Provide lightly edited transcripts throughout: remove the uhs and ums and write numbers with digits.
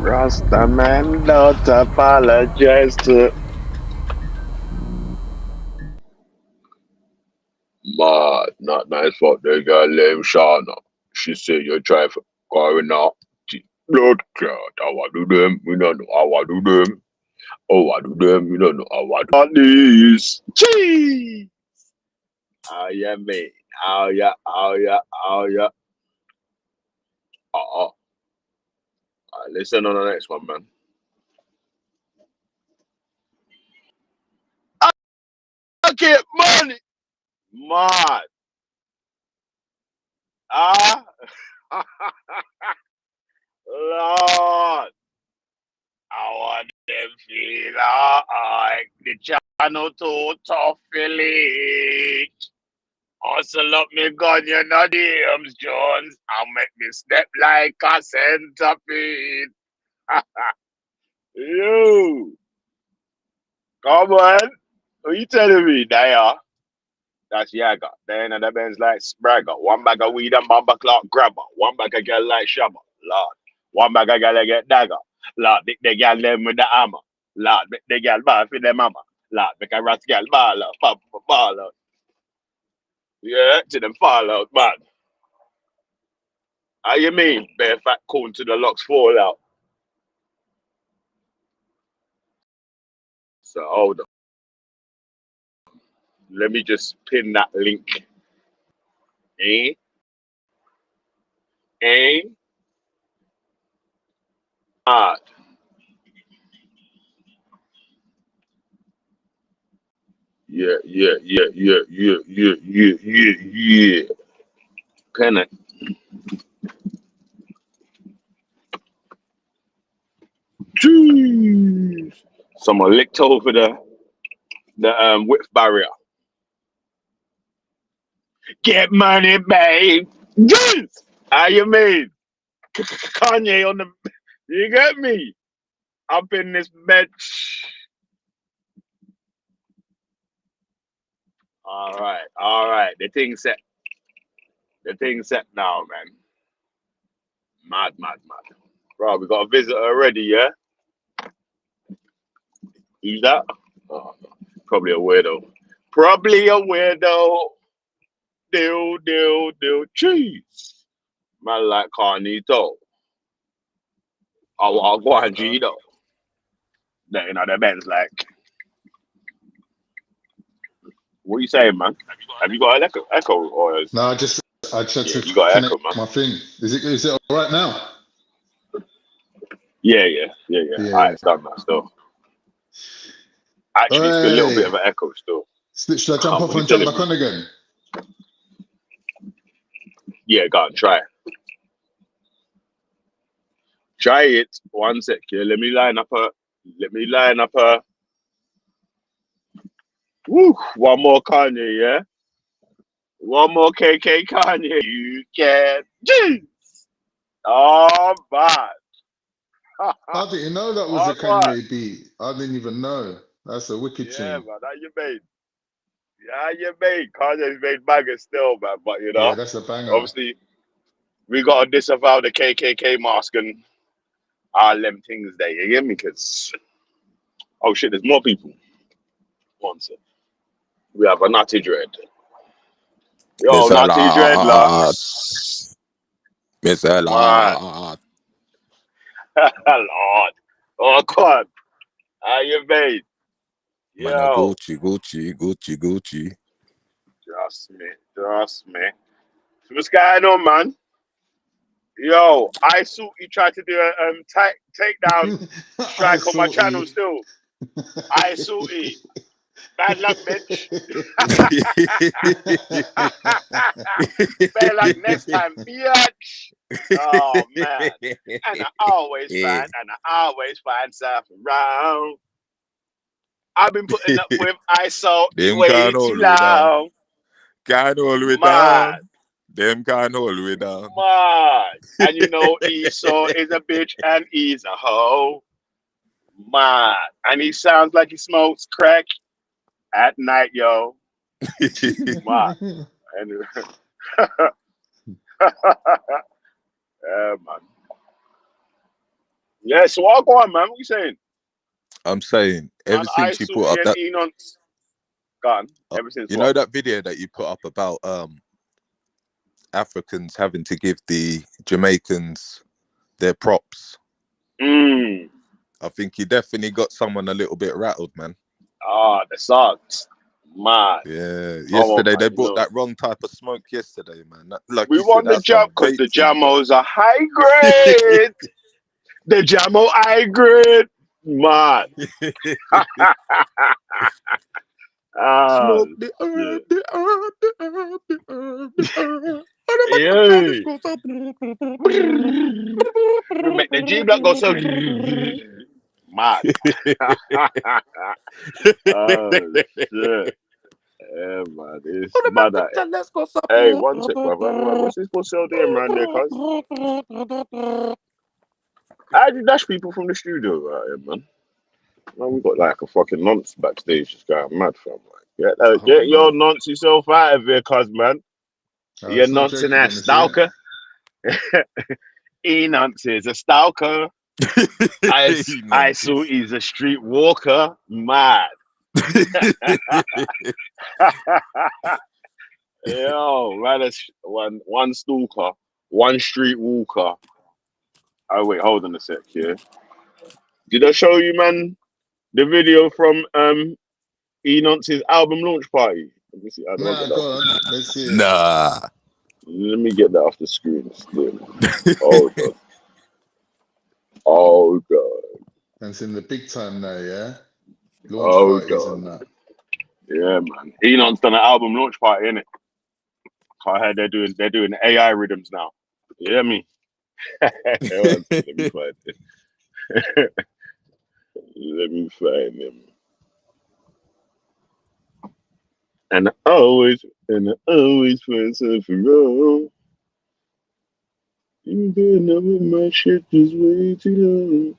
Rasta man don't apologize to. Ma, not nice for the girl named Shauna. She said you try for going out. Blood clot. How I do them? We don't know how I do them. Oh, I do them. We don't know how I do this. Gee! Oh yeah, mate. Oh yeah. Oh yeah. Oh yeah. Uh-uh. Listen on the next one, man. I get money. Man. Ah. Lord. I want them feel like the channel too tough feeling. Hustle up me gun, you know James Jones. I make me step like a centipede. You, come on. What you telling me, Daya? That's Yaga. Then the Benz like Spragger. One bag of weed and bomber clock grabber. One bag of girl like Shabba. Lord. One bag of girl like get dagger. Lord, the girl them with the hammer. Lord, the girl ball for the mama. Lord, make a rat girl ball out. Ball out. Yeah, to them fall out, man. How you mean? Bare fat corn to the locks fall out. So hold on. Let me just pin that link. Eh? Eh? Ah. Yeah, yeah, yeah, yeah, yeah, yeah, yeah, yeah, yeah. Pin it. Jeez. Someone licked over the width barrier. Get money, babe. Jeez. How you mean? Kanye on the. You get me? Up in this bed. All right. The thing set. The thing set now, man. Mad, mad, mad. Bro, we got a visitor already, yeah? Who's that? Oh, probably a weirdo. Probably a weirdo. Deal. Cheese. Man like Carnito. I'll go on G though. Then, you know, the Ben's like, what you saying, man? Have you got an echo or is, No, I just had yeah, to you got an connect echo, man. my thing. Is it all right now? Yeah. Yeah, Alright, yeah. it's done now still. Actually, it's got a little bit Hey, of an echo still. should I jump What off you and jump telling back me? on again? Yeah, go on, try it. Try it. One sec, yeah. Let me line up her. Woo, one more Kanye, yeah? One more KK Kanye. You can. Jeez. Oh, man. I didn't know that was a Oh, man. Kanye beat. I didn't even know. That's a wicked Yeah, tune. man. How you made? Yeah, you made. Kanye's made bangers still, man. But, you Yeah, know, that's a banger. obviously, we got to disavow the KKK mask and all them things there. You get me? Because, oh, shit, there's more people. One sec. We have a Natty Dread. Yo, Mr. Natty Lord, Dreadlocks. Mr. Man. Lord. Lord. Oh, God. How you made? Man, a Yo. Gucci. Trust me. So what's going on, man? Yo, I saw you tried to do a takedown I strike on my saw channel E. still. I saw it. Bad luck, bitch. Better luck next time, bitch. Oh, man. And I always find something wrong. I've been putting up with Isalty Them way can't too hold me down. long. Can't hold me Man. down. Them can't hold me down. Man. And you know Esau is a bitch and he's a hoe. Man. And he sounds like he smokes crack at night, yo. Man. And yeah, man. Yeah, so I'll go on, man. What you saying? I'm saying ever Man, since you put up and that, Enon's gone. Ever since you what? know that video that you put up about Africans having to give the Jamaicans their props. Mm. I think he definitely got someone a little bit rattled, man. Ah, the socks. Man. Yeah, Come on, yesterday man. they You brought know. that wrong type of smoke yesterday, man. Like We you said, won the that's some jam because the vape thing, bro. Jamos are high grade. The Jamo high grade. Man. Oh, Smoke the herb, shit. the herb, the herb, the herb, the herb. And I make the Yeah. chalice go up. We make the G block go so mad. Oh shit. Yeah, man. It's And I make mad the at it. chalice go up. Hey, one sec, brother. What's this for sale doing around there, cuz? How do you dash people from the studio right here, man? Man, we got like a fucking nonce backstage just going mad, fam. Like, Oh get your no. nonce yourself out of here, cuz, man. You're It's not noncing Jake, you're that gonna see it. stalker. E-nonce is a stalker. I saw he's a street walker. Mad. Yo, man, that's one stalker, one street walker. Oh wait, hold on a sec here. Did I show you, man, the video from Enonce's album launch party? Let me see. How do I get Nah, that off go the on. screen? Let's see it. Nah. Let me get that off the screen still. Hold on. Oh god. And it's in the big time now, yeah? Launch Oh parties god. and that. Yeah, man. Enon's done an album launch party, innit? I heard they're doing AI rhythms now. You hear me? One sec, let me find it. Let me find him. And I always find something wrong. You been up with my shit just way too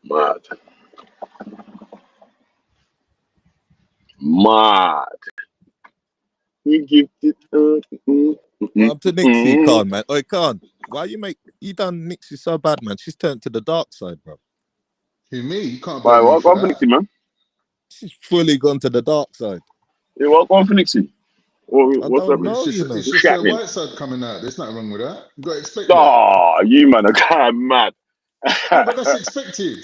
long. Mad. You gifted What up to Nixie, Khan, man? Oi, Khan, why you done Nixie so bad, man? She's turned to the dark side, bro. Who, me? You can't Why, blame me what for gone for that. Nixie, man? She's fully gone to the dark side. Yeah, what gone for Nixie? I What's don't happening? know, It's you know. just their Shattening. white side coming out. There's nothing wrong with that. You got to expect that. Oh, you man are kind of mad. No, but that's expected.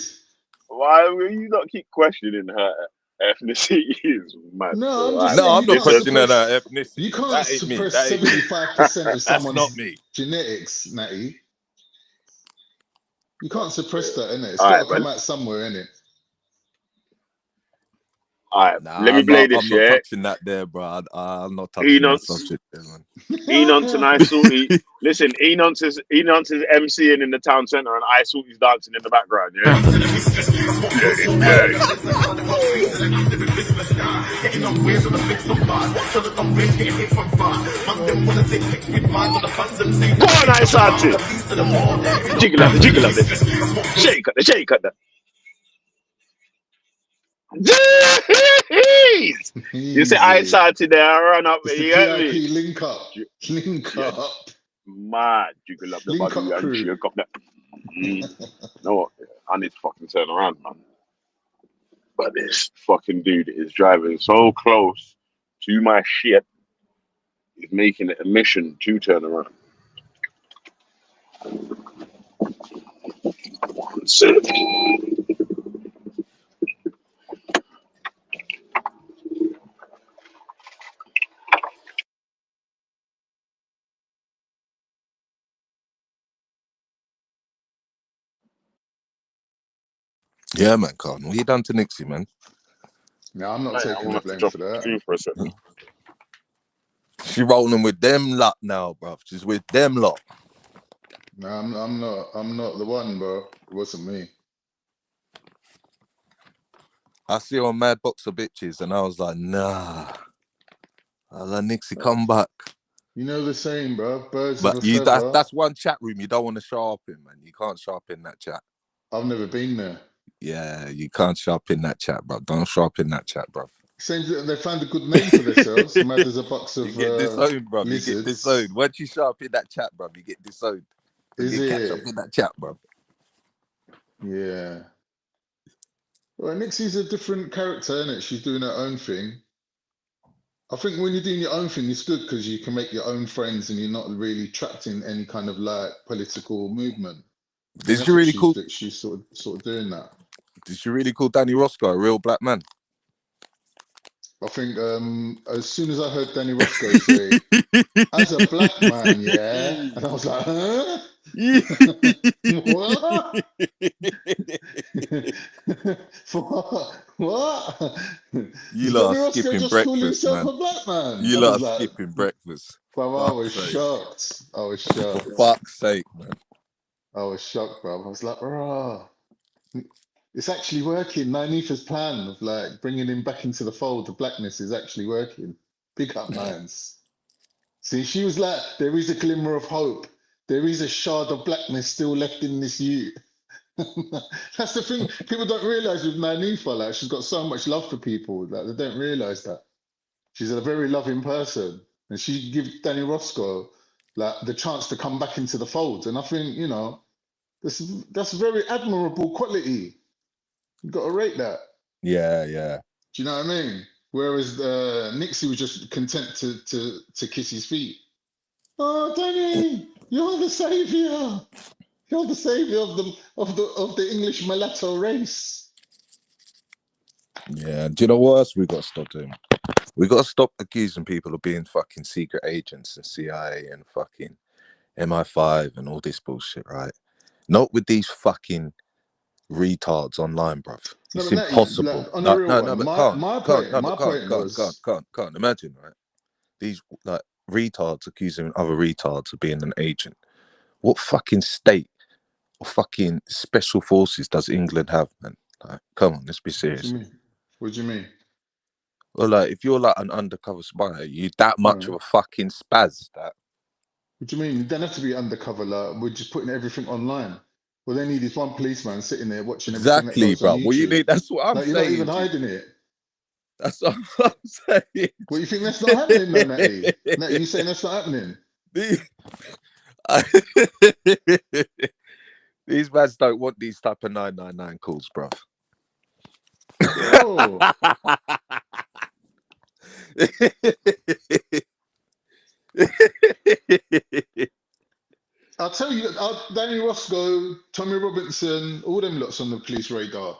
Why will you not keep questioning her ethnicity? Is mad. No, I'm So, just right, No, saying I'm you not can't questioning her suppress. ethnicity, You man. can't That ain't me. suppress That ain't me. 75% of That's not someone's me. genetics, Natty. You can't That's suppress it. that, innit? It's All got right, to come man. out somewhere, innit? All right, let Nah, me play this, I'm not yeah? touching that there, bro. I'm not touching that Enonce, subject there, man. Enonce and I Salty. Listen, Enonce is MCing in the town centre and I Salty's dancing in the background, yeah? Go on, I Salty. Jiggle up this. Shake at that. Jeez! You say I Easy. Salty there, I run up, It's the you get me? PIP link up. Link Yeah, up. mad. Jiggle up the Link body up and crew. shake up that. No, I need to fucking turn around, man. But this fucking dude is driving so close to my shit, he's making it a mission to turn around. One sec. Yeah, man, Khan. What you done to Nixie, man? No, I'm not Mate, I'm taking gonna the have to blame drop for the that. screen for a second. She rolling with them lot now, bro. She's with them lot. No, I'm not the one, bro. It wasn't me. I see her on Mad Box of Bitches, and I was like, nah. I let Nixie come back. You know the saying, bro. Birds of But a feather. that's one chat room you don't want to show up in, man. You can't show up in that chat. I've never been there. Yeah, you can't show up in that chat, bro. Don't show up in that chat, bro. Same. They found a good name for themselves. Mad as a box You of get disowned, bro. You get lizards. disowned. Once you show up in that chat, bro, you get disowned. Is You catch up it? in that chat, bro. Yeah. Well, Nixie's a different character, isn't it? She's doing her own thing. I think when you're doing your own thing, it's good because you can make your own friends and you're not really trapped in any kind of like political movement. I think Did you that's what really call? she's sort of doing that. Did you really call Danny Roscoe a real black man? I think as soon as I heard Danny Roscoe say, as a black man, yeah, and I was like, huh? What? What? You Did lot are Danny Roscoe skipping just call breakfast, himself man. a black man? You I lot was are like, skipping breakfast. bro, I was Fuck's sake. shocked. I was For shocked. fuck's sake, man. I was shocked, bro. I was like, bro, it's actually working. Nyanifa's plan of like bringing him back into the fold of blackness is actually working. Big up, Nines. See, she was like, there is a glimmer of hope. There is a shard of blackness still left in this youth. That's the thing. People don't realize with Nyanifa, like she's got so much love for people. Like they don't realize that. She's a very loving person. And she give Danny Roscoe like the chance to come back into the fold. And I think, you know, that's a very admirable quality. You got to rate that. Yeah, yeah. Do you know what I mean? Whereas Nixie was just content to kiss his feet. Oh, Danny, you're the savior. You're the savior of the English mulatto race. Yeah. Do you know what else we got to stop doing? We got to stop accusing people of being fucking secret agents and CIA and fucking MI5 and all this bullshit, right? Not with these fucking retards online, bruv. No, It's but Natty, impossible. like on a No, real no, no, one, but my point, my point was can't. Imagine, right? These like retards accusing other retards of being an agent. What fucking state or fucking special forces does England have, man? Like, come on, let's be what do serious. you mean? What do you mean? Well, like, if you're like an undercover spy, you that much of No. a fucking spaz that. What do you mean? You don't have to be undercover. Like we're just putting everything online. All they need is one policeman sitting there watching everything that Exactly, goes on bro. What you YouTube. need? That's what I'm Like you're not even saying to you. hiding it. That's what I'm saying. Well, you think that's not happening though, Natty? Natty, you saying that's not happening? These mans don't want these type of 999 calls, bro. Bro, I'll tell you, Danny Roscoe, Tommy Robinson, all them lots on the police radar.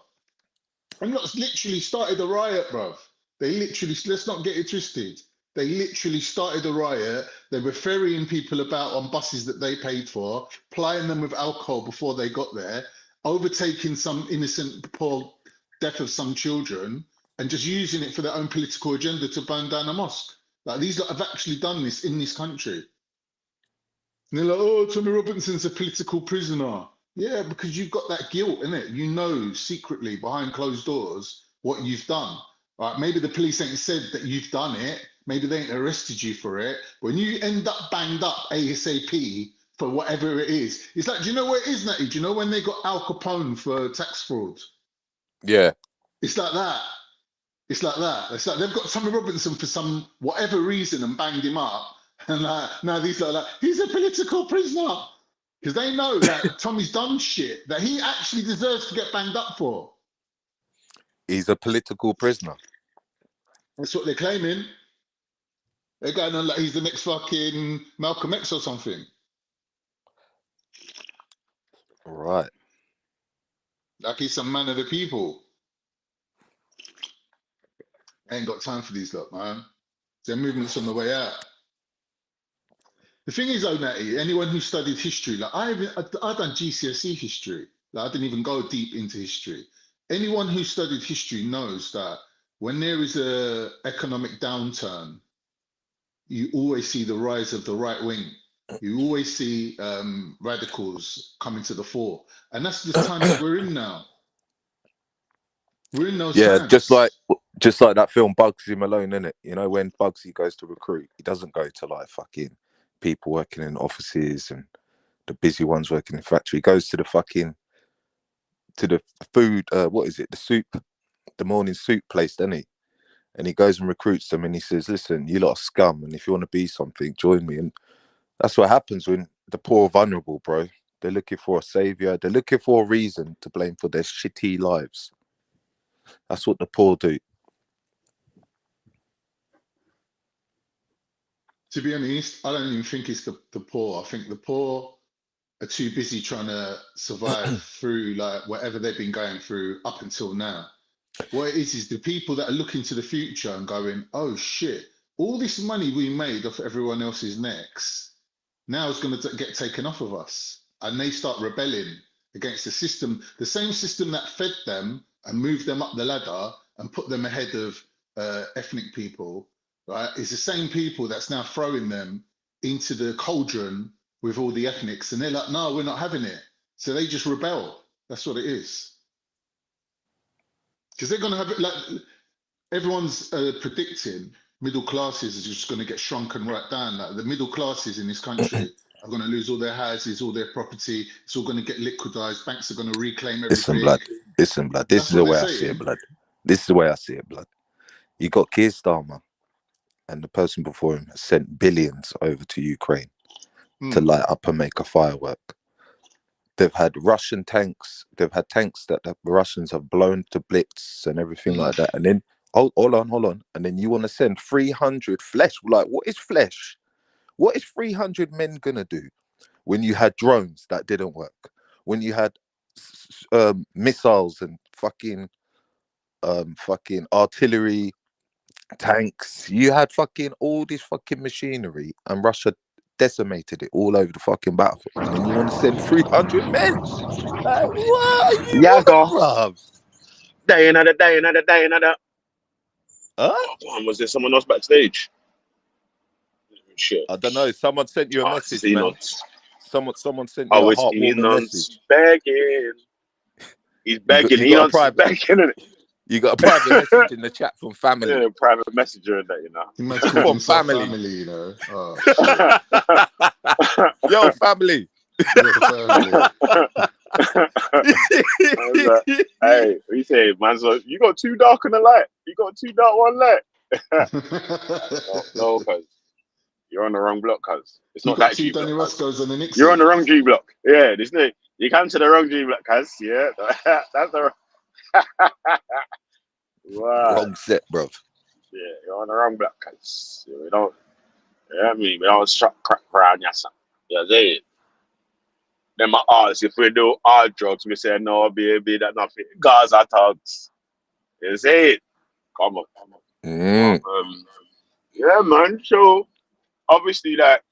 And lots literally started a riot, bruv. They literally, let's not get it twisted. They literally started a riot. They were ferrying people about on buses that they paid for, plying them with alcohol before they got there, overtaking some innocent, poor death of some children, and just using it for their own political agenda to burn down a mosque. Like these lot have actually done this in this country. And they're like, oh, Tommy Robinson's a political prisoner. Yeah, because you've got that guilt, innit? You know secretly behind closed doors what you've done. Right? Maybe the police ain't said that you've done it. Maybe they ain't arrested you for it. But when you end up banged up ASAP for whatever it is, it's like, do you know what it is, Natty? Do you know when they got Al Capone for tax fraud? Yeah. It's like that. It's like that. It's like they've got Tommy Robinson for some whatever reason and banged him up. And now these are like, he's a political prisoner. Because they know that Tommy's done shit that he actually deserves to get banged up for. He's a political prisoner. That's what they're claiming. They're going on like he's the next fucking Malcolm X or something. Right. Like he's some man of the people. I ain't got time for these lot, man. Their movement's on the way out. The thing is, though, Natty, anyone who studied history, like I done GCSE history. Like I didn't even go deep into history. Anyone who studied history knows that when there is a economic downturn, you always see the rise of the right wing. You always see radicals coming to the fore, and that's the times that we're in now. We're in those Yeah, times. just like that film Bugsy Malone, innit? You know, when Bugsy goes to recruit, he doesn't go to like fucking people working in offices and the busy ones working in factory. He goes to the fucking food, what is it? The morning soup place, doesn't he? And he goes and recruits them and he says, listen, you lot are scum, and if you want to be something, join me. And that's what happens when the poor are vulnerable, bro. They're looking for a savior. They're looking for a reason to blame for their shitty lives. That's what the poor do. To be honest, I don't even think it's the poor. I think the poor are too busy trying to survive through like whatever they've been going through up until now. What it is the people that are looking to the future and going, oh shit, all this money we made off everyone else's necks now is going to get taken off of us. And they start rebelling against the system, the same system that fed them and moved them up the ladder and put them ahead of ethnic people, right? It's the same people that's now throwing them into the cauldron with all the ethnics. And they're like, no, we're not having it. So they just rebel. That's what it is. Because they're going to have it like everyone's predicting middle classes is just going to get shrunken right down. Like the middle classes in this country are going to lose all their houses, all their property. It's all going to get liquidized. Banks are going to reclaim Listen, everything. blood. Listen, blood. This That's is what the they're way I see saying. it, blood. This is the way I see it, blood. You got Keir Starmer, and the person before him has sent billions over to Ukraine to light up and make a firework. They've had Russian tanks. They've had tanks that the Russians have blown to blitz and everything like that. And then, hold on. And then you want to send 300 flesh. Like, what is flesh? What is 300 men going to do when you had drones that didn't work? When you had missiles and fucking artillery, tanks. You had fucking all this fucking machinery, and Russia decimated it all over the fucking battlefield. And then you want to send 300 men? Like, what are you Yaga. on, bruv? Day another. Huh? Oh, was there someone else backstage? Shit. I don't know. Someone sent you a message, man. Someone sent you a It's heartwarming Enon's message. begging. He's begging. You got a Enon's private. begging. You got a private message in the chat from family. Yeah, private messenger and that, you know. He must call From himself family. family, you know. Oh shit. Yo, family. Your family. Hey, what you say, man? So you got too dark on the light. You got too dark one light. No, cuz you're on the wrong block, cuz it's not that G block. Danny Roscoe's on the Nixie. You're on the wrong G block. Yeah, this name. You come to the wrong G block, cuz. Yeah, that's the wow. Wrong set, bro. Yeah, you're on the wrong block, cuz we don't. Yeah, I mean, we don't struck crack around your son. Yeah, they. Then my ask if we do hard drugs, we say no, baby, that nothing. Gaza thugs. You say it. Come on. Yeah, man. So obviously, like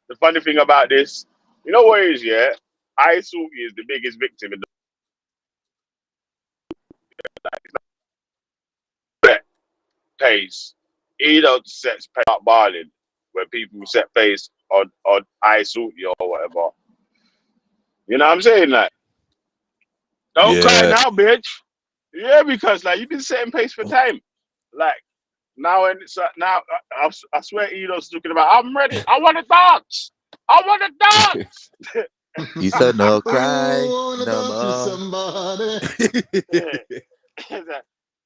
the funny thing about this, you know what it is, yeah? Isalty is the biggest victim in the pace. He don't set pay up barling when people set face on Isalty or whatever. You know what I'm saying? Like, don't cry now, bitch. Yeah, because like you've been setting pace for time. Like now and it's now I swear Edo's talking about I'm ready. I want to dance. I want to dance. You said no cry, Oh, no more.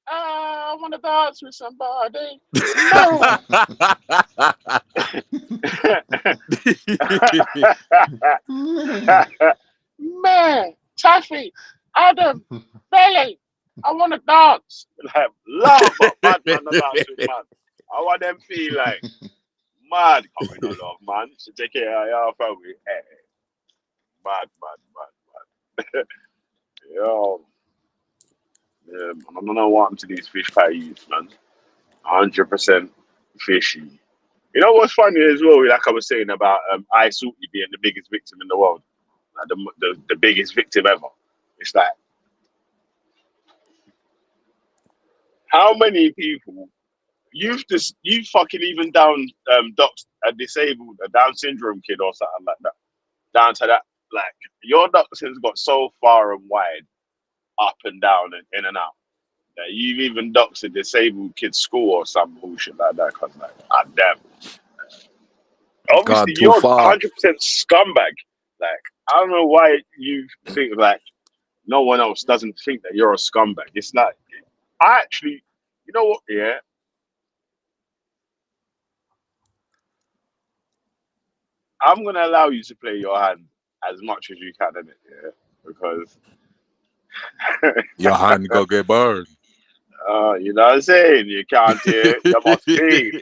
I want to dance with somebody. No. Man, Taffy, Adam, Belly, I want to dance. Like, love, but mad man, not dance with man. I want them feel like mad coming on love, man. So take care of your family. Hey, mad. Yo, yeah, I don't know what happened to these fish pie youths, man. 100% fishy. You know what's funny as well? Like I was saying about Isalty being the biggest victim in the world, like the biggest victim ever. It's like how many people you fucking even doxed a disabled, a Down syndrome kid or something like that, down to that, like your doxing's got so far and wide, up and down and in and out, that you've even doxed a disabled kid's school or some bullshit like that. Cause like, ah, damn. Gone Obviously, too you're far. 100% scumbag. Like, I don't know why you think like no one else doesn't think that you're a scumbag. It's like, I actually, you know what? Yeah, I'm gonna allow you to play your hand as much as you can in it, yeah, because Your hand go get burned. you know what I'm saying. You can't hear. You must feel.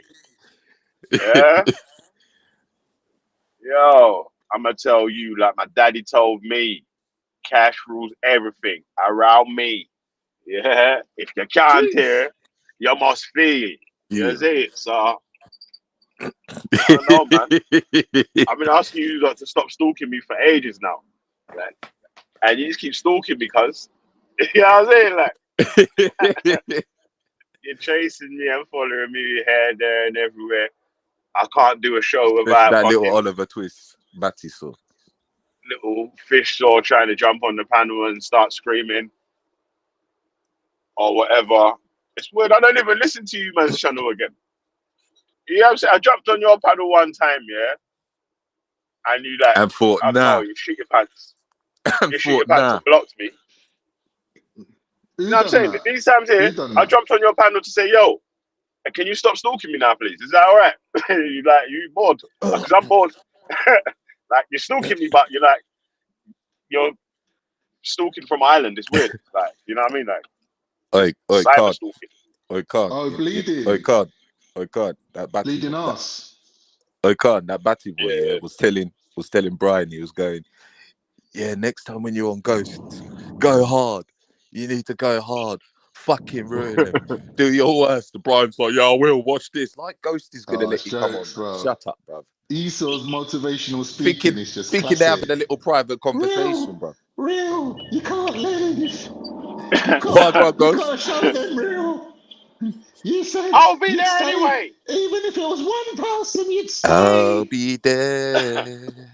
Yeah, yo. I'm gonna tell you like my daddy told me. Cash rules everything around me. Yeah, if you can't Jeez. hear, you must feel. You know what I'm Yeah. saying? So I don't know, man. I've been asking you lot to stop stalking me for ages now. Like, and you just keep stalking me because you know what I'm saying? Like you're chasing me and following me here, there, and everywhere. I can't do a show Especially without that little fucking Oliver Twist, Batty saw. little fish saw trying to jump on the panel and start screaming or whatever. It's weird. I don't even listen to you man's channel again. You know what I'm saying? I jumped on your panel one time, yeah, and you like, And thought, I don't know, nah. you shit your pants. And You shit your thought, pants nah. and blocked me. You Who know what I'm done saying? that? These times here, Who done I that? jumped on your panel to say, yo, can you stop stalking me now, please? Is that all right? You like, you bored? Because I'm bored. Like, you're stalking me, but you're stalking from Ireland. It's weird. Like, you know what I mean? Like, Oi, cyber card. stalking. Oi, card. Oh, Oi, bleeding. card. Oi, card. That Batty boy. Bleeding ass. Oi, card. That Batty boy, yeah, Yeah. was telling Brian, he was going, yeah, next time when you're on Ghosts, go hard. You need to go hard. Fucking ruin them. Do your worst. The Brian's like, yeah, I will. Watch this. Like, Ghost is gonna Oh, let it's you come on, jokes, man. bro. Shut up, bro. Esau's motivational speaking Thinking, is just thinking they're having classic. a little private conversation, Real, bro. real. You can't let it. You What, can't. bro, You Ghost? can't show them real. You said I'll be you'd there stay, anyway. even if it was one person, you'd I'll stay. be there.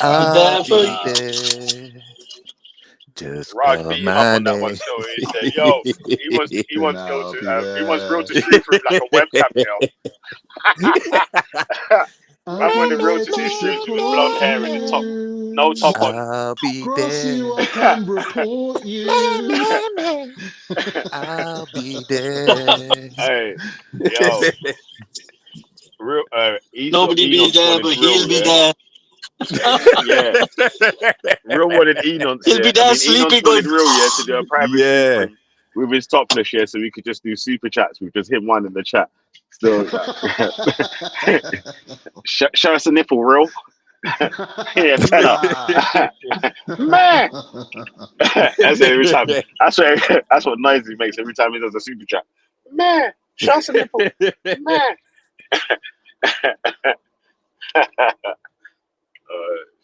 I'm I'll there for you. be there. Just Raj call beat him up my on that one name. still. He said, yo, he wants to go Now to, I'll be he wants real there. to sleep with him like a webcam girl. I'll Man be wanted real there to do to streams with him, blonde support hair and the top, no you. top on. I'll be Cross you, there. I can report you. I'll be there. Hey, yo, real Nobody be Enonce there, wanted but real, he'll be yeah, there. yeah. Real wanted Enonce, He'll yeah. be I there mean, Enonce sleeping wanted going. real, yeah, to do a private stream Yeah. with his topless, yeah, so we could just do super chats with just him one in the chat. Still, show us a nipple, real. Yeah, tenner. Man, that's it every time. That's what noise he makes every time he does a super chat. Man, show us a nipple. Man.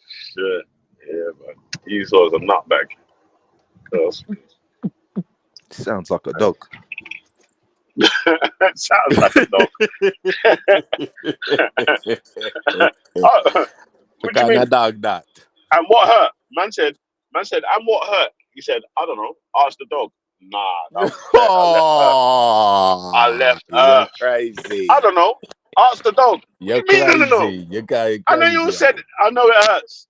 Shit. Yeah, man. He's always a nutbag. Sounds like a dog. Sounds like a dog. Oh, The what do you kind mean? of dog that. And what hurt? Man said, and what hurt? He said, I don't know. Ask the dog. Nah, that was dead. I left Earth. I Oh, left you're Earth. I crazy. don't know. Ask the dog. What do You're you mean? I don't know. crazy. You're going I know you crazy, said. I know it hurts.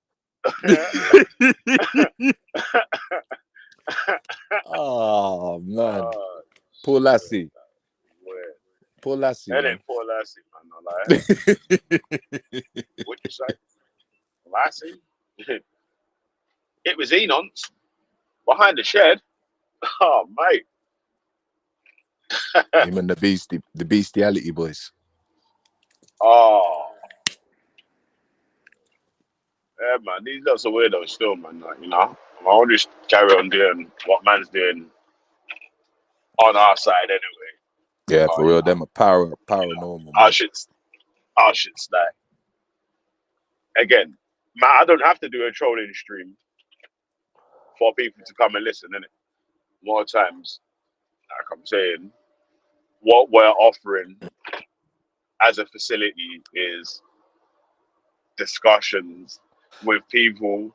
Oh man. Oh, Poor shit. lassie. Weird. Poor lassie, That man. ain't poor Lassie, man. No lie. What you say? Lassie? It was Enonce behind the shed. Oh, mate. Him and the bestiality boys. Oh, yeah, man. These lots of weirdos still, man. Like, you know, I want to just carry on doing what man's doing on our side anyway. Yeah, Oh, for you real. know, Them are paranormal, I man. should, I should stay. Again, man, I don't have to do a trolling stream for people to come and listen, innit? More times, like I'm saying, what we're offering as a facility is discussions with people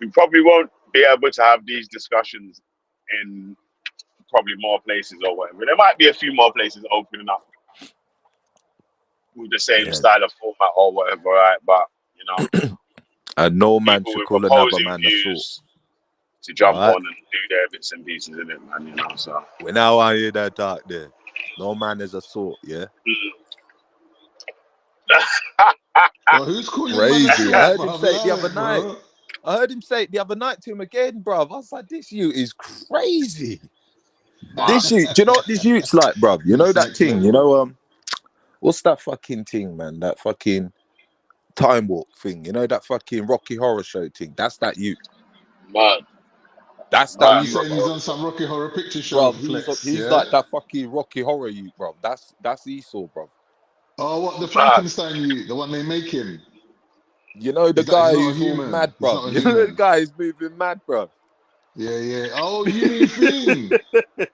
who probably won't be able to have these discussions in probably more places or whatever. There might be a few more places opening up with the same Yeah. style of format or whatever, right? But you know, And no man people should with call another opposing man a sort. views to All jump right. on and do their bits and pieces in it, man. You know, so We now want to hear that talk there. No man is a sort, yeah. Bro, who's calling man a Crazy. I slut, heard him bro? say it the other Like, night. bro. I heard him say it the other night to him again, bro. I was like, this you is crazy. Mad. This you, do you know what this youth's like, bro? You know It's that next thing, you level. know, what's that fucking thing, man? That fucking time walk thing, you know, that fucking Rocky Horror Show thing. That's that youth. Mad. That's Oh, that Mad. you youth, saying Rocky he's bro. on Horror. some Rocky Horror Picture Show Bro, flex, he's yeah? like that fucking Rocky Horror youth, bro. That's Esau, bro. Oh, what, the Mad. Frankenstein you, the one they make him? You know the He's guy not a who's all human. mad, He's bro. not a You know the human. guy who's moving mad, bro. Yeah, yeah. Oh, you mean thing.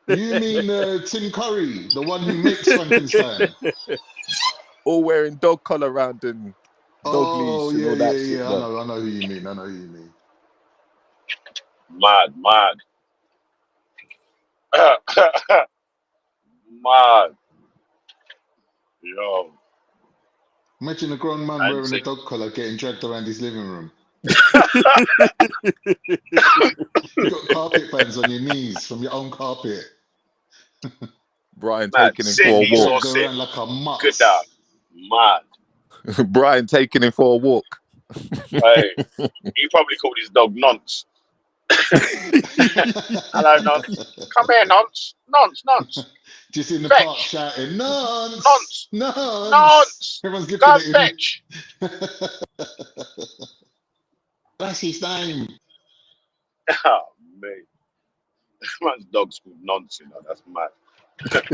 You mean Tim Curry, the one who makes Frankenstein. All wearing dog collar around and dog Oh, leash and yeah, all yeah, that shit, yeah. bro. I know who you mean. I know who you mean. Mad. Mad. Mad. Yo. Imagine a grown man And wearing a sing. dog collar getting dragged around his living room. You got carpet fans on your knees from your own carpet. Brian Mad. taking him Sin. for a Getting walk. Esau dragged sin. around like a Good dog. mutts. Mad. Brian taking him for a walk. Hey. He probably called his dog Nonce. Hello, Nonce. Come here, Nonce. Nonce. Nonce. Just in the park Fetch. shouting, Nonce! Nonce. Nonce! Nonce. Everyone's Go looking and at him. fetch. That's his name. Oh, mate. Man's dog's called Nonce, you know. That's mad. That's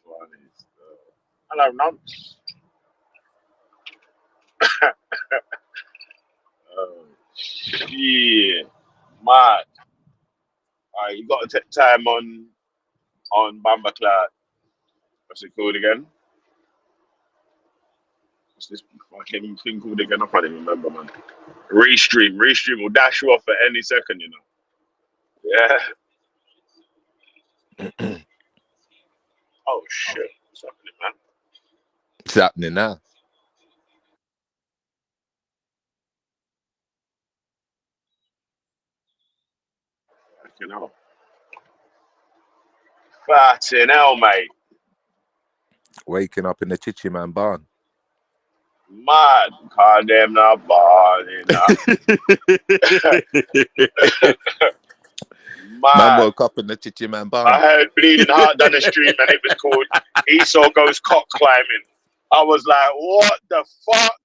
funny stuff. Hello, Nonce. Oh, yeah. Mad. Alright, you got to take time on Bamba Cloud. What's it called again? What's this fucking thing called again? I can't even remember, man. Restream. Restream will dash you off at any second, you know. Yeah. Oh shit. What's happening, man? It's happening now. Fucking hell. Fucking hell, mate. Waking up in the Chichi Man barn. Mad. Goddamn not body now. Man Mad. woke up in the Chichi Man I barn. heard Bleeding Heart down the stream and it was called Esau Goes Cock Climbing. I was like, what the fuck?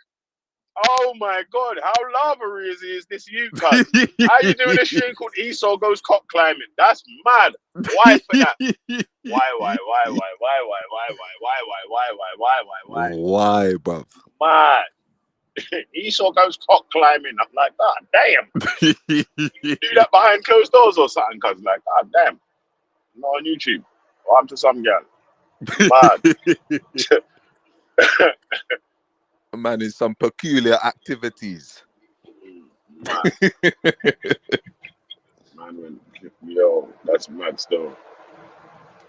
Oh my god, how lava-easy is this you, cuz? How you doing a stream called Esau Goes Cock Climbing? That's mad. Why for that? Why? Why, bruv? Mad. Esau Goes Cock Climbing. I'm like, god damn. You do that behind closed doors or something, cuz? Like, god damn. Not on YouTube. Or I'm to some girl. Mad. Man in some peculiar activities. Mad. Man went, yo, that's mad stuff.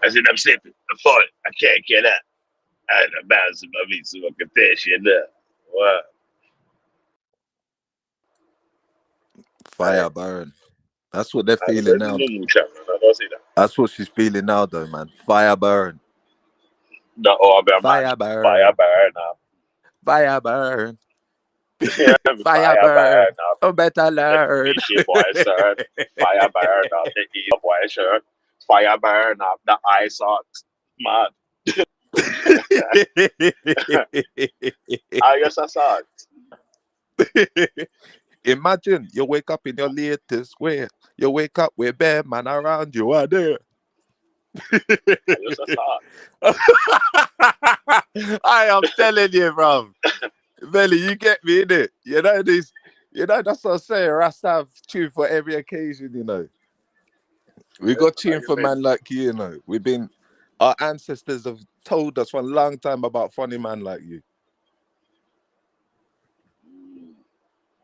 I said, I'm sleeping. I thought I can't get up. I had to bounce in my feet so I could fish it up. What? Fire burn. That's what they're That's feeling a now. normal chat, man. I don't see that. That's what she's feeling now, though, man. Fire burn. No, oh, I'm mad. Fire burn. Fire burn up. Fire burn. Yeah, Fire burn. up. Oh, better learn. The shit boy shirt. Fire burn up. The evil boy shirt. Fire burn up. The eye socks. Mad. I guess I saw it. Imagine you wake up in your latest wear. You wake up with bare man around you are there. I guess I saw it. I am telling you, bro. Belly, you get me in it. You know this. You know that's what I'm saying. Rasta have tune for every occasion. You know, we got tune for man like you. You know, our ancestors have told us for a long time about funny man like you.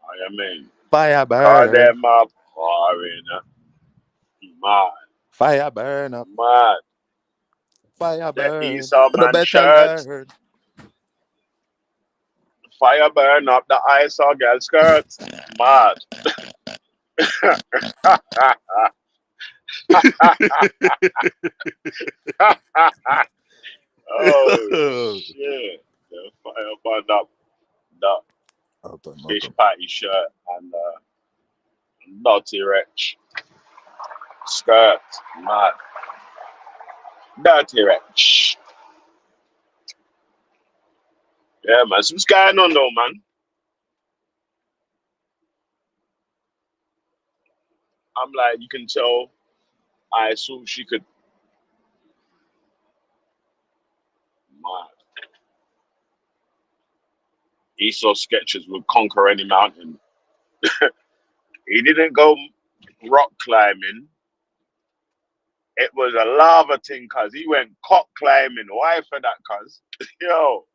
I mean, Fire call burn. them up. Mad. Fire burn up. Mad. Fire The burn. Esau The man better shirt. learn. Fire burn up the Isalty girl skirts. Mad. Oh, shit. the Hold on, hold fish on. patty shirt and naughty wretch skirt. Mad. Dirty wretch. Yeah, man. So what's going on though, man? I'm like, you can tell. I assume she could. Man, Esau sketches would conquer any mountain. He didn't go rock climbing. It was a lava thing, cuz he went cock climbing. Why for that, cuz? Yo,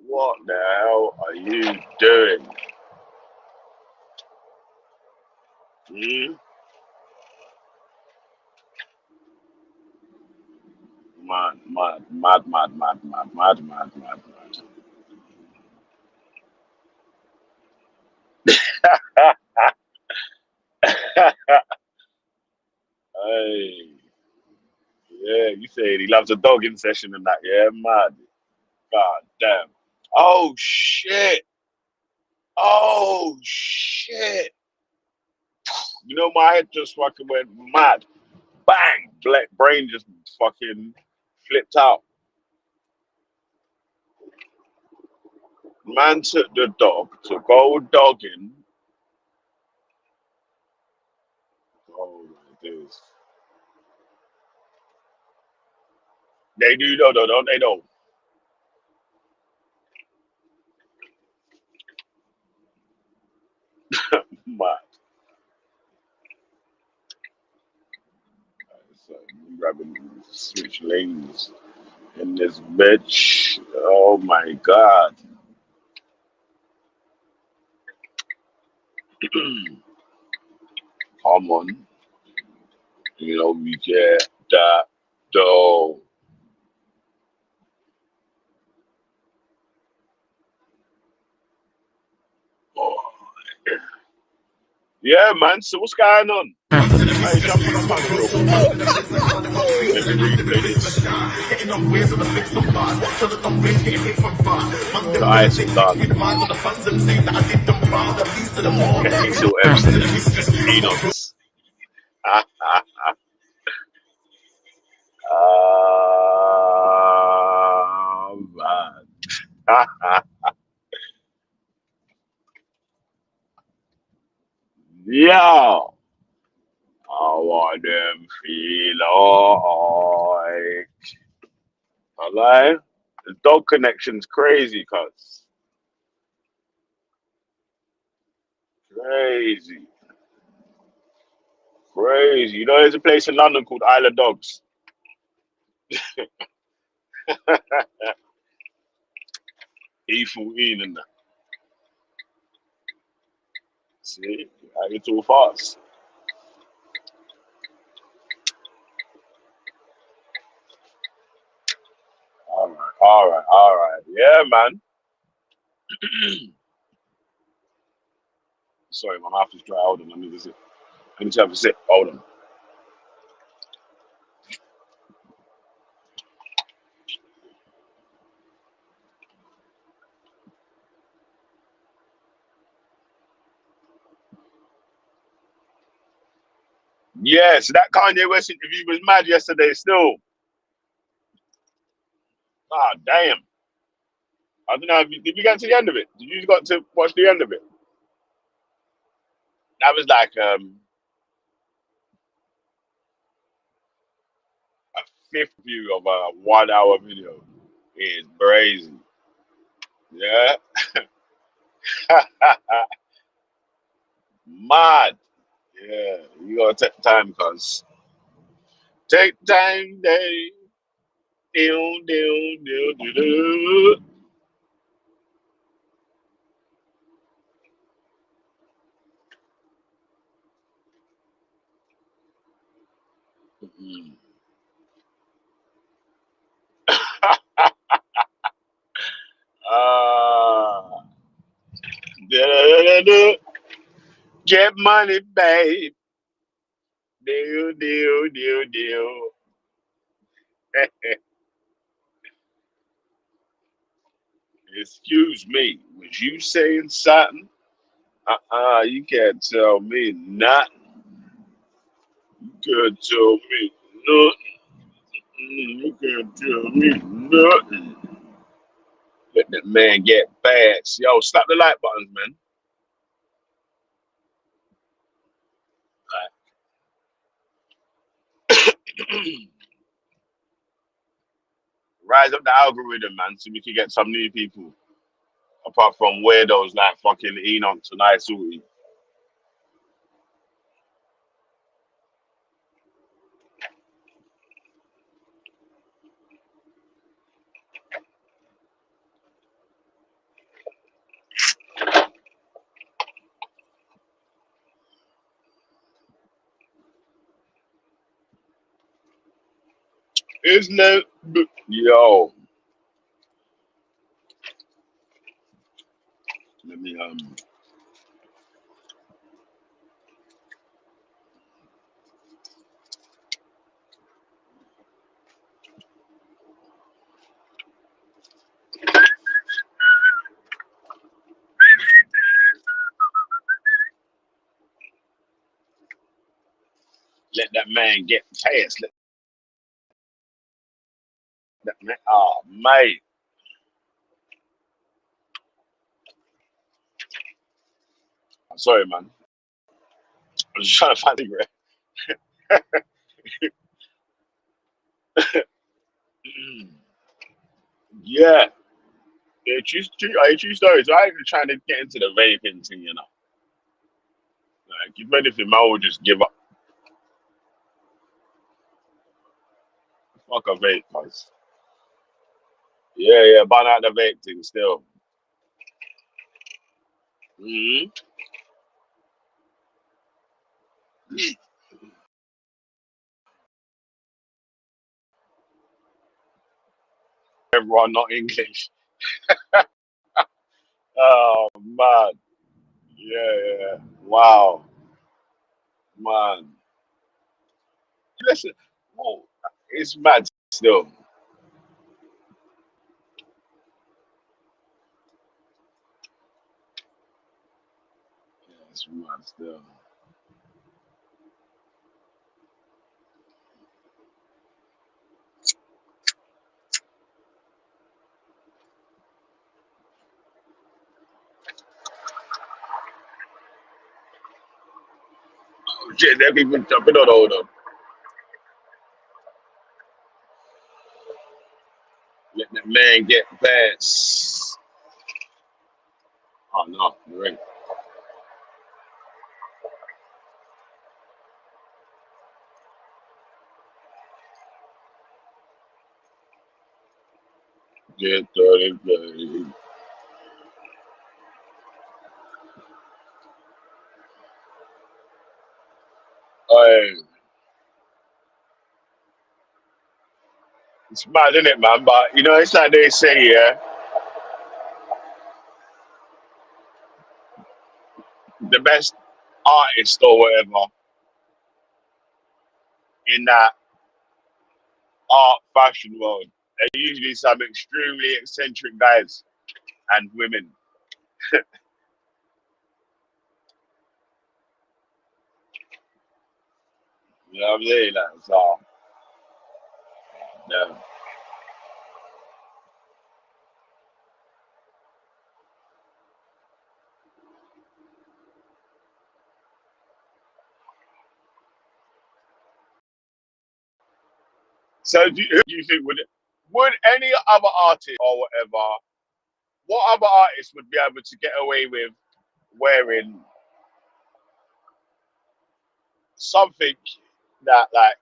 what the hell are you doing? Hmm? Mad, mad, mad, mad, mad, mad, mad, mad, mad, mad. Hey, yeah, you said he loves a dogging session and that. Yeah, mad. God damn. Oh shit. Oh shit. You know, my head just fucking went mad. Bang! Black brain just fucking flipped out. Man took the dog to go dogging. Oh my days. They do though, don't they know? Mad. So I'm grabbing switch lanes in this bitch. Oh my god. Come on. You know, we get that dough. Oh. Yeah, man. So what's going on? Hey, jump on the panel real quick. Let me replay this. The ISO done. Cecil Epstein. Enochs. Man. Yo. I want them feel alright. I lie. The dog connection's crazy, cuz. Crazy. Crazy. You know, there's a place in London called Isle of Dogs. E14 and that. See? It's all fast. All right. Yeah, man. Sorry, my mouth is dry. Hold on. I need to have a sip. Hold on. Yes, that Kanye West interview was mad yesterday still. Ah, damn. I don't know. Did you get to the end of it? Did you got to watch the end of it? That was like a fifth view of a 1 hour video. It's crazy. Yeah. Mad. Yeah. You gotta take time, cuz. Take time, day. Do, do, do, do, do. Mm. uh, do, get money, babe. Do. Excuse me, was you saying something? You can't tell me nothing. You can't tell me nothing. You can't tell me nothing. Let that man get bad. Yo, slap the like buttons, man. Rise up the algorithm, man, so we can get some new people. Apart from weirdos like fucking Enoch and Isalty. Isn't it? Yo, let me let that man get past. Let that man. Oh, mate. I'm sorry, man. I'm just trying to find the Yeah. True stories. So I actually trying to get into the vaping thing, you know. Like, if anything, man will just give up. Fuck a vape, cuz. Yeah, ban out the vape thing still. hmm Everyone not English. Oh, man. Yeah. Wow, man. Listen, whoa, it's mad still. Yeah, it's mad still. Oh, shit, there people jumping on hold on. Let that man get past. Oh, no, you're right. Get 30. Hey, it's mad, isn't it, man? But, you know, it's like they say, yeah, the best artist or whatever in that art fashion world, they're usually some extremely eccentric guys and women. You know what I'm saying? Like, so, yeah. So, who do you think would any other artist or whatever, what other artist would be able to get away with wearing something that like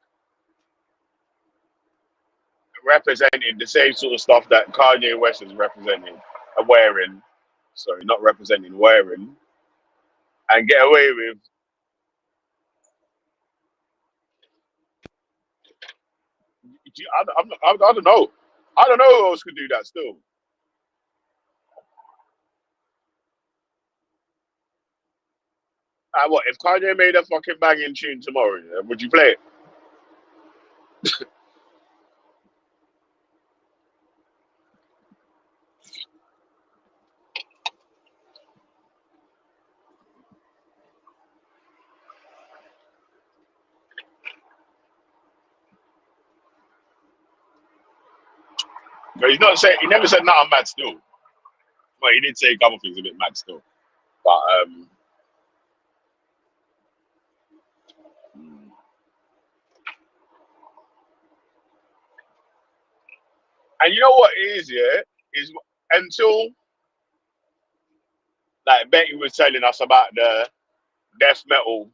representing the same sort of stuff that Kanye West is representing and wearing? Sorry, not representing, wearing, and get away with. I don't know. I don't know who else could do that still. What if Kanye made a fucking banging tune tomorrow? Yeah, would you play it? But he's not saying. He never said nothing mad still. Well, he did say a couple things a bit mad still. But and you know what it is, yeah, is until like Betty was telling us about the death metal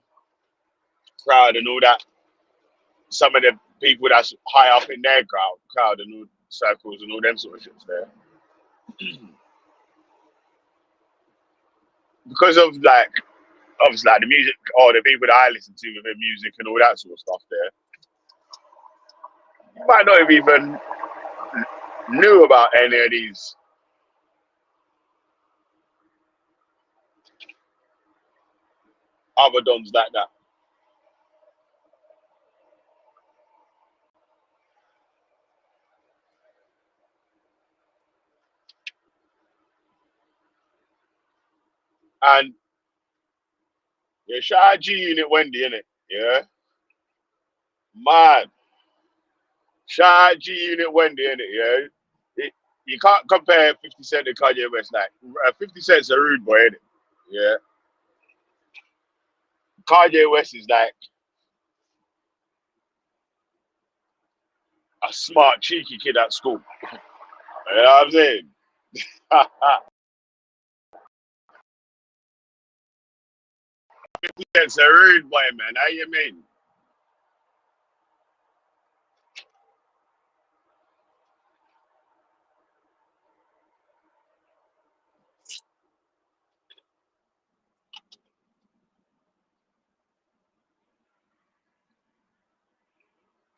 crowd and all that. Some of the people that's high up in their crowd and all circles and all them sort of shits there. Because of like obviously like the music or the people that I listen to with their music and all that sort of stuff there, you might not have even knew about any of these other dons like that. And yeah, shout out G Unit Wendy, innit? Yeah. Man. Shout out G Unit Wendy, innit? Yeah. You can't compare 50 Cent to Kanye West. Like 50 Cent's a rude boy, innit? Yeah. Kanye West is like a smart, cheeky kid at school. You know what I'm saying? It's a rude boy, man. How you mean?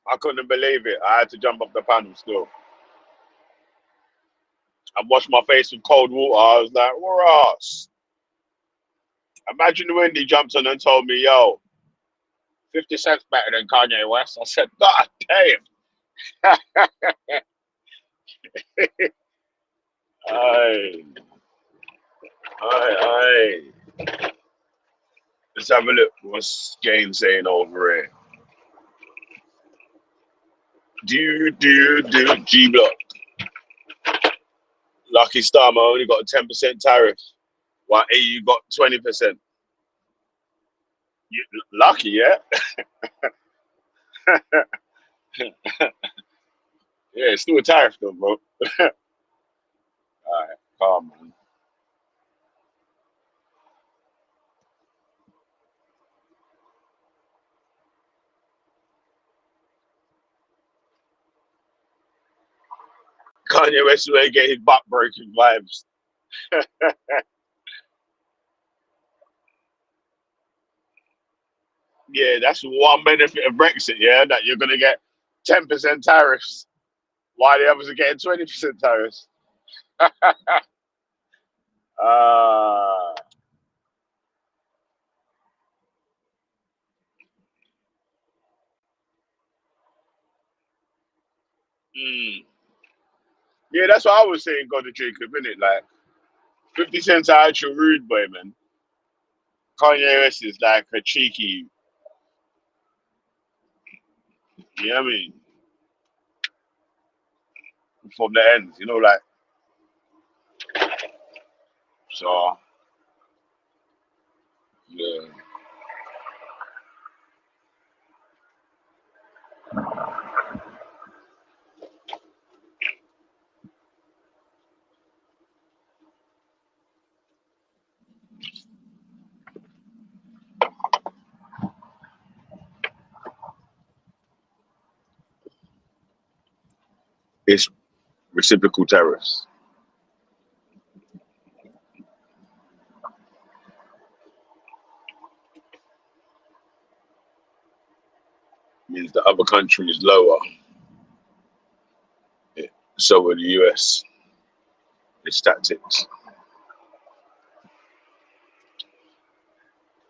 I couldn't believe it. I had to jump off the panel still. I washed my face with cold water. I was like, Ross. Imagine when he jumped on and told me, yo, 50 Cent's better than Kanye West. I said, God damn. Aye. Aye. Let's have a look. What's Game saying over here? Do G Block. Lucky Star, I only got a 10% tariff. While EU got 20%. You, lucky, yeah? Yeah, it's still a tariff though, bro. Alright, calm man. Kanye West will get his butt breaking vibes. Yeah, that's one benefit of Brexit, yeah, that you're gonna get 10% tariffs while the others are getting 20% tariffs. uh, mm. Yeah, that's what I was saying, God of Jacob, innit? Like 50 Cent's an actual rude boy, man. Kanye West is like a cheeky, you know what I mean? From the ends, you know, like so yeah. It's reciprocal tariffs. Means the other country is lower. So with the US, it's tactics.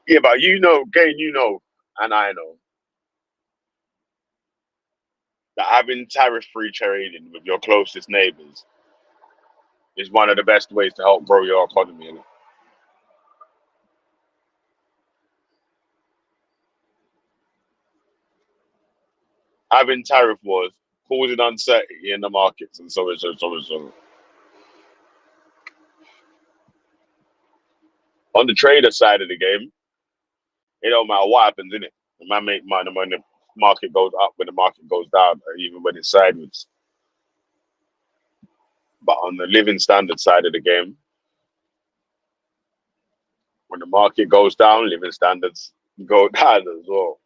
Yeah, but you know, again, you know, and I know that having tariff-free trading with your closest neighbors is one of the best ways to help grow your economy. Innit? Having tariff wars causing uncertainty in the markets and so and so, so and so. On the trader side of the game, it don't matter what happens, innit? The man make money when the market goes up, when the market goes down, or even when it's sideways. But on the living standard side of the game, when the market goes down, living standards go down as well.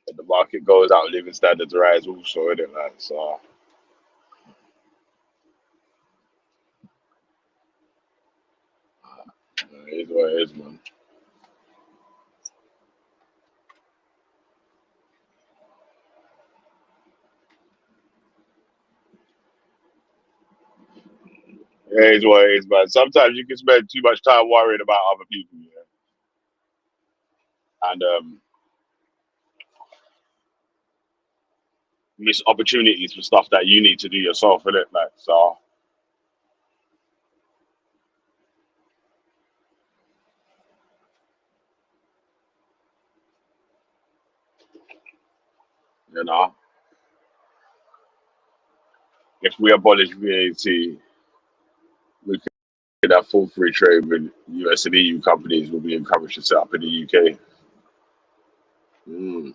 When the market goes out, living standards rise also, innit? Like, so it is what it is, man. It is what it is, man. Sometimes you can spend too much time worrying about other people, yeah? And miss opportunities for stuff that you need to do yourself, innit? Like, so you know, if we abolish VAT, we could have full free trade with US and EU companies will be encouraged to set up in the UK. Mm.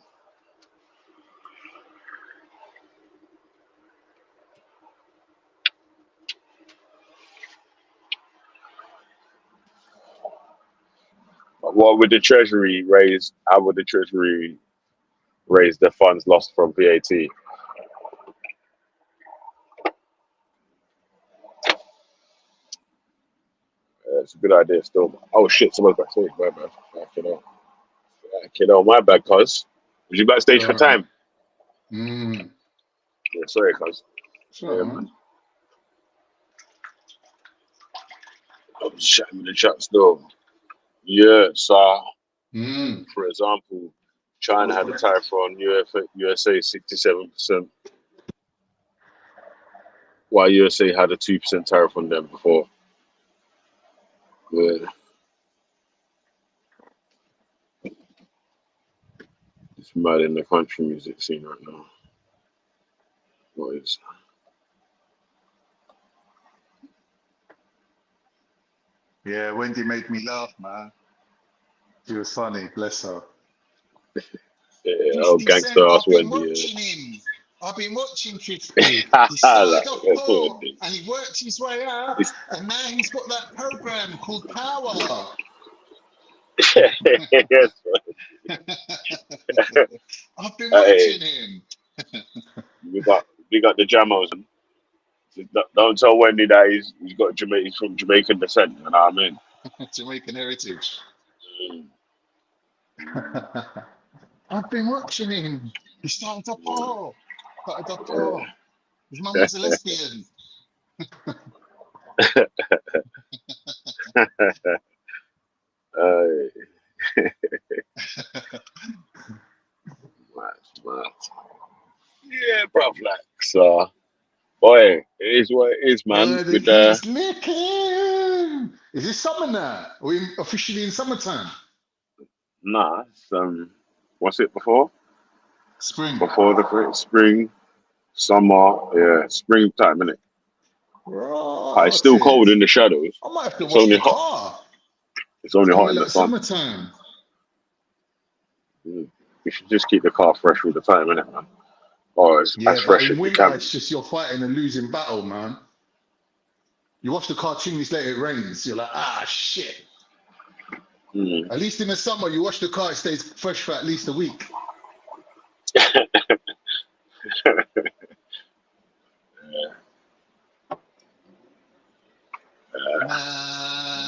But what would the Treasury raise? How would the Treasury raise the funds lost from VAT? It's a good idea still. Oh shit, someone's backstage. My bad. My bad, cuz. Was you backstage for Alright. time? Mm. Yeah, sorry, cuz. Sure, Yeah, man. man. I was chatting with the chat still. Yeah, so for example, China had a tariff on USA 67%, while USA had a 2% tariff on them before. Yeah. It's mad in the country music scene right now. What is? Yeah, Wendy made me laugh, man. She was funny, bless her. Yeah, oh, gangster ass I've been Wendy. watching him. I've been watching 50. He Like, started off poor and he worked his way up, and now he's got that program called Power. yes. I've been Hey, watching him. we got the Jamos. Don't tell Wendy that he's got he's from Jamaican descent. You know what I mean? Jamaican heritage. Mm. I've been watching him. He started off poor. Yeah. His mum was a lesbian. Mad. Yeah, bruv, like, so, boy, it is what it is, man. The With heat's licking. Is it summer now? Are we officially in summertime? nah, it's, what's it before? Spring. Before the spring, summer, yeah, springtime, innit? But it's still Rotted. cold in the shadows. I might have to It's wash only the hot. car. It's only It's gonna hot be in the like sun. summertime. You should just keep the car fresh all the time, innit, man? Or as Yeah, but fresh in as you winter, can. it's just you're fighting a losing battle, man. You wash the car 2 minutes later, it rains. You're like, ah, shit. Mm. At least in the summer, you wash the car, it stays fresh for at least a week.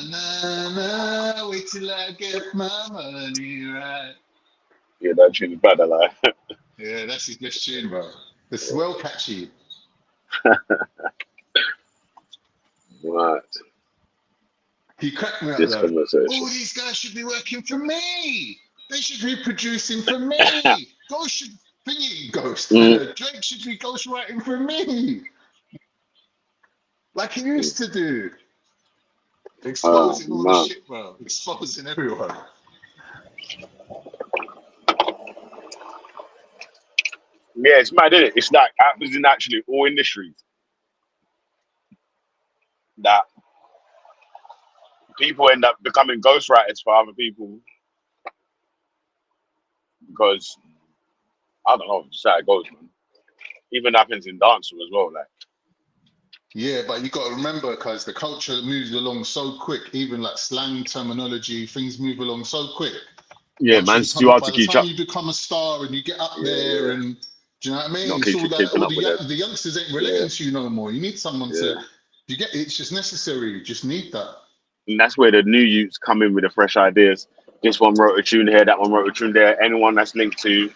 Nah, wait till I get my money right. Yeah, that tune's bad, I lie. Yeah, that's his best tune, bro. It's well catchy. Right. He cracked me up This though. conversation. Oh, these guys should be working for me. They should be producing for me. Ghost should Ghost. Drake should be ghostwriting for me. Like he used to do. Exposing all the Man. shit, bro. Exposing everyone. Yeah, it's mad, isn't it? It's like happens in actually all industries that people end up becoming ghostwriters for other people because I don't know, just how it goes, man. Even happens in dancehall as well. Like, Yeah, but you got to remember, because the culture moves along so quick, even like slang terminology, things move along so quick. yeah, man, it's too hard By to the keep time up. you become a star and you get up Yeah, there, yeah. and do you know what I mean? Not It's all that keeping all up with it. the youngsters ain't Yeah, relating to you no more. You need someone to. yeah. You get it's just necessary. You just need that. And that's where the new youths come in with the fresh ideas. This one wrote a tune here, that one wrote a tune there. Anyone that's linked to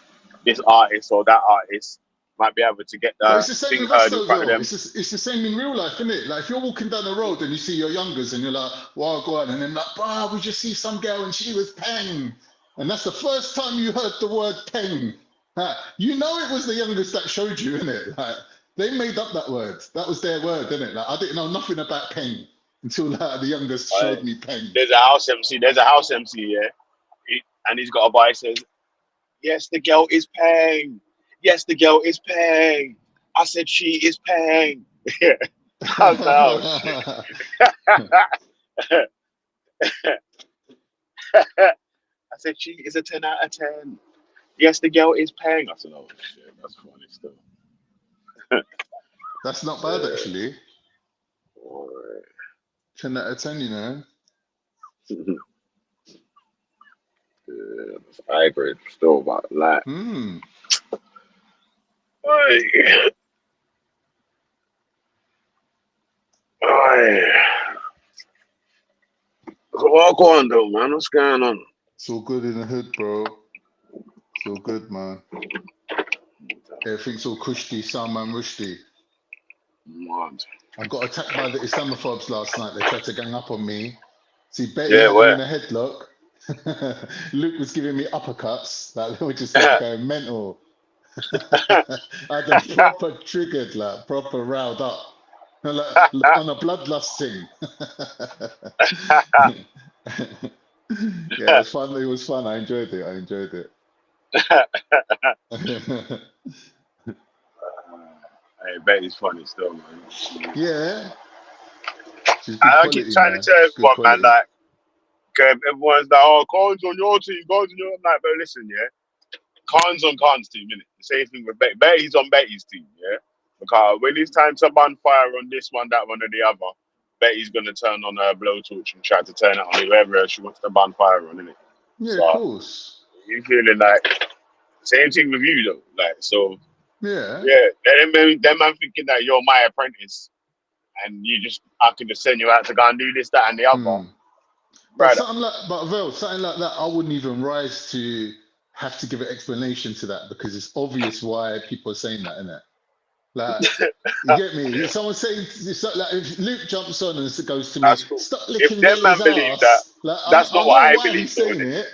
this artist or that artist might be able to get But the it's the same thing with us heard in though, front of Vel. them. It's the same in real life, isn't it? Like if you're walking down the road and you see your youngers and you're like, "Wow, go on," and then like, "Bah, we just see some girl and she was peng," and that's the first time you heard the word peng. You know it was the youngest that showed you, innit? Like they made up that word. That was their word, innit? Like I didn't know nothing about peng until like, the youngest showed me peng. There's a house MC. There's a house MC, yeah, and he's got a bar. He says, "Yes, the girl is paying. Yes, the girl is paying. I said she is paying." I was like, "Oh shit." I said she is a 10 out of 10. Yes, the girl is paying. I said, "Oh shit, that's funny still." That's not bad Yeah. actually. 10 out of 10, you know. Yeah, I agree. Still, but like, Hmm. Oi, oi. So what going on, though, man? What's going on? It's all good in the hood, bro. It's all good, man. Everything's all kushti, Salman Rushdie. Man. I got attacked by the Islamophobes last night. They tried to gang up on me. See, Betty Yeah, had me in where? a headlock. Luke was giving me uppercuts. Like they were just like going mental. I had them proper triggered, like proper riled up. Like, on a bloodlust thing. Yeah, it was fun. It was fun. I enjoyed it. I enjoyed it. Hey, Betty's funny still, man. Yeah, she's good I keep quality, trying to man. tell She's good everyone, man, quality. like, okay, everyone's like, "Oh, Khan's on your team, Khan's on your." I'm like, bro, listen, yeah, Khan's on Khan's team, innit? The same thing with Betty. Betty's on Betty's team, yeah. Because when it's time to ban fire on this one, that one, or the other, Betty's gonna turn on her blowtorch and try to turn it on whoever she wants to ban fire on, innit? Yeah, of So course. you feeling like same thing with you though, like so. Yeah. Yeah, them man thinking that you're my apprentice and I can just send you out to go and do this, that, and the other, Mm. But brother. something like, but Vel, something like that, I wouldn't even rise to have to give an explanation to that because it's obvious why people are saying that, innit? Like, you get me? Someone saying, like, if Luke jumps on and goes to me, That's cool. stop If licking them man Veli's believe that, ass. Like, that's I not what know I why believe, he's though, saying innit? it.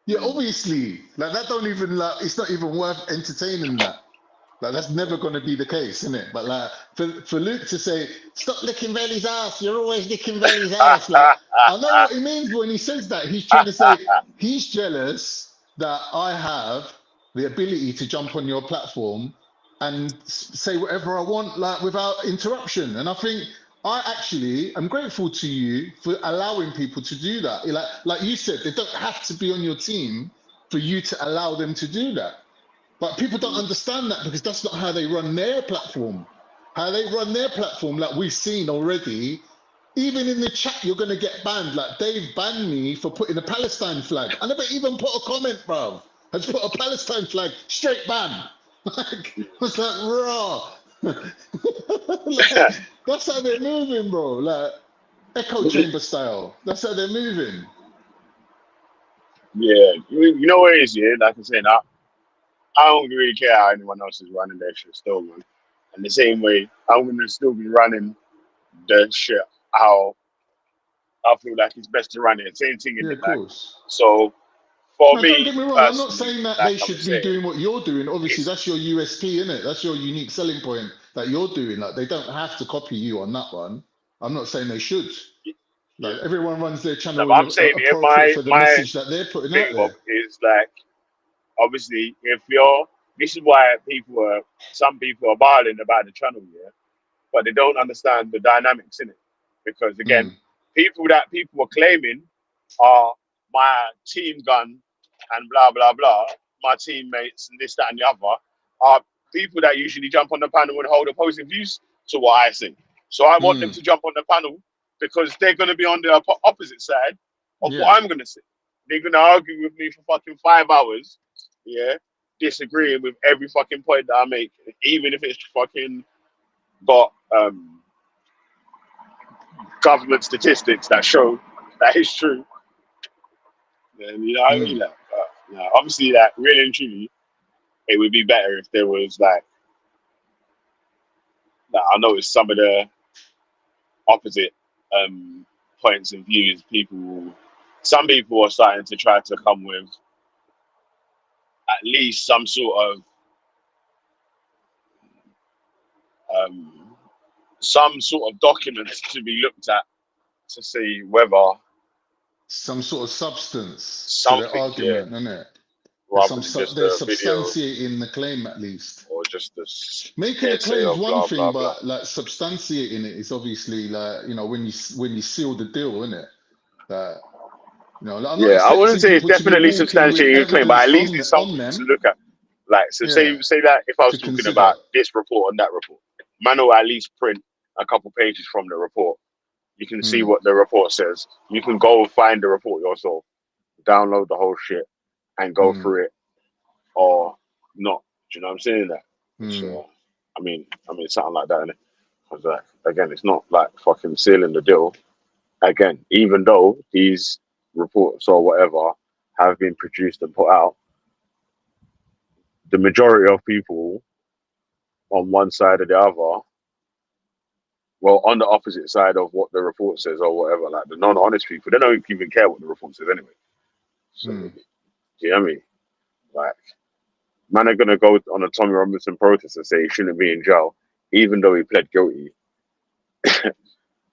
Yeah, obviously. Like, that don't even, like, it's not even worth entertaining that. Like that's never going to be the case, isn't it? But like for Luke to say, "Stop licking Veli's ass," you're always licking Veli's ass. Like I know what he means when he says that. He's trying to say he's jealous that I have the ability to jump on your platform and say whatever I want, like without interruption. And I think I actually am grateful to you for allowing people to do that. Like you said, they don't have to be on your team for you to allow them to do that. But people don't understand that because that's not how they run their platform. How they run their platform, like we've seen already, even in the chat, you're going to get banned. Like Dave banned me for putting a Palestine flag. I never even put a comment, bro. I just put a Palestine flag, straight ban. Like, I was like, raw. Like, that's how they're moving, bro. Like, echo chamber style. That's how they're moving. Yeah, you know what it is, yeah? Like I said, I don't really care how anyone else is running their shit still, man. And the same way, I'm going to still be running the shit how I feel like it's best to run it. Same thing in Yeah, it, of like, course. so for No, don't me get me wrong. I'm not personally, saying that like they I should was be saying, doing what you're doing. Obviously, it's, that's your USP, isn't it? That's your unique selling point that you're doing. Like they don't have to copy you on that one. I'm not saying they should. yeah. Like everyone runs their No, channel but I'm saying, yeah, appropriate my, for the my message that they're putting out thing there. is like, obviously, if you're this is why some people are barling about the channel, yeah, but they don't understand the dynamics in it. Because again, Mm, people are claiming are my team gun and blah blah blah, my teammates and this, that, and the other are people that usually jump on the panel and hold opposing views to what I think. So I want them mm, to jump on the panel because they're going to be on the opposite side of yeah. what I'm going to say. They're going to argue with me for fucking 5 hours, yeah, disagreeing with every fucking point that I make, even if it's fucking got government statistics that show that it's true. And you know what I mean? Mm. Like, you know, obviously, like, really and truly, it would be better if there was I noticed some of the opposite points and views. Some people are starting to try to come with at least um, some sort of documents to be looked at to see whether Some sort of substance to the something, yeah, argument, isn't it? There's rather than just they're a video substantiating the claim at least. or just a Making a hearsay claim is of one blah thing, blah blah. but like substantiating it is obviously like, you know, when you seal the deal, isn't it? That, you know, like, I'm not Yeah, I wouldn't expecting say it's people to be definitely walking with substantiating your claim, but at evidence least it's on something to them. look at. Like, so Yeah, say that if I was to talking consider. about this report and that report, man will at least print a couple pages from the report. You can see Mm, what the report says. You can go find the report yourself, download the whole shit, and go mm, through it, or not. Do you know what I'm saying? That. mm. So, I mean, something like that. Innit? Because again, it's not like fucking sealing the deal. Again, even though these reports or whatever have been produced and put out, the majority of people on one side or the other, well, on the opposite side of what the report says or whatever, like the non-honest people, they don't even care what the report says anyway. So, Mm. you know what I mean? Like, man are gonna go on a Tommy Robinson protest and say he shouldn't be in jail, even though he pled guilty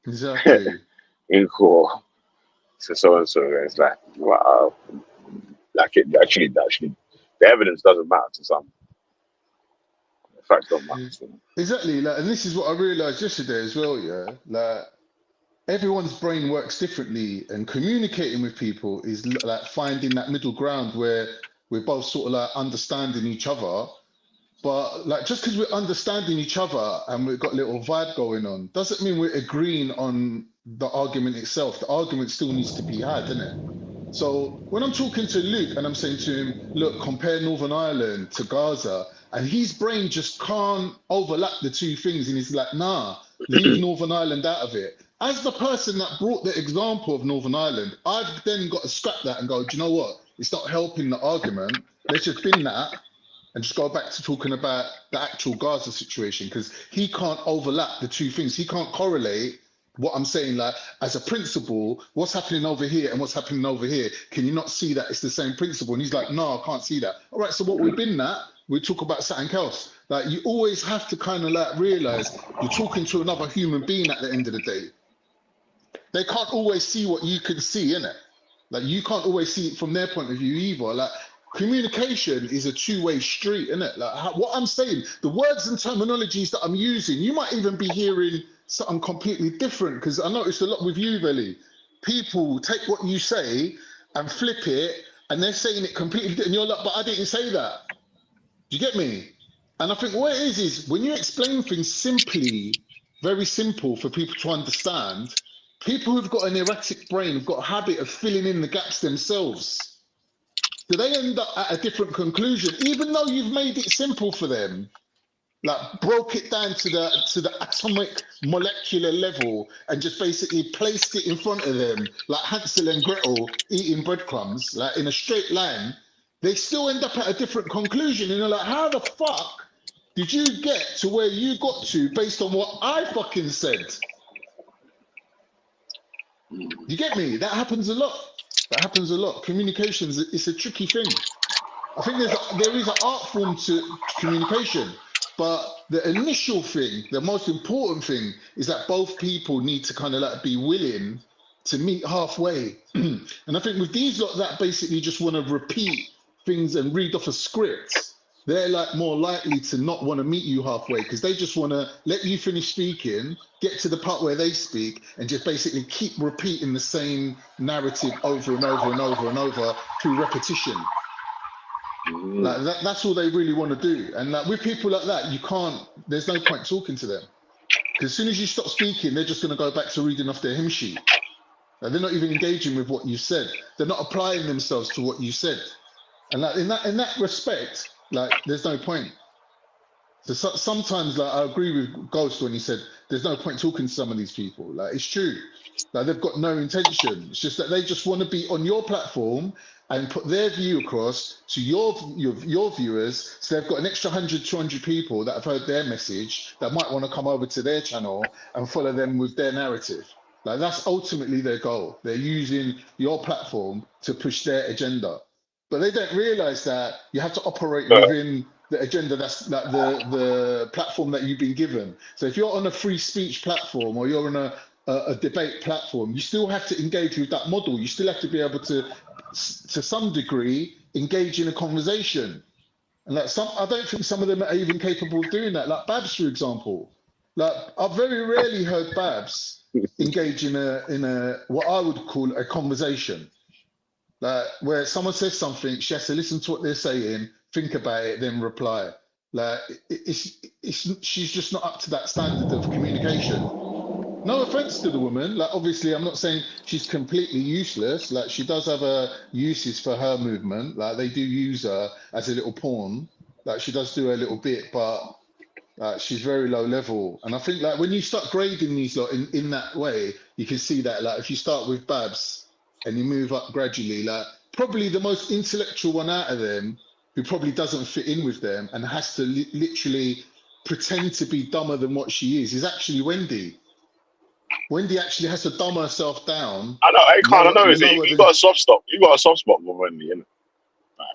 Exactly. in court to so and so. It's like, wow, like it actually, the evidence doesn't matter to some. The facts don't matter to them. Exactly. Like, and this is what I realized yesterday as well, yeah. Like, everyone's brain works differently, and communicating with people is like finding that middle ground where we're both sort of like understanding each other. But like, just because we're understanding each other and we've got a little vibe going on doesn't mean we're agreeing on the argument itself. The argument still needs to be had, isn't it? So when I'm talking to Luke and I'm saying to him, look, compare Northern Ireland to Gaza, and his brain just can't overlap the two things. And he's like, nah, leave Northern Ireland out of it. As the person that brought the example of Northern Ireland, I've then got to scrap that and go, do you know what? It's not helping the argument. Let's just bin that and just go back to talking about the actual Gaza situation, because he can't overlap the two things. He can't correlate what I'm saying, like, as a principle, what's happening over here and what's happening over here. Can you not see that it's the same principle? And he's like, no, I can't see that. All right, so what we've been at, we talk about something else. Like, you always have to kind of like realize you're talking to another human being at the end of the day. They can't always see what you can see, innit? Like, you can't always see it from their point of view either. Like, communication is a two-way street, isn't it? Like, what I'm saying, the words and terminologies that I'm using, you might even be hearing something completely different, because I noticed a lot with you, Veli. People take what you say and flip it, and they're saying it completely different, and you're like, but I didn't say that. Do you get me? And I think what it is when you explain things simply, very simple for people to understand, people who've got an erratic brain have got a habit of filling in the gaps themselves. So they end up at a different conclusion, even though you've made it simple for them, like broke it down to the atomic molecular level and just basically placed it in front of them, like Hansel and Gretel eating breadcrumbs, like in a straight line. They still end up at a different conclusion, and you're like, how the fuck did you get to where you got to based on what I fucking said? You get me? That happens a lot. That happens a lot. Communications, it's a tricky thing. I think there is an art form to communication, but the initial thing, the most important thing, is that both people need to kind of like be willing to meet halfway. And I think with these lot that basically just want to repeat things and read off a script, they're like more likely to not want to meet you halfway because they just want to let you finish speaking, get to the part where they speak, and just basically keep repeating the same narrative over and over and over and over through repetition. Like that's all they really want to do. And like with people like that, you can't, there's no point talking to them. Because as soon as you stop speaking, they're just going to go back to reading off their hymn sheet. Like they're not even engaging with what you said. They're not applying themselves to what you said. And like in that respect, like there's no point. So sometimes like I agree with Ghost when he said there's no point talking to some of these people. Like it's true. Like they've got no intention. It's just that they just want to be on your platform and put their view across to your viewers. So they've got an extra 100, 200 people that have heard their message that might want to come over to their channel and follow them with their narrative. Like that's ultimately their goal. They're using your platform to push their agenda. But they don't realize that you have to operate within the agenda that's like the platform that you've been given. So if you're on a free speech platform or you're on a debate platform, you still have to engage with that model. You still have to be able to some degree, engage in a conversation. And like I don't think some of them are even capable of doing that. Like Babs, for example. Like I've very rarely heard Babs engage in a what I would call a conversation. Like where someone says something, she has to listen to what they're saying, think about it, then reply. Like she's just not up to that standard of communication. No offense to the woman. Like obviously, I'm not saying she's completely useless. Like she does have uses for her movement. Like they do use her as a little pawn. Like she does do a little bit, but she's very low level. And I think like when you start grading these lot in that way, you can see that like if you start with Babs and you move up gradually, like probably the most intellectual one out of them who probably doesn't fit in with them and has to literally pretend to be dumber than what she is actually Wendy. Wendy actually has to dumb herself down. I know. I can't. I know. You got a soft spot. You got a soft spot for Wendy, innit?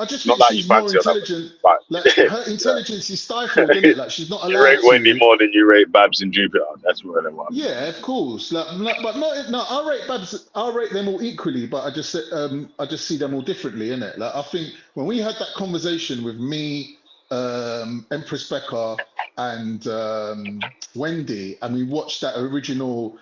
I just think she's more intelligent. Like her intelligence is stifled, isn't it? Like she's not allowed to. You rate Wendy more than you rate Babs and Jupiter. That's what I want. Yeah, of course. Like, but no. I rate Babs. I rate them all equally, but I just see them all differently, innit? Like I think when we had that conversation with me, Empress Becca, and Wendy, and we watched that original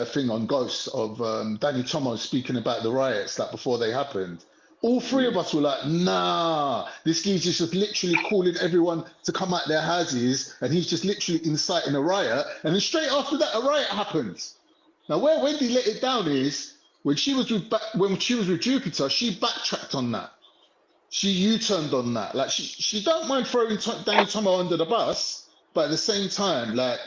thing on Ghosts of Danny Tomo speaking about the riots like before they happened. All three of us were like, nah, this geezer's just literally calling everyone to come out their houses and he's just literally inciting a riot. And then straight after that, a riot happens. Now, where Wendy let it down is when she was with Jupiter, she backtracked on that. She U-turned on that. Like she don't mind throwing Danny Tomo under the bus, but at the same time, like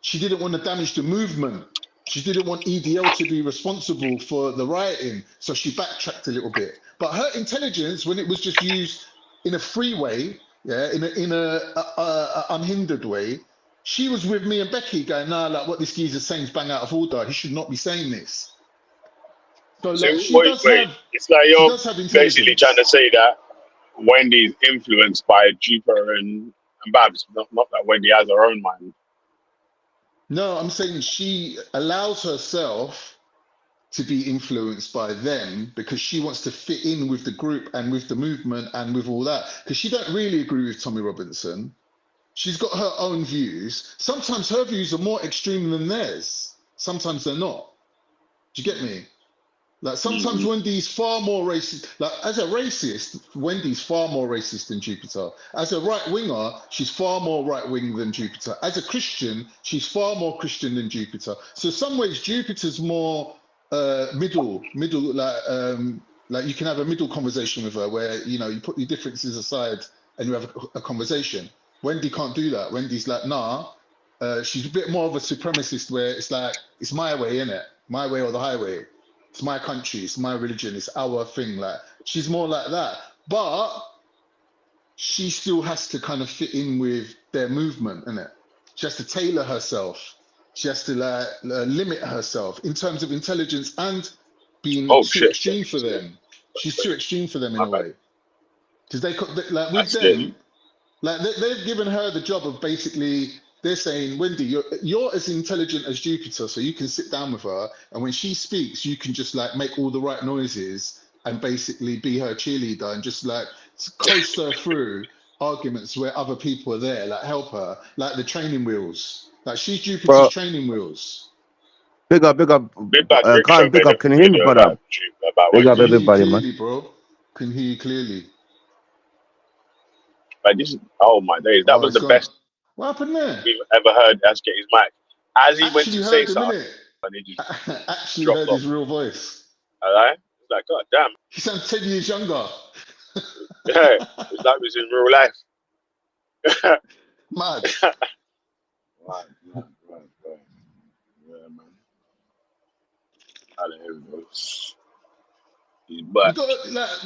she didn't want to damage the movement. She didn't want EDL to be responsible for the rioting, so she backtracked a little bit. But her intelligence, when it was just used in a free way, yeah, in a unhindered way, she was with me and Becky going, nah, like what this geezer's saying is bang out of order. He should not be saying this. So like it's like you're basically trying to say that Wendy's influenced by Jupiter and Babs, not that Wendy has her own mind. No, I'm saying she allows herself to be influenced by them because she wants to fit in with the group and with the movement and with all that. Because she don't really agree with Tommy Robinson. She's got her own views. Sometimes her views are more extreme than theirs. Sometimes they're not. Do you get me? Like sometimes Wendy's far more racist. Like as a racist, Wendy's far more racist than Jupiter. As a right winger, she's far more right wing than Jupiter. As a Christian, she's far more Christian than Jupiter. So in some ways, Jupiter's more middle. Like you can have a middle conversation with her where you put your differences aside and you have a conversation. Wendy can't do that. Wendy's like, nah. She's a bit more of a supremacist where it's like it's my way, innit? My way or the highway. It's my country, it's my religion, it's our thing. Like she's more like that, but she still has to kind of fit in with their movement, innit? She has to tailor herself. She has to limit herself in terms of intelligence and being too extreme for them. She's too extreme for them in a way, because they like with them, like they've given her the job of basically. They're saying, Wendy, you're as intelligent as Jupiter, so you can sit down with her, and when she speaks, you can just like make all the right noises and basically be her cheerleader and just like coast her through arguments where other people are there, like help her, like the training wheels. Like she's Jupiter's Bro, training wheels. big up, big up. Big Bad Rick Show Khan, big made a up. Can you hear me, video brother? about Big what up Can hear you everybody, man. clearly, bro. Can hear you clearly. like this is, oh my days, that Oh, was it's the gone. best What happened there? we've ever heard us get his mic. As he went Actually to say heard him, something, innit? and he just Actually dropped heard off. his real voice. Alright? It's like, God damn. He sounds 10 years younger. Yeah. It's like it's in real life. Mad. Right. Yeah, man. Hallelujah. But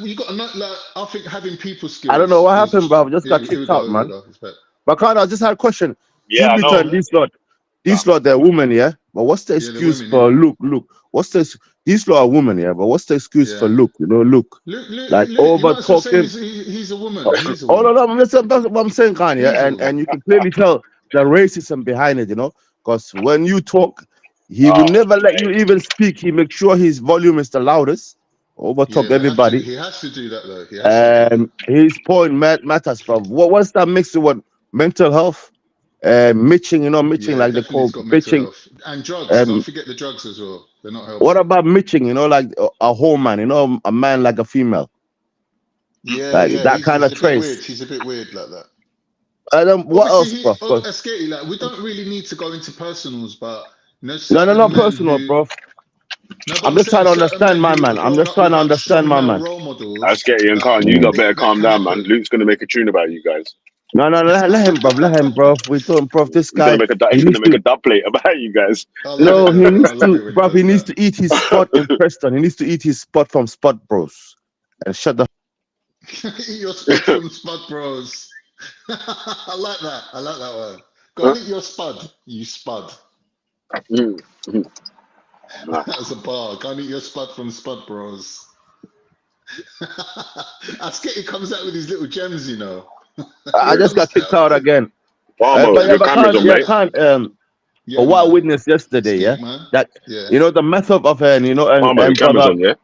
You got like I think having people I don't know skills what happened, is bro. I just got here we kicked out, go, here we man. go. It's back. But Khan, I just had a question. yeah, I Truth be know. told, these lot, they're women, yeah. But what's the Yeah, the excuse women, for innit? look? What's the these lot are women, yeah. But what's the excuse for Yeah. look? You know, look like Luke, you over might as well say talking. he's a woman. He's a Oh no, woman. no, that's what I'm saying, Khan, yeah. He's a woman. And you can clearly tell the racism behind it, you know, because when you talk, he will Oh, never let you mate. even speak. He makes sure his volume is the loudest, over Yeah, top everybody. he has to do that though. He has to. His point matters, bro. What's that mixed with mental health? Mitching, you know, mitching Yeah, like they definitely call it's got mental bitching. health. And drugs. Don't forget the drugs as well. They're not What helping. about mitching? You know, like a whole man, you know, a man like a female, Yeah, like yeah, that kind he's of a bit weird. trace. He's a bit weird like that. What Obviously, else, bro? Skitty, like we don't really need to go into personals, but you know, No, certain not men personal, who bro. no, but I'm I'm just trying saying to certain understand men my who man. I'm just who trying to have understand strong my male man. role That's models scary. And that Khan, you lot better that calm can down, man. happen. Luke's gonna make a tune about you guys. No, let him, bro. Let him, bro. We told him, bro. This He's gonna guy, make a he he's needs gonna make a to. dub plate about you guys. I love it No, he though. I needs love to, it when he bro. He does needs that. to eat his spot in Preston. He needs to eat his spot from Spot Bros, and shut the. Eat your spud from Spud Bros. I like that. I like that one. Go and eat your spud, you spud. That's a bar. Go and eat your spud from Spud Bros. Skitty comes out with his little gems, you know. He I just comes got kicked out. out again. Palmo, your But camera's on, mate. can't. Yeah, For what I man. witnessed yesterday, yeah, Speak, man. that Yeah. you know the method of you know, Palmo, your and camera's on, yeah.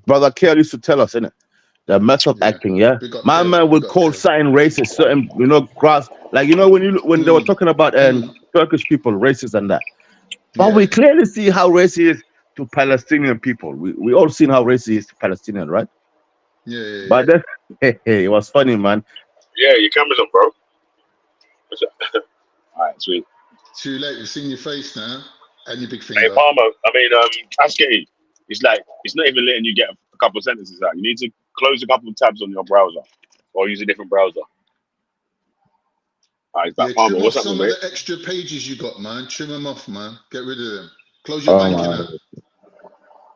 brother Kerr used to tell us, innit, the method of Yeah. acting, yeah. Big up My Kev. man Big would up call Kev. certain races, certain grass, like you know when they were Mm, talking about mm. Turkish people, races and that. But Yeah. we clearly see how racist he is to Palestinian people. We all seen how racist he is to Palestinian, right? Yeah, yeah, But yeah. then it was funny, man. Yeah, your camera's on, bro. All right, sweet. Too late. We've seen your face now and your big Hey, finger. Palmo. I mean, Askey. It's like it's not even letting you get a couple of sentences out. You need to close a couple of tabs on your browser, or use a different browser. All right, it's Yeah, like Palmo. trim off What's happening, some of mate? the extra pages you got, man. Trim them off, man. Get rid of them. Close your Oh banking my! app.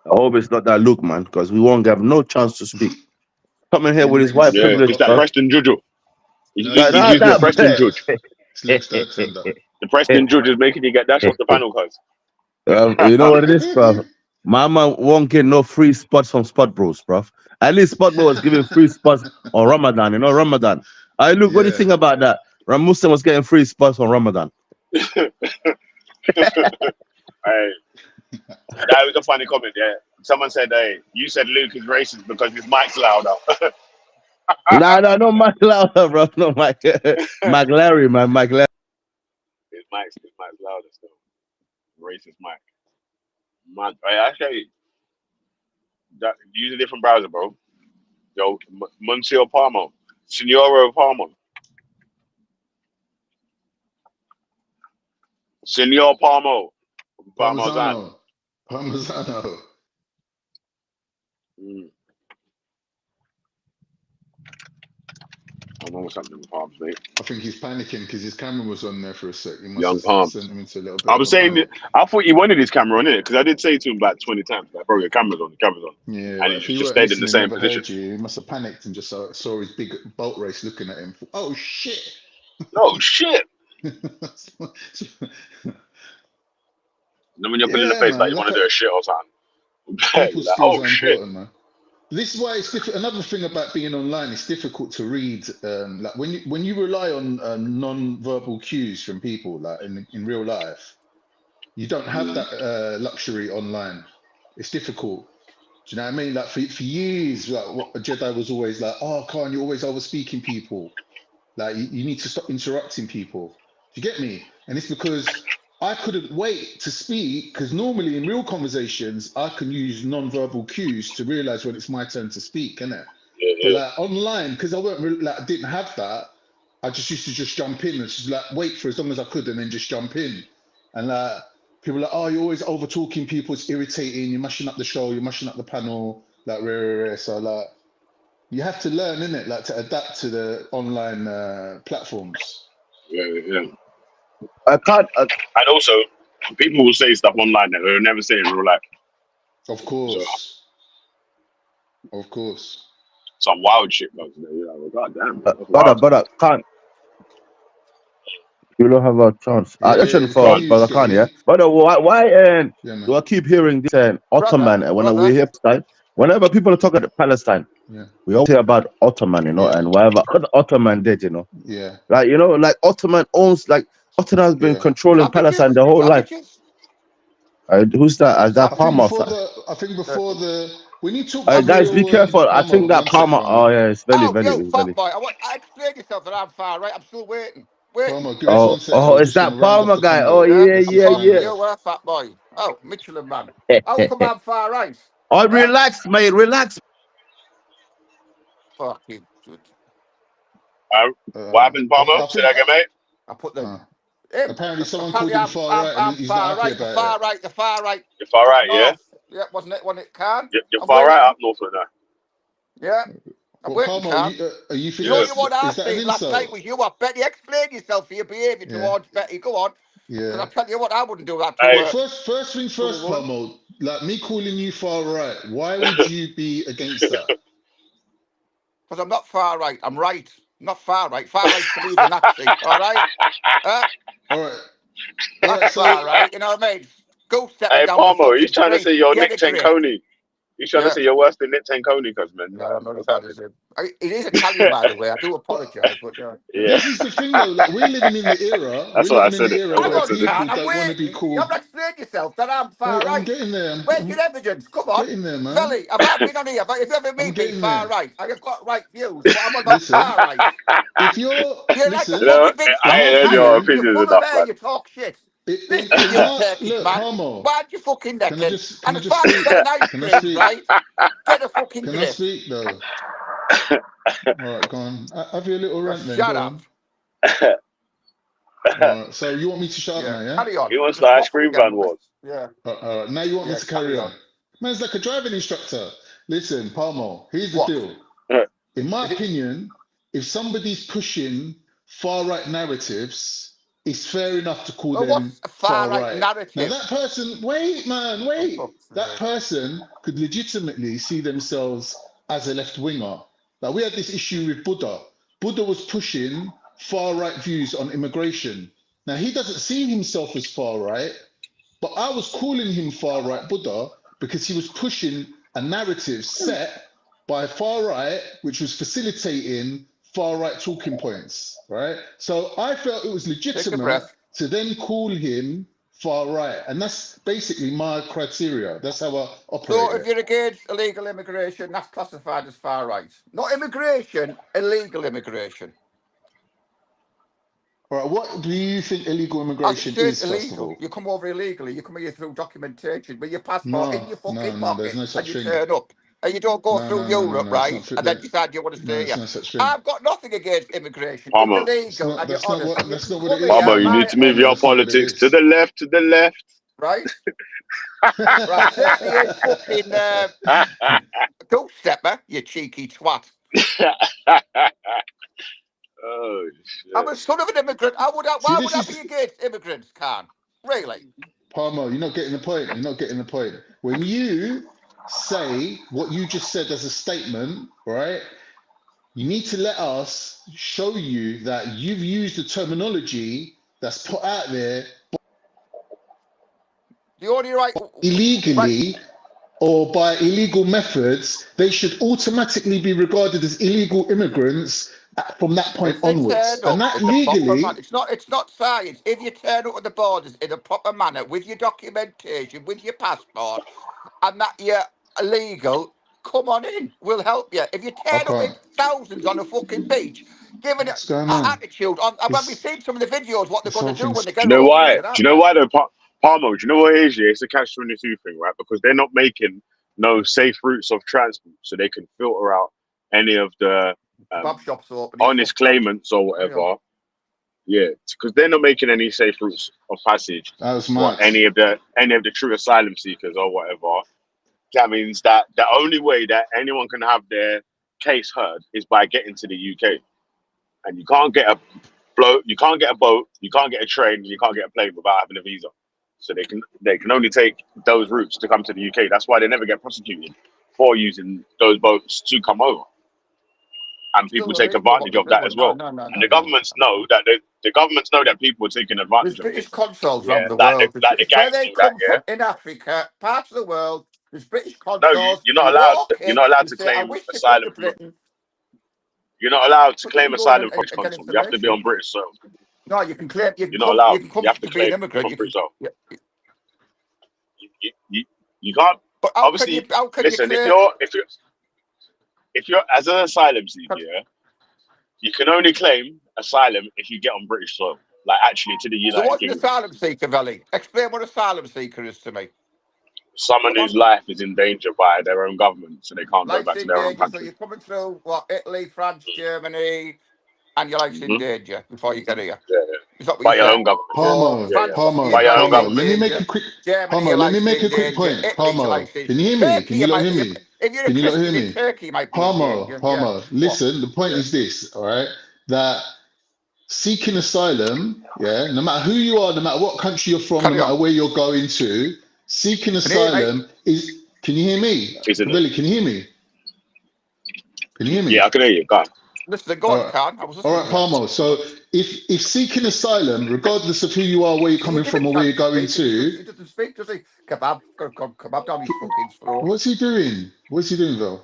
I hope it's not that look, man, because we won't have no chance to speak. Coming here You're with his making white yourself Yeah, a privilege, it's that bro. coffee. Preston Juju. No, He's it's using the Luke's Preston turn. Juju. It's Luke's third tender. The Preston Juju is making you get dashed off the panel, cuz. You know what it is, bro? Mama won't get no free spots from Spot Bros, bro. At least Spot Bros was giving free spots on Ramadan. You know, Ramadan. I look. What do you Yeah. think about that? Ramusa was getting free spots on Ramadan. Hey, that was a funny comment. Yeah, someone said, "Hey, you said Luke is racist because his mic's louder." Nah, no, Mike Louder, bro. No, Mike. Mike Larry, man. Mike Larry. His mic's louder still. Racist mic. Man, hey, actually, use a different browser, bro. Yo, Monsieur Palmo, Signoro Palmo, Signor Palmo, Parmesan. Parmesano. Parmesano. Mm. I know what's happening with Palms, mate. I think he's panicking because his camera was on there for a sec. You must Young have Palms. sent him into a little bit I of was a saying, panic. I thought he wanted his camera on it because I did say to him about 20 times, like, bro, your camera's on, Yeah, and but he if he just weren't stayed in the listening, same never position. heard you, he must have panicked and just saw his big boat race looking at him. Oh shit! Oh shit! And then when you're put in the Yeah, face like man. you want like to do a shit or something, People you're like, skills oh are shit. important, man. This is why it's difficult. Another thing about being online, it's difficult to read. Like when you rely on non-verbal cues from people, like in real life, you don't have Mm. that luxury online. It's difficult. Do you know what I mean? Like for years, like what Jedi was always like, oh, Khan, you're always over speaking people. Like you need to stop interrupting people. Do you get me? And it's because I couldn't wait to speak because normally in real conversations I can use non-verbal cues to realize when it's my turn to speak, innit? But Yeah, like online, because I weren't really, like I didn't have that, I just used to just jump in and just like wait for as long as I could and then just jump in. And like people are like, oh, you're always over talking people, it's irritating, you're mashing up the show, you're mashing up the panel, like rare. So like you have to learn, innit, like to adapt to the online platforms. yeah. I can't. And also, people will say stuff online that they'll never say in real life. Of So course. Of course. some wild shit goes there. You're like, well, goddamn, that's Brother, wild. brother, can't. You don't have a chance. Yeah, Question yeah, Go for on. can you, brother Khan, yeah. Skitty? Brother, why Yeah, do man. I keep hearing this Ottoman when Brother. we hear Palestine? Whenever people are talking about Palestine, Yeah. we always hear about Ottoman, you know, Yeah. and whatever Ottoman did, you know. Yeah. Like, you know, like Ottoman owns, like, Ottoman has been Yeah. controlling Palestine the whole life. Savages. Who's that? Is that I think Palmer? before the when you talk to Guys, be real careful. I Palmer, think that one sec, Palmer. Palmer. Oh, yeah, it's Veli, Oh, Veli, yo, it's fat Veli. boy. I explain yourself that I'm far right. I'm still waiting. Palmer, give us Oh, 1 sec. We're is just gonna that round off Palmer the guy? Oh, convo. Yeah, yeah, This I'm is yeah, talking yeah. to you, fat boy. Oh, Michelin man. How come I'm far right? Oh, Huh? relax, mate, relax. Fucking. What happened, Palmer? I Say think that again, mate. I put the uh, him. apparently someone called Apparently, him far right and I'm he's not far happy right. The about it. far right. The far right. You're far Up right, yeah? north. Yeah, wasn't it when it can? You're I'm far right waiting. up north of that. Yeah, I'm But waiting, Palmer, can. you The think Yeah. only one I is that an seen last night insult? was you. I Betty, explain yourself for your behaviour Yeah, towards Betty. Go on. Because I yeah. tell you what, I wouldn't do that Hey, But first thing to a first, woman. Palmer, like me calling you far right, why would you be against that? Because I'm not far right. I'm right. I'm not far right. Far right to me is a Nazi. All right? All right, all right. That's far So right. You know what I mean? Go step me hey, down the Palmer, he's fucking trying to street. say you're Get Nick a grip. Tenconi. He's trying to Yeah. say you're worse than Nick Tenconi, cuz, man. No, Like, I'm not as what's bad happening? as him. It is Italian, by the way. I do but apologise, but Yeah. this is the thing though, like we're living in the era, That's why I said it. That's hang why I where on, said it. Cat. people I'm don't want to be waiting. You called. haven't explained yourself that I'm far Wait, I'm right. getting there. Where's your evidence? Come on. Getting there, man. Felly, have I been on here? Have you ever I'm meet me getting far there. right? I've got right views, but I'm about Listen, far right. if you're You're like a You listen, know, fucking big in I my ain't fucking heard lion. your opinion, You're opinions full of enough, hair, man. you talk shit. Listen, in you my Turkish look, man. Homo. Why'd you fucking necking? Can And I as just far as speak? selling ice Can I creams, speak? right? Get a fucking Can I grip. speak though? All right, go on. Have your little rant Just then. shut Go up. on. All right. So you want me to shut up Yeah, now, yeah? carry on. He wants the Just ice waffle cream again, van will it? wars. Yeah, All right. Now you want me yeah, to carry carry on? on. Man's like a driving instructor. Listen, Palmo. Here's the What? deal. In my Is it? opinion, if somebody's pushing far right narratives, it's fair enough to call Well, them what's a far far right right. Now, narrative? that person, wait, man, For wait. fuck's That sake. person could legitimately see themselves as a left winger. Like, we had this issue with Buddha. Buddha was pushing far right views on immigration. Now, he doesn't see himself as far right, but I was calling him far right Buddha because he was pushing a narrative set by far right, which was facilitating far right talking points, right? So I felt it was Take a legitimate breath. to then call him far right. And that's basically my criteria. That's how I operate So if it. you're against illegal immigration, that's classified as far right. Not immigration, illegal immigration. All right, what do you think illegal As it immigration says, is, first of illegal. all? You come over illegally. You come here through documentation with your passport in No, your no, fucking no, there's pocket, no and such you thing. turn up. And you don't go No, through no, no, no, Europe, no. It's right? not And then decide you want to no, stay it's here. no such thing. I've got nothing against immigration. It's Palmer, illegal, and you're honest, and you That's can not what it come is, here, Palmer, you man. need right? to move Palmer, your that's not what it politics to is. the left, to the left. Right? Right. Certainly ain't fucking doorstepper, you cheeky twat. Oh I'm shit. a son of an immigrant. See, Why this would I be is against immigrants, Khan? Really? Palmer, you're not getting the point. You're not getting the point. When you say what you just said as a statement, right? You need to let us show you that you've used the terminology that's put out there The only right illegally or by illegal methods. They should automatically be regarded as illegal immigrants from that point if they onwards. turn And up that in the proper legally, manner, it's not science. If you turn up at the borders in a proper manner with your documentation, with your passport, and that illegal, come on in. We'll help you. If you I turn up in can't. thousands on a fucking beach, giving it What's going an on? attitude, and when we've It's seen some of the videos, what they're this going to whole do thing's when they Do get you know over why? here, Do aren't you know they? why though, Palmo? Do you know what it is? Yeah, it's a catch-22 thing, right? Because they're not making no safe routes of transport, so they can filter out any of the Kebab shops are open, he's honest fucked out. claimants or Carry on. whatever. Yeah, because they're not making any safe routes of passage that was for mad. any of the true asylum seekers or whatever. That means that the only way that anyone can have their case heard is by getting to the UK, and you can't get a you can't get a boat, you can't get a train, you can't get a plane without having a visa. So they can only take those routes to come to the UK. That's why they never get prosecuted for using those boats to come over, and Still people take illegal what advantage they're of that doing. as No, well. no, no, And no, the no. governments know that the governments know that people are taking There's advantage of British this. consuls Yeah, around the world. like the It's where gangs they do that. come Yeah, from in Africa, parts of the world. There's British no, consuls. you're You not allowed. walk You're in, not allowed you to say, I claim wish to come asylum to from. Britain, You're not allowed to but you claim can go in asylum from and get consul. You have to be information. on British soil. No, you can claim. You're not allowed. You can You come have to to be an claim immigrant. from You can. British soil. Yeah. You can't. But how can you? Obviously, How can you listen. claim? If you're as an asylum seeker, yeah, you can only claim asylum if you get on British soil, like actually to the So United what's an Kingdom. asylum seeker, Valley? Explain what asylum seeker is to me. Someone Come whose on. life is in danger by their own government, so they can't go Life's back to in their own danger. So country. you're coming through what? Italy, France, Germany, and your life's in Hmm. danger before you get here. Yeah, yeah. Is that what By you're your saying? own government. Yeah, So Palmo, yeah, yeah. France, Palmo, By your your own life's Palmo. in government. Let me make danger. a quick. Germany, Palmo, your let me life's make in a quick danger. point. Italy, your Palmo, life's in can you hear me? Can Turkey. you You lot might, hear me? if you're a Can you lot hear Christian in me? Turkey, you might be in Palmo, danger. Yeah. Palmo. What? Listen, the point Yeah. is this, all right? That seeking asylum, yeah, no matter who you are, no matter what country you're from, no Carry matter on. where you're going to, seeking Can you hear me? asylum is. Can you hear me? Isn't it? Really, can you hear me? Can you hear Yeah, me? I can hear you. Go on. Listen, go All on, right. Khan. I was All listening right, to you. Palmo. Go So on. if seeking asylum, regardless of who you are, where you're Can you coming give from, him or where chance you're to going speak? to, He doesn't speak, does he? Kebab down his fucking throat. what's he doing? What's he doing, though?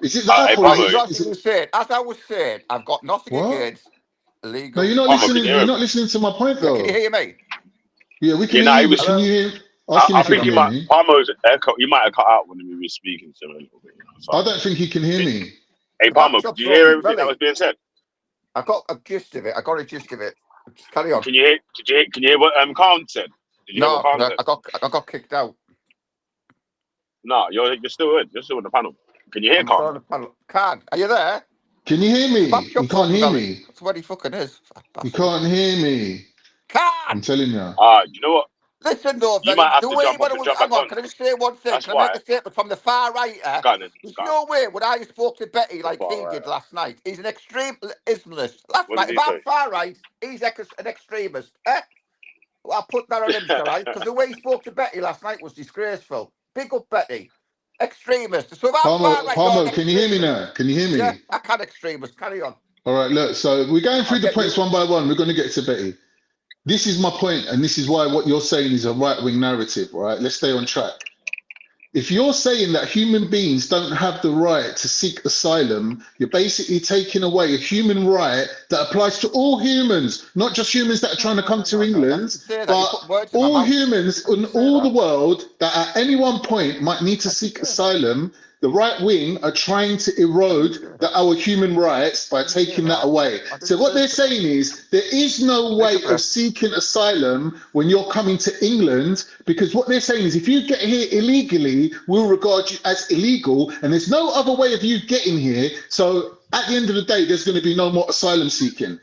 Is it the Hey, app or Right, Palmer, as is you it were saying, as I was saying, I've got nothing what? against No, illegal you're not Palmer, can listening. you immigration. hear You're him? not listening to my point, Yeah, can you though. hear me? Yeah, we can Yeah, hear no, he you, but was. can you Hello? hear? Ask him I if he think can he hear might. me. Palmer's echo. You might have cut out when we were speaking to him a little bit. So, I don't think he can hear me. hey, Kebab Palmer, could shop's you hear open. everything that was Belly. being said? I got a gist of it. I got a gist of it. Just carry on. Can you hear? Can you hear what Khan said? Did you hear what No, Khan 'cause said? I got kicked out. No, you're still in. You're still in the panel. Can you hear I'm still Khan? on the panel. Khan, are you there? Can you hear Kebab me? You shop's can't open, hear Belly. me. That's where he fucking is. Fat You bastard. can't hear me. I'm Khan! telling you. You know what? Listen, though, You Belly, might have the to way jump off when I and was, jump hang back on, on. can I just say one thing? That's Can I make why. a statement from the far right? Go on then. There's Go on. no way when I spoke to Betty The like far he right. did last night. He's an extreme Islamist. Last What night, did if he I'm say? far right, he's an extremist. Eh? Well, I'll put that on him, shall I? Because the way he spoke to Betty last night was disgraceful. Big up Betty. Extremist. So if I'm far right, you're an Palmo, can you hear me extremist. now? Can you hear Yeah, me? I can extremist. Carry on. All right, look. So we're going I'll through the get points you. one by one. We're going to get to Betty. This is my point, and this is why what you're saying is a right-wing narrative. All right, let's stay on track. If you're saying that human beings don't have the right to seek asylum, you're basically taking away a human right that applies to all humans, not just humans that are No, trying to no, come no, to no, no. You have to England, say that. You but put words in my all mouth. humans You have in to say all the that. world that at any one point might need to I didn't seek say that. asylum. The right wing are trying to I didn't erode say that. our human rights by I didn't say taking that that. away. I So didn't what say they're that. saying is there is no Take a way of breath. seeking asylum when you're coming to England, because what they're saying is if you get here illegally, we'll regard you as illegal, and there's no other way of you getting here. So at the end of the day, there's going to be no more asylum seeking. Do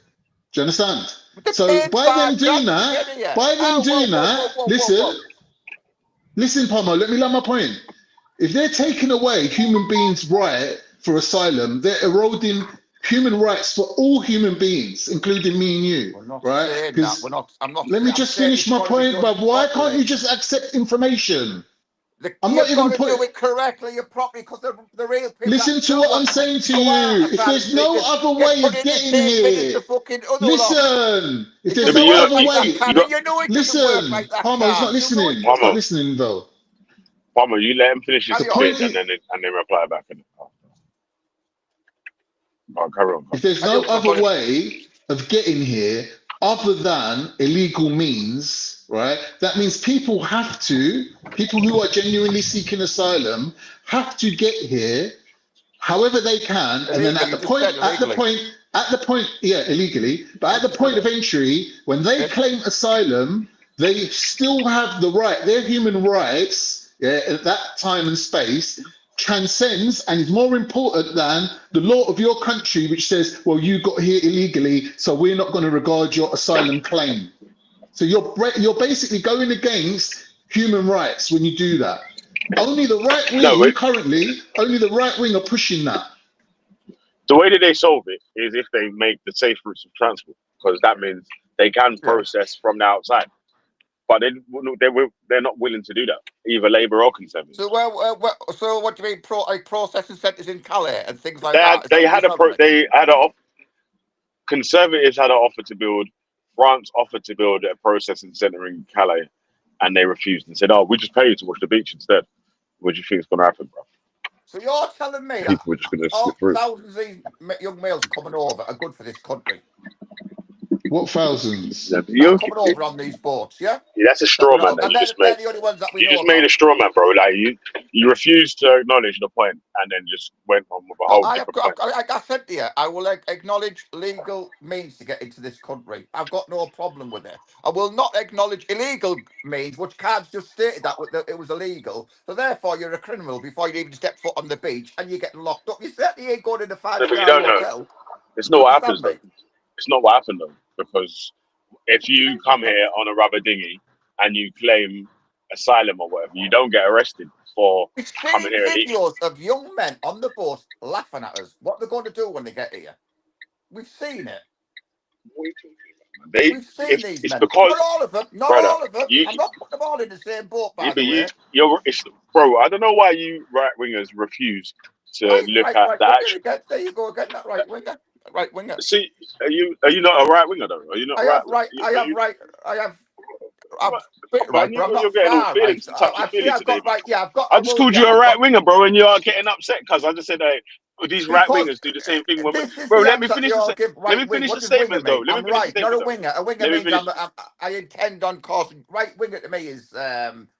you understand? They're So paying by them 5 grand doing to that, get here. Whoa, listen, whoa. listen, Palmer, let me land my point. If they're taking away human beings' right for asylum, they're eroding human rights for all human beings, including me and you, We're not right? saying that. Because I'm not let me I'm just saying finish it's my got to be point, done bruv. Why can't properly. you just accept information? I'm not You've got even to do put. it correctly and properly because the real people that Listen to do what I'm want saying to who are you. If asylum there's no seekers other get way put of in the getting same bin as here, the fucking other lot. listen. If It there's Yeah, but doesn't no you work other you, like that, way, you Khan. got And you know it doesn't work listen. like that, Palmer, he's not Khan. You know it listening. He's not Palmer. doesn't. listening, though. Palmer, you let him finish his The Carry on. bit point is, and then reply back. And carry on. if there's Carry no on, 'cause I've other got it. way of getting here, other than illegal means, right? That means people who are genuinely seeking asylum have to get here however they can, and then Illegally, you just said illegally. yeah, illegally, but at the point of entry, when they claim asylum, they still have the right, their human rights, yeah, at that time and space transcends and is more important than the law of your country, which says, well, you got here illegally, so we're not going to regard your asylum claim. So you're basically going against human rights when you do that. Only the right wing only the right wing are pushing that. The way that they solve it is if they make the safe routes of transport, because that means they can process from the outside. But they're not willing to do that, either Labour or Conservative. So so what do you mean processing centres in Calais and things like They had that? Is that they what you're had a telling me? they had a Conservatives had an offer to build. France offered to build a processing centre in Calais, and they refused and said, "Oh, we just pay you to watch the beach instead." What do you think is going to happen, bro? So you're telling me that People are just going to slip all through. thousands of these young males coming over are good for this country? What thousands? Yeah, That are coming over on these boats, yeah? that's a That straw we man know, that and you just they're made. the only ones that we You know just made a about. straw man, bro. Like you refused to acknowledge the point, and then just went on with a Well, whole different point. I said to you, I will acknowledge legal means to get into this country. I've got no problem with it. I will not acknowledge illegal means, which cards just stated that it was illegal. So therefore, you're a criminal before you even step foot on the beach, and you're getting locked up. You certainly ain't going in a No, but you five-star don't know. hotel. It's You not what happens understand though. me? It's not what happened though, because if What do you you mean? come here on a rubber dinghy and you claim asylum or whatever, you don't get arrested for We've coming seen here illegally. videos of young men on the bus laughing at us. What they're going to do when they get here? We've seen it. What are you talking about, man? We've seen these It's men. Not because, all of them. Not brother, all of them. you I'm not putting them all in the same boat, by but the way. bro. I don't know why you right wingers refuse to look at Right the winger actual. again. There you go again. That right winger. Right winger. See, are you not a right winger though? Are you not I right? have right. I Are have you? right. I have. I'm a bit Man, right, but I'm you're not getting all far right. feelings, touchy I'd say feely I've today, got man. right. Yeah, I've got. I I just will. called Yeah, you a I've right got. winger, bro, and you are getting upset because I just said, hey, these right Because wingers do the same thing. this is Bro, the let me answer finish you're giving. let Right me wing. finish What the does winger statements though. mean? Let me I'm finish the right, not a statements though. winger. A winger Let me means finish. I intend on causing. Right winger to me is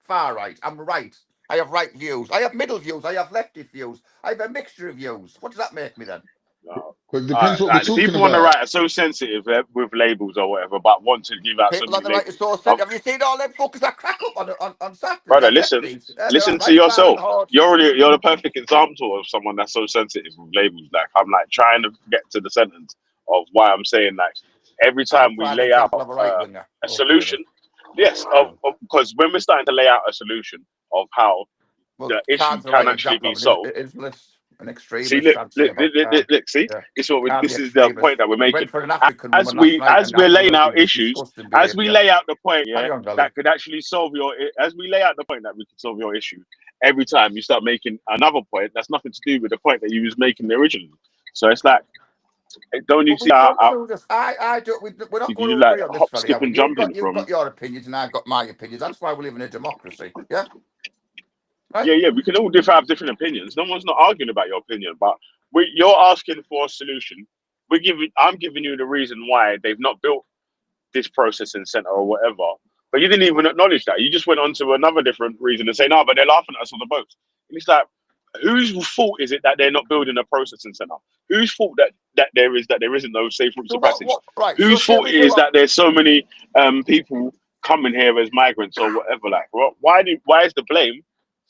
far right. I'm right. I have right views. I have middle views. I have lefty views. I have a mixture of views. What does that make me then? No. Well, it depends what we're The talking people on the about. right are so sensitive with labels or whatever, but want to give out so People on many the right labels. is so Um, centre. Have you seen all them fuckers that crack up on Saturdays Brother, on listen, deputies? They're all listen to right, far and yourself. hard. You're the perfect example of someone that's so sensitive with labels. Like I'm like trying to get to the sentence of why I'm saying like every I'm a time we prime lay out example of a right winger. a Okay then. solution, yes, Yeah. because when we're starting to lay out a solution of how Well, the issue Khan's a can right actually example be of solved. an See, extremist, I'd say about Khan. look. See, Yeah. this Khan the is the extremist. point that we're He making. went for an African woman last night As and we're laying absolutely out was issues, disgusting as we behaviour. lay out the point, yeah, Carry on, Gully. that could actually solve as we lay out the point that we could solve your issue. Every time you start making another point that's nothing to do with the point that you was making originally. So it's like, don't you But see we've gone how through this. I don't. We're not going you to like agree on this, hop, fella. Yeah, skip, well, and jumping you've from? got your opinions and I've got my opinions. That's why we live in a democracy. Yeah, right. Yeah, we can all have different opinions. No one's not arguing about your opinion, but you're asking for a solution. I'm giving you the reason why they've not built this processing center or whatever. But you didn't even acknowledge that. You just went on to another different reason and say, no, but they're laughing at us on the boats. And it's like, whose fault is it that they're not building a processing center? Whose fault that there isn't no safe routes So of passage? what? Right. So Whose say fault we it do is what? that there's so many people coming here as migrants or whatever? Like, why is the blame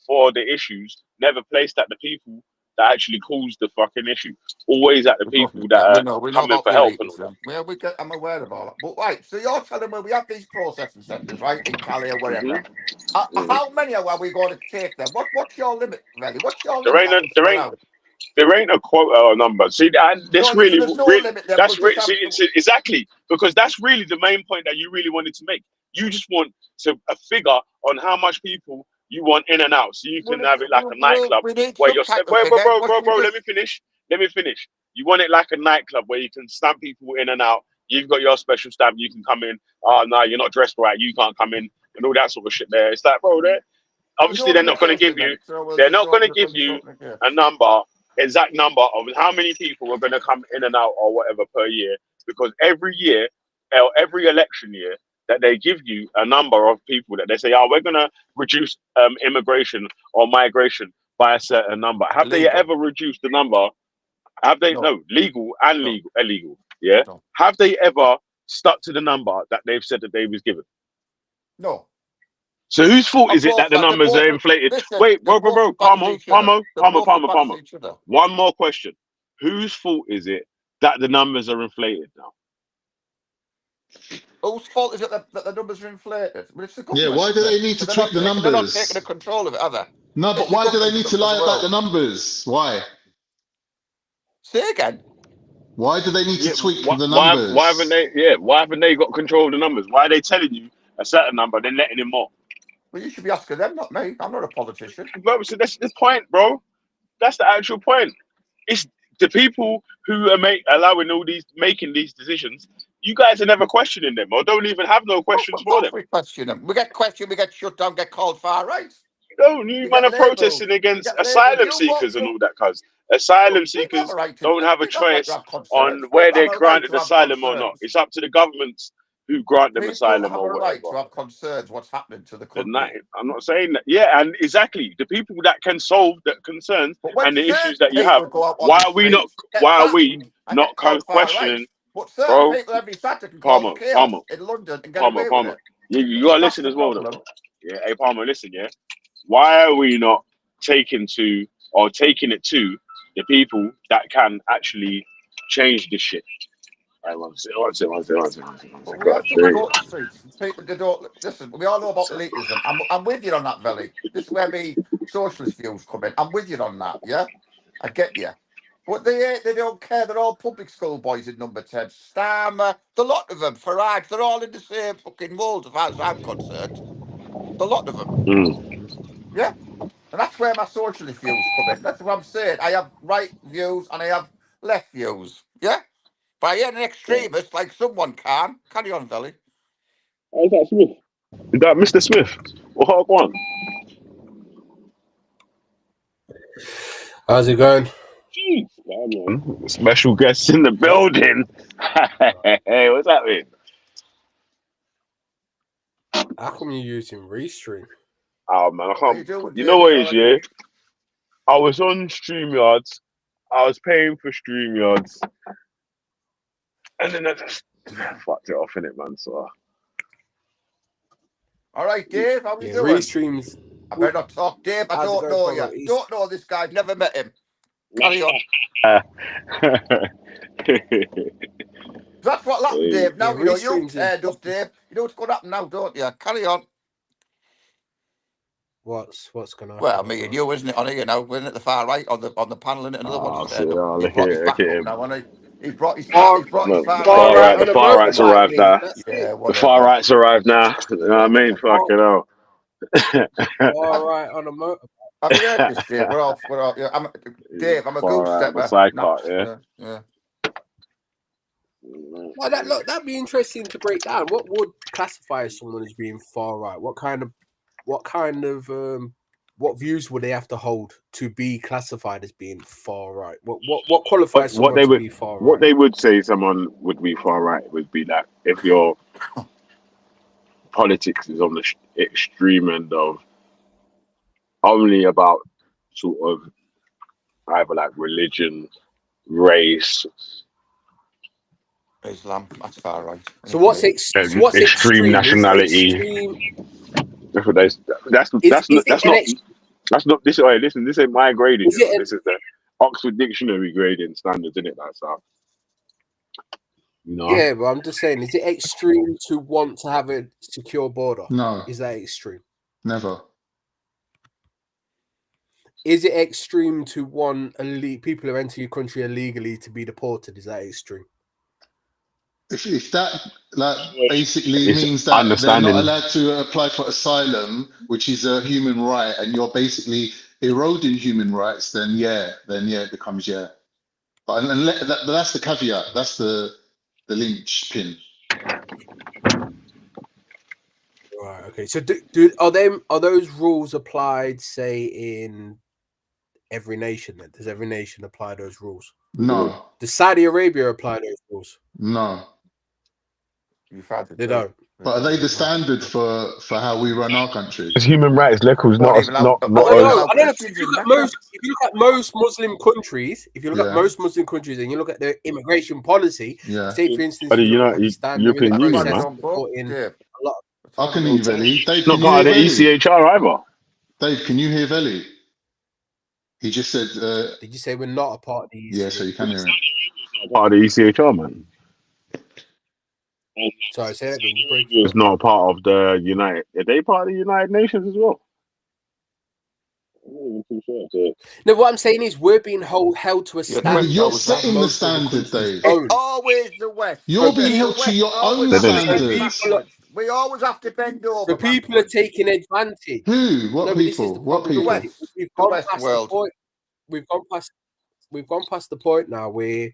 for the issues never placed at the people that actually caused the fucking issue? Always at the people that Yeah, are we know coming about for the help and all illegals. that. Then. Yeah, I'm aware of all that. But right, so you're telling me we have these processing centres, right, in Cali or wherever. How many are we going to take them? What's your limit, really? What's your There limit ain't that no, you still allow? there ain't a quota or number. See, No, that's really, there's no really, limit. Then we'll that's just really, have. see, exactly because that's really the main point that you really wanted to make. You just want a figure on how much people you want in and out, so you can have it like a nightclub We need where some you're. type of Wait, figure. What bro, we Let just me finish. Let me finish. You want it like a nightclub where you can stamp people in and out. You've got your special stamp. You can come in. Oh no, you're not dressed right. You can't come in, and all that sort of shit. There, it's like, bro, there's no obviously limitation then. So they're not going to give you open the a gates. number, exact number of how many people are going to come in and out or whatever per year, because every year every election year that they give you a number of people that they say, "Oh, we're gonna reduce immigration or migration by a certain number." Have they Illegal. ever reduced the number? Have they? No. No, legal and No. illegal. Yeah. No. Have they ever stuck to the number that they've said that they was given? No. So whose fault On is it both that the sides. numbers are inflated? Listen, Wait, they're both bro, as bad as Palmer, each other. They're both as bad as Palmer. each other. One more question. Whose fault is it that the numbers are inflated now? Whose fault is it that the numbers are inflated? Well, it's the Yeah, government, why do isn't it? they need to Because tweak the they're not taking the numbers? control of it, are they? No, It's but the why do they government need to of lie the about the world. numbers? Why? Say again. Why do they need to Yeah, tweak the why haven't numbers? they? Yeah, why haven't they got control of the numbers? Why are they telling you a certain number, then letting in more? Well, you should be asking them, not me. I'm not a politician. Bro, so that's the point, bro. That's the actual point. It's the people who are allowing all these making these decisions. You guys are never questioning them, or don't even have no questions Of for course them. we question them. We get questioned, we get shut down, get called far right. You We man get are labelled. protesting against You asylum vote, seekers and all that, cause asylum people have a seekers right to don't have a people have a right to choice have on concerns. where People have they're a right to granted have asylum or not. concerns. It's up to the governments who grant them People asylum have a or right whatever. to have concerns what's happening to the And country. I'm not saying that. Yeah, and exactly the people that can solve the concerns But when and the issues certain that you have. people go out on Why the are we not? streets, get Why are we battened and not get called far right, questioning, but certain bro? people every Saturday can cause Palmer, chaos in London and get away with Palmer. it. You gotta That's listen the as well, though, problem. bro. Yeah, hey Palmer, listen. Yeah, why are we not taking it to the people that can actually change this shit? Right, one second. But we God have to dang. go to the streets. People they don't listen. We all know about elitism. I'm with you on that, Velly. This is where me socialist views come in. I'm with you on that. Yeah, I get you. But they don't care. They're all public school boys in number 10. Starmer, the lot of them, Farage, they're all in the same fucking mould as far as I'm concerned. The lot of them. Yeah. And that's where my socialist views come in. That's what I'm saying. I have right views and I have left views. Yeah? But I ain't an extremist like someone can. Carry on, Velly. Is that Smith? Is that Mr. Smith? Or one? How's it going? Jeez, come on. Special guests in the building. Hey, what's happening? How come you're using Restream? Oh man, I How you can't. doing, You know Dave? what You it all is, right? yeah? I was on StreamYards. I was paying for StreamYards, and then I just fucked it off in it, man. So All right, Dave. How you Yeah, doing? Restream's. I better not talk, Dave. I How's it don't going, know you. Pablo? Don't know this guy. Never met him. Carry on. That's what'll happen, Hey, Dave. Yeah, Now you know you've Restream's in. turned up, Dave. You know what's going to happen now, don't you? Carry on. What's gonna happen? Well, me and you, isn't it? On here now, we're at the far right on the panel, and another one's oh, see, turned up. oh, He's brought his look back at up him. now, hasn't he? Far, He's brought his No, far the right far far back right right, now. the on a far right's motorbike, arrived mate. now. That's Yeah, it. The far whatever. right's arrived now. You know what I mean? Far, Fucking hell. far right on a motor. Have you heard this, Dave? We're all. Yeah, Dave. I'm a Far goose right on the stepper. side Nah, cart, yeah. yeah. Now that'd be interesting to break down. What would classify someone as being far right? What views would they have to hold to be classified as being far right? What qualifies What someone they to would be far what right? they would say someone would be far right would be that if your politics is on the extreme end of only about sort of either like religion, race, Islam. That's far right. So what's extreme extreme? Is nationality. extreme That's what that's is it an that's not this. Hey, listen, this ain't my grading. is You know, it this is the Oxford Dictionary grading standards, isn't it? That's how. You know. yeah, but I'm just saying, is it extreme to want to have a secure border? No, Is that extreme? never. Is it extreme to want people who enter your country illegally to be deported? Is that extreme? If that basically It's means that they're not understanding. allowed to apply for asylum, which is a human right, and you're basically eroding human rights, then yeah, it becomes yeah. But that's the caveat. That's the linchpin. Right. Okay. So are those rules applied, say, in every nation? Then does every nation apply those rules? No, Does Saudi Arabia apply those rules? no. You've had it. They don't. But are they the standard for how we run our country? It's human rights. Leko's Won't not even allow- not I don't know. not. I don't know. If you look at most Muslim countries, if you look Yeah. at most Muslim countries, and you look at their immigration policy, Yeah. say for instance, But if you look at you Pakistan, European they're in the Union, process man. of deporting Dave. a lot. I can hear Veli. Dave, Not can you part of hear the Veli? ECHR either. Dave, can you hear Veli? He just said, Did you say we're not a part of the yeah, so you can hear him. Not part of the ECHR, man. Sorry, say that again. You break. It's not part of the United. Are they part of the United Nations as well? I'm not even too sure. No, what I'm saying is we're being held to a Yeah, but standard. You're that setting the most other standard, countries Dave. It's don't. always the West. You're being The held to West your always own They have to don't. bend standards. backwards. We always have to bend over. The people are backwards. taking advantage. Who? What No, but this is people? the What problem. people? We've The gone West past world. the point. We've gone past the point now where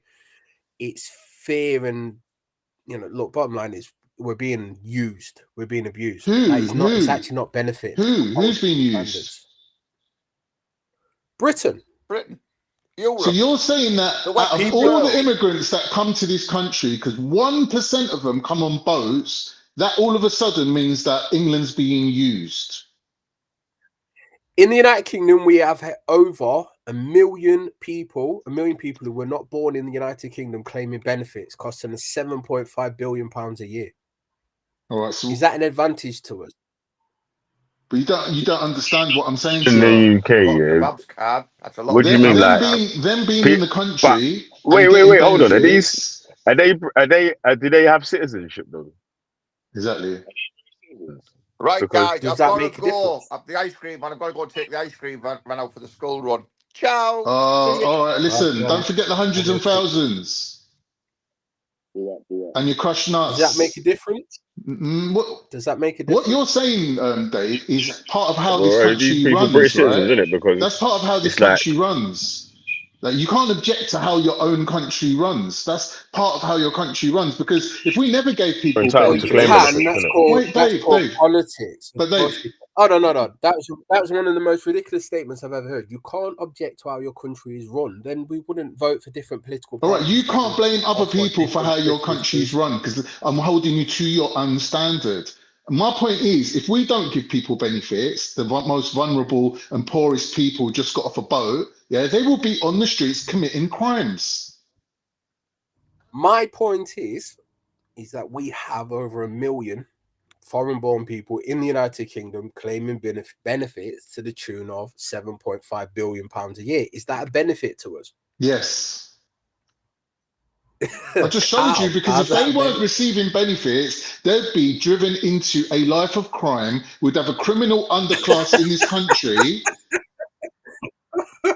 it's fear and look. Bottom line is we're being used. We're being abused. Who? Like, it's not. It's Who? actually not benefiting. Who's being used? Standards. Britain. Europe. So you're saying that The out West of people- all the immigrants that come to this country, because 1% of them come on boats, that all of a sudden means that England's being used. In the United Kingdom, we have over 1 million people who were not born in the United Kingdom claiming benefits, costing us £7.5 billion a year. All right, so Is that an advantage to us? but you don't understand what I'm saying to In you. the UK, Lot of yeah. Babs card. That's a lot. What do you mean, like? them being in the country? Wait, and wait, getting wait. Hold on. Are benefits- do they have citizenship though? Exactly. Right, Because- guys, Does I've that got to make a go. difference? Up the ice cream, man. I've got to go take the ice cream run out for the school run. Ciao. All right. Listen, Right, don't forget the hundreds and thousands and your crushed nuts. Does that make a difference? What Does that make a difference? what you're saying, Dave, is part of how Well, this these country people runs, British right? citizens, isn't it? Because That's part of how this it's like- country runs. Like, you can't object to how your own country runs. That's part of how your country runs. Because if we never gave people entitled Well, to you claim benefits, can. benefits, That's innit? called, Wait, that's Dave, called Dave. politics. But Of course Dave- you can. Oh no! That was one of the most ridiculous statements I've ever heard. You can't object to how your country is run. Then we wouldn't vote for different political all parties. right, you that can't would blame other offer people for different how your political country's solutions. run, because I'm holding you to your own standard. My point is, if we don't give people benefits, the most vulnerable and poorest people just got off a boat, yeah, they will be on the streets committing crimes. My point is that we have over 1 million foreign-born people in the United Kingdom claiming benefits to the tune of £7.5 billion a year. Is that a benefit to us? Yes. I just showed you, because How's if they that weren't benefit? receiving benefits, they'd be driven into a life of crime. We'd have a criminal underclass in this country.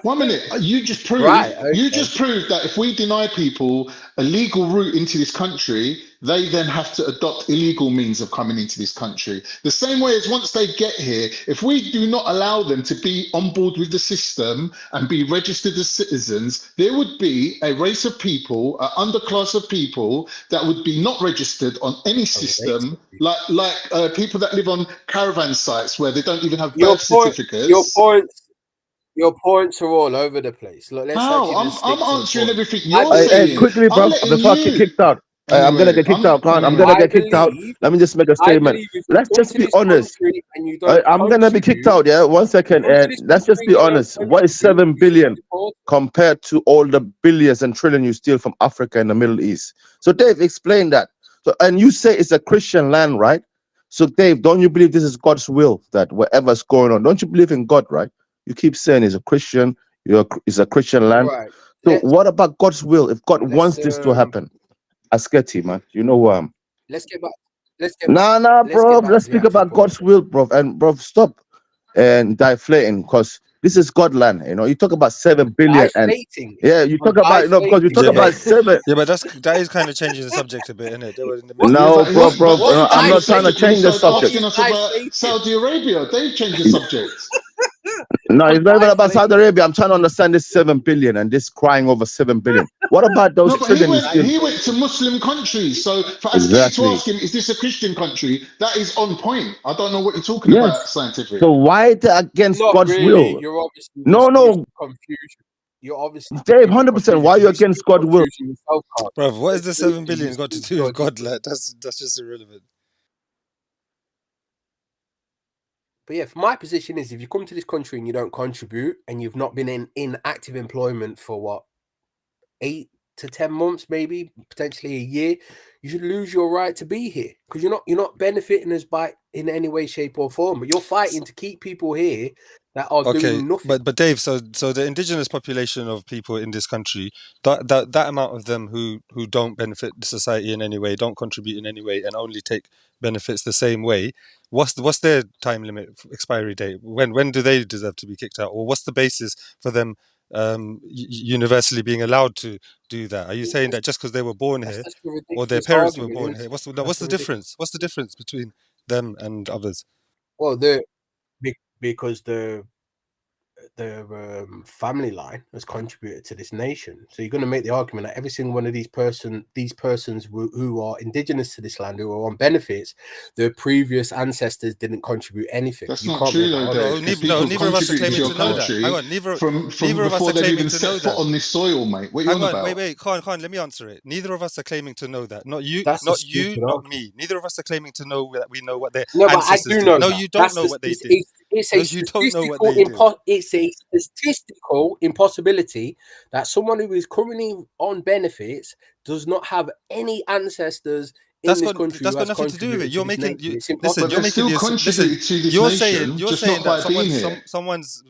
1 minute, you just proved that if we deny people a legal route into this country, they then have to adopt illegal means of coming into this country. The same way as once they get here, if we do not allow them to be on board with the system and be registered as citizens, there would be a race of people, an underclass of people that would be not registered on any system, like people that live on caravan sites where they don't even have birth certificates. Your points are all over the place. Look, let's How? actually just stick I'm to the answering point. everything you're Hey, saying. quickly, bro, I'm letting before I get you. kicked out. I'm gonna get kicked out. I'm gonna get kicked out. Let me just make a I statement. believe if you Let's come just to be this honest. country and you don't I'm gonna be kicked out. Yeah, 1 second. come to And this let's just country be and you don't honest. What is 7 billion compared to all the billions and trillion you steal from Africa and the Middle East? So, Dave, explain that. So, and you say it's a Christian land, right? So, Dave, don't you believe this is God's will, that whatever's going on? Don't you believe in God, right? You keep saying it's a Christian. It's a Christian land. Right. So what about God's will? If God wants this to happen, Asketi, man, you know who I am. Let's get back. Let's get bro. back Let's to the speak actual about point. God's will, bro. And bro, stop and deflating, because this is God land. You know, you talk about 7 billion and Isolating. yeah, you talk about because you talk Yeah, about 7. Yeah, but that is kind of changing the subject a bit, isn't it? They were in the What? No, Yeah, bro, but no, I'm not trying to change the Started subject. asking us about Saudi Arabia. They've changed the subject. No, it's not even about Saudi Arabia. I'm trying to understand this 7 billion and this crying over 7 billion. What about those No, but trillion you steal? he went to Muslim countries. So for us Exactly. to ask him, is this a Christian country? That is on point. I don't know what you're talking about, scientific. So why they against Not God's really. will? You're obviously No. confusion. you're obviously Dave, being 100%. Why you against God will? yourself, Carl. Bro, what is the It's 7 literally billion got to do you're with God? just- Like, that's just irrelevant. But yeah, my position is if you come to this country and you don't contribute and you've not been in active employment for what, 8 to 10 months, maybe potentially a year, you should lose your right to be here because you're not benefiting us by in any way, shape, or form. But you're fighting to keep people here that are doing nothing. But Dave, so the indigenous population of people in this country, that amount of them who don't benefit the society in any way, don't contribute in any way, and only take benefits the same way, what's their time limit expiry date? When do they deserve to be kicked out, or what's the basis for them universally being allowed to do that? Are you saying that just because they were born here That's a or their ridiculous parents were argument, born isn't here? it? What's the That's a difference? What's the difference between them and others? Well, because the family line has contributed to this nation. So you're going to make the argument that every single one of these persons who are indigenous to this land, who are on benefits, their previous ancestors didn't contribute anything. That's You not can't true make that though, argument. Dave. Because Neither people of us are contributed to claiming your to know that. country Hang on, neither from of us before are they've claiming even to know set foot that. on this soil, mate. What are you Hang on on, about? wait, Khan, let me answer it. Neither of us are claiming to know that. Not you, That's a not you, stupid not argument. me. Neither of us are claiming to know that we know what their No, but I ancestors do did. know No, that. you don't know what they did. It's No, a you don't know what they did. it's a statistical impossibility that someone who is currently on benefits does not have any ancestors in this country That's who got has nothing to do with it. contributed to You're this making nation. It's listen. But impossible. You're they making still the listen. contributed to this You're nation, saying just not by that being here. someone's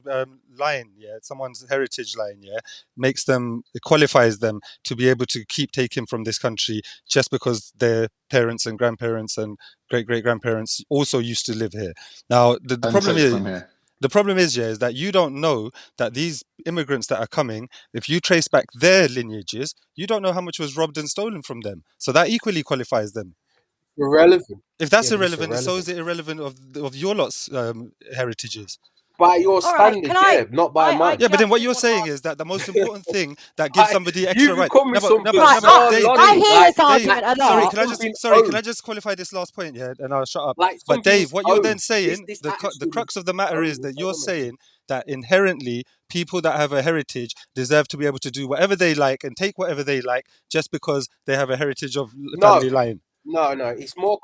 line, yeah, someone's heritage line, yeah, makes them, it qualifies them to be able to keep taking from this country just because their parents and grandparents and great grandparents also used to live here. Now the And problem take is. from here. The problem is, yeah, is that you don't know that these immigrants that are coming, if you trace back their lineages, you don't know how much was robbed and stolen from them. So that equally qualifies them. Irrelevant. If that's Yeah, but it's irrelevant, so is irrelevant. it irrelevant of your lot's heritages? By your All right, standards, can I? yeah, not by mine. Yeah, but then just what you're want to saying ask. is that the most important thing that gives somebody extra You've right. come with some Right, bizarre Dave, I logic, hear this argument a sorry, lot. can I something can I owed. just qualify this last point, yeah, and I'll shut up. Like But Dave, something's what you're then owed. saying, This the attitude is crux of the matter is owed. that That you're don't make sense. saying that inherently people that have a heritage deserve to be able to do whatever they like and take whatever they like just because they have a heritage of family line. No. It's more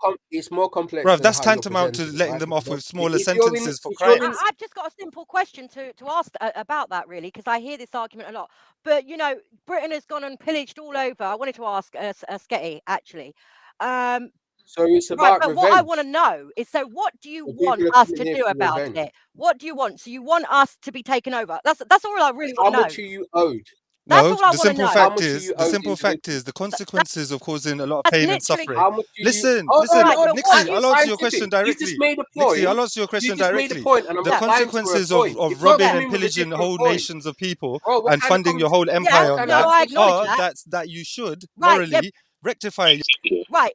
complex Bruv, than that's how you're tantamount to presenting it, letting right? them off Because with smaller if you're in, sentences for if you're crimes. in, I've just got a simple question to ask about that, really, because I hear this argument a lot. But Britain has gone and pillaged all over. I wanted to ask Sketty, actually. so it's Right, about but revenge. what I want to know is, so what do you So want people are us to coming here do for about revenge. it? What do you want? So you want us to be taken over? That's all I really How want to know. much are you owed? That's No, all I the want to simple know. How fact much are is, you owed the consequences of causing a lot of That's pain and literally. suffering. How much do you? Listen, Hold on, Right, but Nixie, what? I'll it's answer your question scientific. You've just directly. made a Nixie, point. I'll answer your question You just made a directly. point, and I'm The replying to a consequences point. You of can't robbing come and in with a pillaging different whole point. nations of people Bro, what and kind of funding your whole Yeah, empire on kind no, that of I conversation acknowledge is are this? that. that you should Right, yeah, morally rectify. right.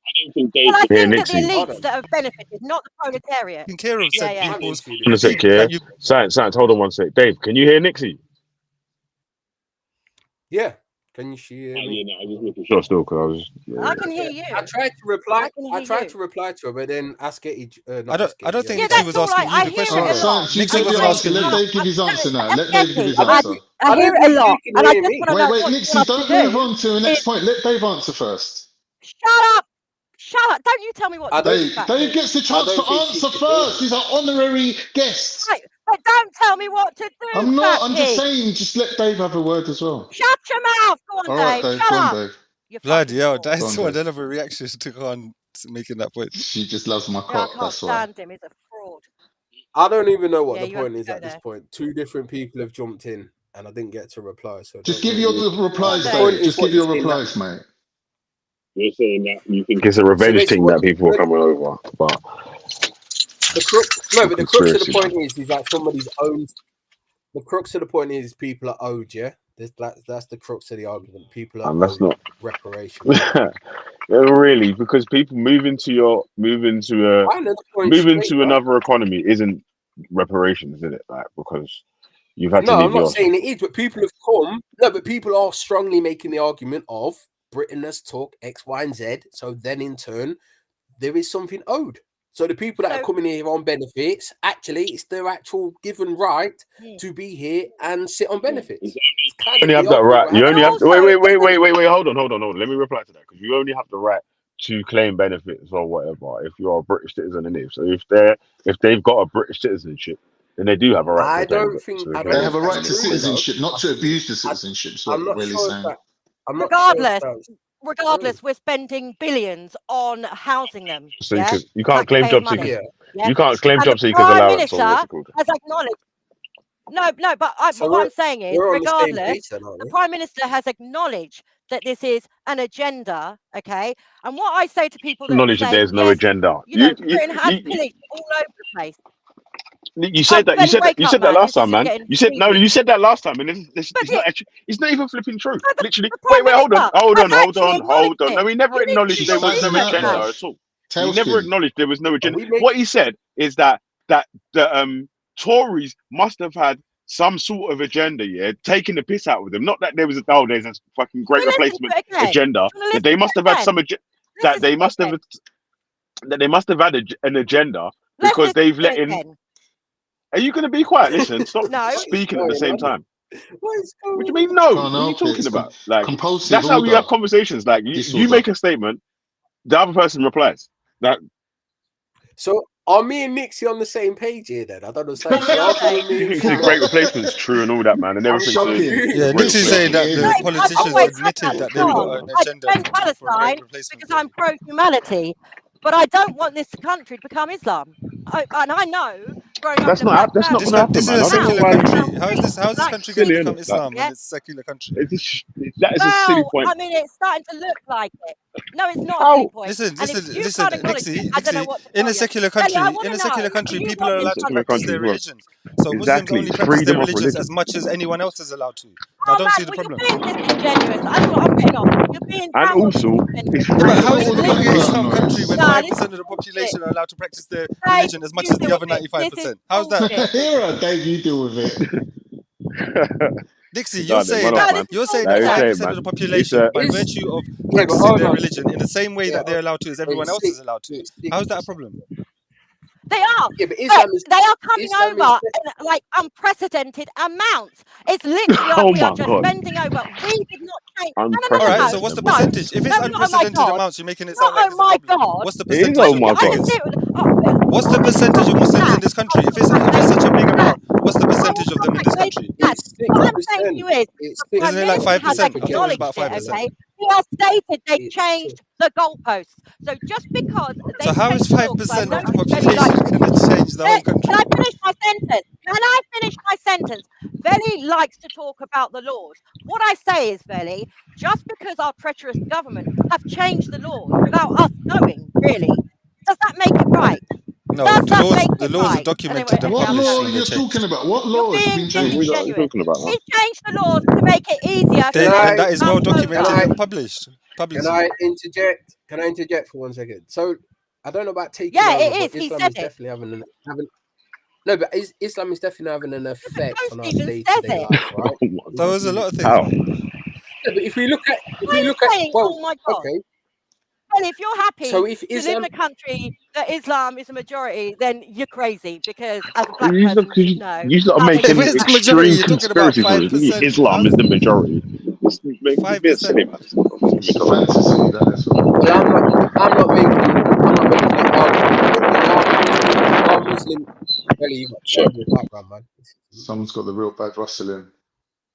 I don't think Well, Dave I can hear think that the Nixie. Hold elites on. that have benefited, not the proletariat. Taking care of said Yeah. I'm people's into One this. sec, people yeah. that you. Science, hold on one sec. Dave, can you hear Nixie? Yeah. Can you hear Yeah, me? no, I was making sure still because I was. I can hear you. I tried to reply. I can I hear tried you. to reply to her, but then ask it. I Not don't. ask I don't it. think Yeah, Nixie that's was all. asking you I the hear question. All it right, a Though. lot. Science, you Nixie give wasn't your answer. asking you. Let Dave give his answer now. Let Dave give his I answer. hear it a lot, You can and I hear just me. want to know Wait, what you Nixie, want us to don't move do. on to the next point. Let Dave answer first. Shut up! Shut up! Don't you tell me what I to don't. do, Dave, Dave fatty. gets the I chance to don't think she answer can hear first. me. He's our honorary guest. Right, but don't tell me what to do, I'm not. I'm just fatty. saying, just let Dave have a word as well. Shut your mouth. Go on, All right, Dave. Dave. Shut Go on, up. Dave. You Bloody fucking hell, fraud. Go that's on, one Dave. hell of a reaction to go on making that point. She just loves my Yeah, I cock. can't That's why. stand him. He's a fraud. I don't even know what Yeah, the you have point to is go at this there. point. Two different people have jumped in, and I didn't get to reply. So I Just don't give really. your replies, Dave. The point Dave. is Just what give you're your saying now. replies, mate. You're saying that you think it's a revenge basically thing what that people are coming over, but the crux. No, but the crux of the conspiracy. point is that somebody's owned. The crux of the point is people are owed. Yeah, that's the crux of the argument. People are And that's owed not reparations. really because people move into I know the point straight up. another economy isn't reparations, is it? Like because you've had to No, leave I'm not your saying it is, but people have come. No, but people are strongly making the argument of Britain has took X, Y, and Z. So then in turn, there is something owed. So the people that are So- coming here on benefits, actually, it's their actual given right to be here and sit on benefits. It's It's kind You only of have the that argument right. we're You having. only have. also, Wait. isn't- Hold on. Let me reply to that because you only have the right to claim benefits or whatever if you're a British citizen and if so if they've got a British citizenship, then they do have a right I to claim. don't think They if have a that's right to true, though. citizenship, not to abuse the citizenship. Is what I'm not really sure if saying. that. I'm not sure if that's regardless, we're spending billions on housing them. So yeah, you can't claim taxpayer job money. seekers. Yeah. You can't claim And job the seekers Prime allowance or Minister what's it called. has acknowledged. No, but So what I'm saying is, we're on the same regardless, page then, aren't the we? Prime Minister has acknowledged that this is an agenda, okay? And what I say to people that Acknowledge say, that there's no yes, agenda. you know, Britain has pillaged all over the place. You said that. Benny, wake You up, said that man. last This is time, just man. getting You said no. heated. You said that last time, and it's But not actually. It's not even flipping true. the Literally. Prime Wait. Hold Minister on. has actually acknowledged No, it. he never You need to acknowledged be there was no Shut him out, agenda bruv. at all. He never Tailspin. acknowledged there was no agenda. we make- What he said is that the Tories must have had some sort of agenda, yeah, taking the piss out of them. Not that there was there's a fucking great Can we listen to replacement it again? agenda. Do you wanna That they listen must to have it had again? some Let's listen to it again. that they must have had an agenda Let's because listen they've to let it in. again. Are you going to be quiet? Listen, stop No. speaking at the same time. What is going What do you on? mean? No. Can't What are you help it. talking It's about? Like compulsive that's how we order. have conversations. Like you Disorder. make a statement, the other person replies. That So are me and Nixie on the same page here then? I don't understand. What did I say? he thinks the great replacement's true and all that, man, and I'm everything's shocking. confused. Yeah, Great Nixie's saying that shocking. the I've politicians always said admitted that. that Here they've we John, go, got man. an I agenda defend for a great Palestine replacement. because I'm pro-humanity, but I don't want this country to become Islam. And I know, growing up That's in a black not family, going to happen, This is man. a I don't know secular why. country. How is this like country going to Silly, become innit? Like, Islam when yeah. it's a secular country? That is a silly Well, point. I mean, it's starting to look like it. No, it's not a How? silly point. Listen, And if you can't acknowledge it, I don't know Nixie. what to In tell a you. secular Kelly, I country, want to know, do you people want are this allowed to Secular practice country, their well, religions. So Muslims exactly. only It's practice their freedom of religions religion. as much as anyone else is allowed to. I Oh, don't man, see the well, problem. you're being disingenuous. I'm getting off. You're being And damn also, disingenuous. it's Yeah, but freedom how of is it All the becoming religion. an background Islam country when noise. Nah, 5% this of is the bullshit. population are allowed to practice their Dave, religion as much you as the deal other with it. This is 95%? How's that? bullshit. Here, Dave, you deal with it. Dixie, Nah, then run No, off, this man. is you're saying Like that you're bullshit. 5% saying, of man. the It's population, by Is virtue of yeah, but practicing hold their on. religion in the same way that they're allowed to as everyone else is allowed to. How's that a problem? They are. Yeah, but Islam is They are coming Islam is over in like unprecedented amounts. It's literally like oh we are my just god, spending over. We did not change. All right, No, so unprecedented what's the no, amount. percentage? If no, it's not oh my unprecedented God. amounts, you're making it Not sound like oh it's a my problem. God. What's the It is percentage oh of my I god. can Muslims? see it. What's the percentage of Muslims in this country? If it's such a big amount, what's the I will percentage of come them in back this later country? to that. it's What I'm saying to 6%. you is It's the Prime Isn't it like Minister has 5%? I thought it was acknowledged about it, 5%. okay? He has stated they've it's changed the goalposts. So just because So they've how is changed the law, because I 5% know of the Veli likes population going to change the whole country? Can I finish my sentence? Can I finish my sentence? Veli likes to talk about the laws. What I say is, Veli, just because our treacherous government have changed the laws without us knowing, really, does that make it right? No, Does that make the it laws are right? documented and What published law when are they you changed. talking about? What You're laws have being been What are you changed? disingenuous. talking about, man? He changed the laws to make it easier for Then them Can that to is well come documented over. and published publicly. I interject? Can I interject for 1 second? So I don't know about taking Yeah, over, it but is. He Islam said is it. definitely having no, but Islam is definitely having an The effect Post on our even says day-to-day it. life, right? Oh my So god. there's a lot of things, How? man. Yeah, but if we look at Why are you saying, well, oh my God? okay. Well, if you're happy So if to live Islam in a country that Islam is a majority, then you're crazy because as a black You person, you know are how they Hey, making where's treat the black majority? extreme You're talking about conspiracy theories. 5%. Islam is the majority. It's a bit 5%. silly, man. It's a fantasy, that is all. well, I'm not making that argument. There are Muslim Belly, you got terrible background, man. Someone's got the real bad rustling.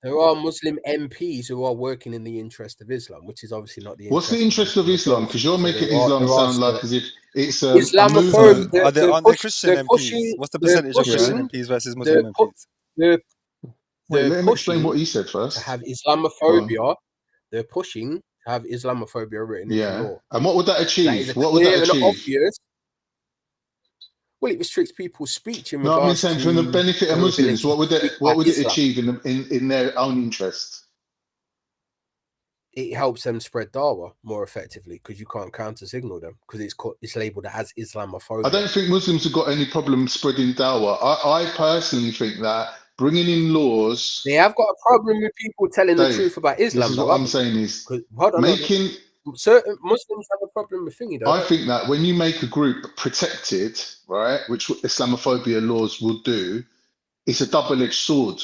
There are Muslim MPs who are working in the interest of Islam, which is obviously not the What's the interest interest of Islam? Because you're making Islam sound like as if it's a So movement. aren't there Christian MPs? What's the percentage of Christian Yeah. MPs versus Muslim MPs? Wait, they're let him explain pushing what he said to first. have Go on. Islamophobia. They're pushing to have Islamophobia written into Yeah. law. And what would that That achieve? is What would that clear and achieve? obvious. Well, it restricts people's speech in No, I mean regards saying from the to benefit of their Muslims, ability what to would speak it what about would it Islam. achieve in their own interest? It helps them spread dawah more effectively because you can't counter signal them because it's labeled as Islamophobia. I don't think Muslims have got any problem spreading dawah. I personally think that bringing in laws. They have got a problem with people telling the Dave, truth about Islam. this is what I'm saying is making certain Muslims have a problem with thingy, I though. think that when you make a group protected, right, which Islamophobia laws will do, it's a double-edged sword.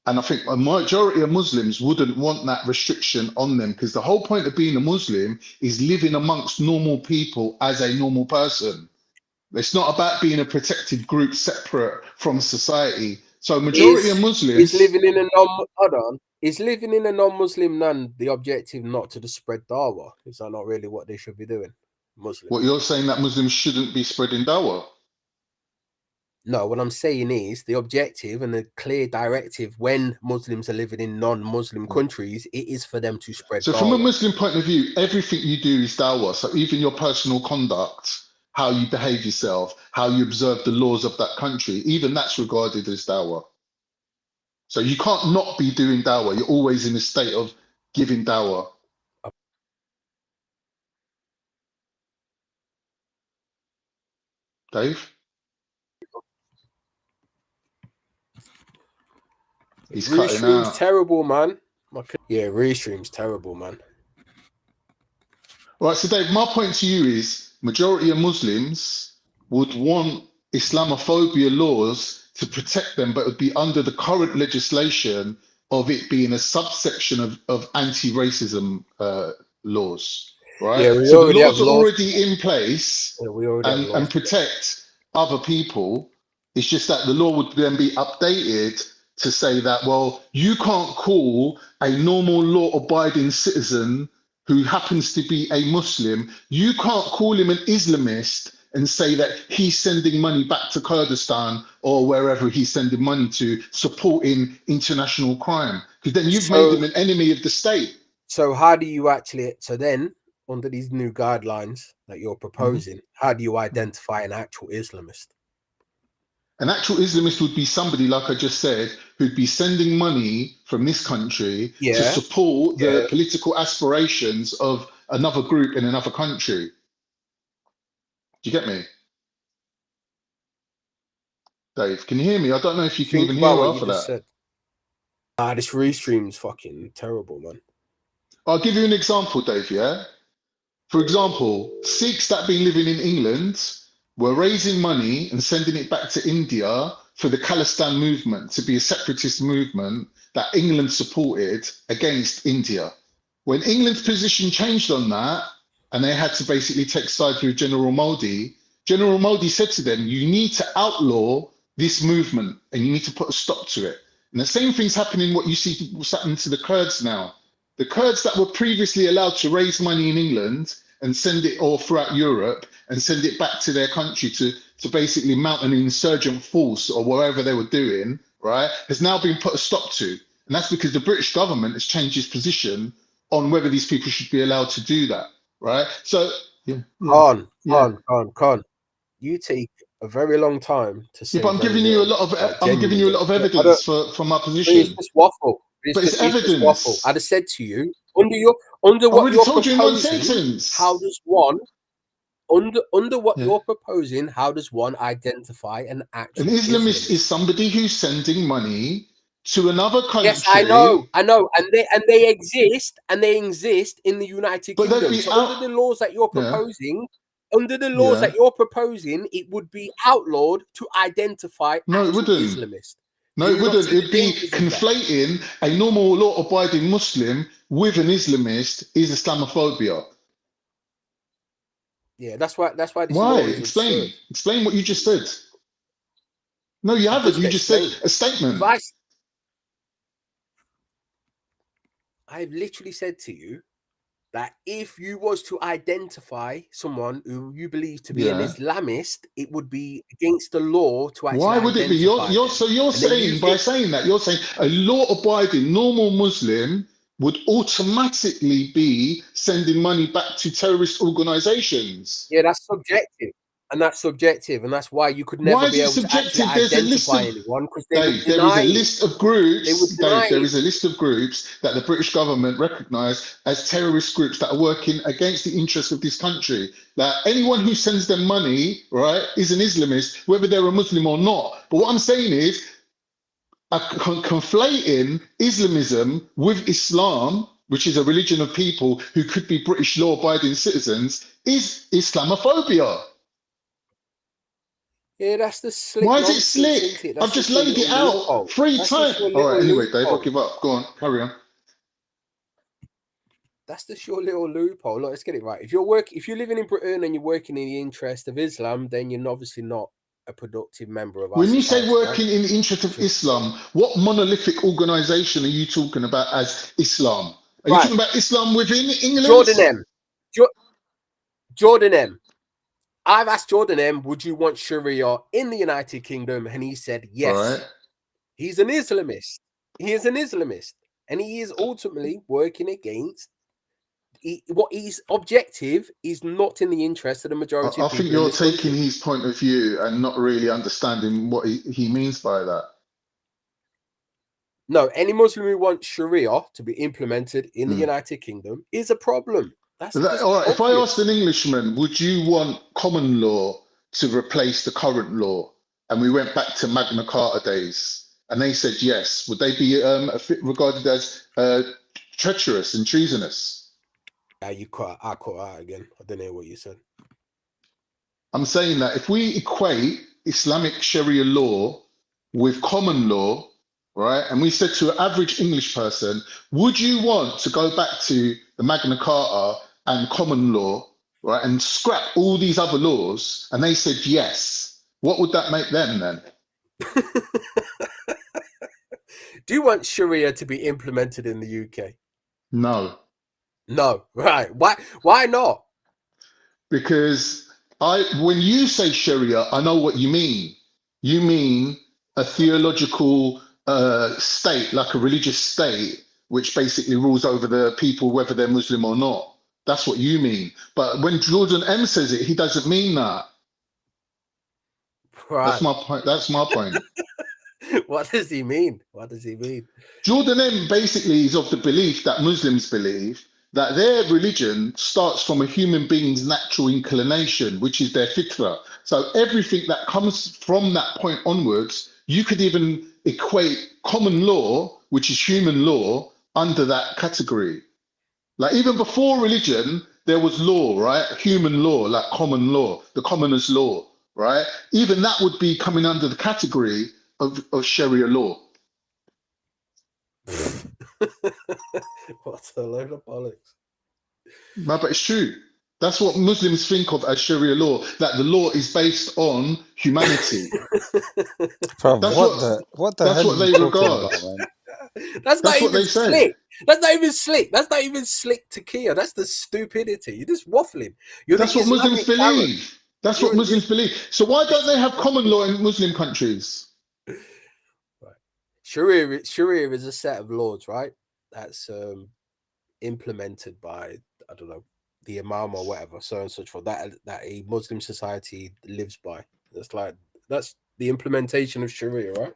And I think a majority of Muslims wouldn't want that restriction on them, because the whole point of being a Muslim is living amongst normal people as a normal person. It's not about being a protected group separate from society. So majority of Muslims Is living in a non-Muslim land the objective not to spread dawah? Is that not really what they should be doing? Muslims. What you're saying, that Muslims shouldn't be spreading dawah? No, what I'm saying is the objective and the clear directive when Muslims are living in non-Muslim countries, it is for them to spread So dawah. from a Muslim point of view, everything you do is dawah. So even your personal conduct, how you behave yourself, how you observe the laws of that country, even that's regarded as dawah. So you can't not be doing dawah. You're always in a state of giving dawah. Dave? He's cutting out. Terrible, man. Yeah, Restream's terrible, man. All right, so Dave, my point to you is majority of Muslims would want Islamophobia laws to protect them, but it would be under the current legislation of it being a subsection of anti-racism laws, right? Yeah, So the laws are already in place and protect other people. It's just that the law would then be updated to say that, well, you can't call a normal law-abiding citizen who happens to be a Muslim, you can't call him an Islamist and say that he's sending money back to Kurdistan or wherever he's sending money to, supporting international crime. Because then you've made him an enemy of the state. So how do you actually, so then under these new guidelines that you're proposing, how do you identify an actual Islamist? An actual Islamist would be somebody, like I just said, who'd be sending money from this country to support the political aspirations of another group in another country. Do you get me? Dave, can you hear me? I don't know if you can even hear after that. This Restream's fucking terrible, man. I'll give you an example, Dave, yeah? For example, Sikhs that have been living in England were raising money and sending it back to India for the Khalistan movement to be a separatist movement that England supported against India. When England's position changed on that, and they had to basically take sides with General Modi said to them, you need to outlaw this movement and you need to put a stop to it. And the same thing's happening, what you see what's happening to the Kurds now. The Kurds that were previously allowed to raise money in England and send it all throughout Europe and send it back to their country to basically mount an insurgent force or whatever they were doing, right, has now been put a stop to. And that's because the British government has changed its position on whether these people should be allowed to do that, right? So, Khan, you take a very long time to say. But I'm giving you a lot of evidence for my position. It's just waffle. But it's evidence. I'd have said to you, under what you're proposing, how does one you're proposing, how does one identify an actual Islamist? Is somebody who's sending money to another country. Yes, I know, and they exist in the United Kingdom. So under the laws that you're proposing, it would be outlawed to identify Islamist. No, it wouldn't. It'd be conflating a normal law-abiding Muslim with an Islamist is Islamophobia. Yeah, that's why. Why? Explain what you just said. No, you haven't. You just said a statement. I've literally said to you that if you was to identify someone who you believe to be an Islamist, it would be against the law to actually. Why would it be? You're saying by saying that you're saying a law-abiding normal Muslim would automatically be sending money back to terrorist organizations. Yeah, that's subjective. And that's subjective, and that's why you could never be able to actually identify anyone, because there is a list of groups. There is a list of groups that the British government recognise as terrorist groups that are working against the interests of this country. That anyone who sends them money, right, is an Islamist, whether they're a Muslim or not. But what I'm saying is, conflating Islamism with Islam which is a religion of people who could be British law-abiding citizens, is Islamophobia. Yeah, that's the slick Why is it nonsense, isn't slick? it? I've That's just just your laid it little out loophole. 3 That's times. just your All right, little anyway, Dave, I'll loophole. give up. Go on, carry on. That's just your little loophole. Look, let's get it right. If you're living in Britain and you're working in the interest of Islam, then you're obviously not a productive member of our When you society. say working in the interest of Islam, what monolithic organization are you talking about as Islam? Are you talking about Islam within England? Jordan M. I've asked Jordan M, would you want Sharia in the United Kingdom? And he said yes. Right. He's an Islamist. He is an Islamist. And he is ultimately working against what his objective is not in the interest of the majority of people. I think you're taking his point of view and not really understanding what he means by that. No, any Muslim who wants Sharia to be implemented in the United Kingdom is a problem. That's all right. If I asked an Englishman, would you want common law to replace the current law? And we went back to Magna Carta days, and they said yes. Would they be regarded as treacherous and treasonous? I caught out again. I don't know what you said. I'm saying that if we equate Islamic Sharia law with common law, right, and we said to an average English person, would you want to go back to the Magna Carta and common law, right, and scrap all these other laws? And they said yes. What would that make them then? Do you want Sharia to be implemented in the UK? No. No, right. Why not? Because when you say Sharia, I know what you mean. You mean a theological state, like a religious state, which basically rules over the people, whether they're Muslim or not. That's what you mean. But when Jordan M says it, he doesn't mean that. Right. That's my point. That's my point. What does he mean? What does he mean? Jordan M basically is of the belief that Muslims believe that their religion starts from a human being's natural inclination, which is their fitra. So everything that comes from that point onwards, you could even equate common law, which is human law, under that category. Like even before religion, there was law, right? Human law, like common law, the commoner's law, right? Even that would be coming under the category of Sharia law. What a load of bollocks. No, but it's true. That's what Muslims think of as Sharia law, that the law is based on humanity. Bro, That's what the that's hell what are they you talking regard. about, man? That's That's not what even they say. slick. That's not even slick. That's not even slick to Kia. That's the stupidity. You're just waffling. That's what Muslims believe. That's what Muslims believe. So why don't they have common law in Muslim countries? Right. Sharia is a set of laws, right? That's implemented by, I don't know, the Imam or whatever, so and such for that a Muslim society lives by. That's the implementation of Sharia, right?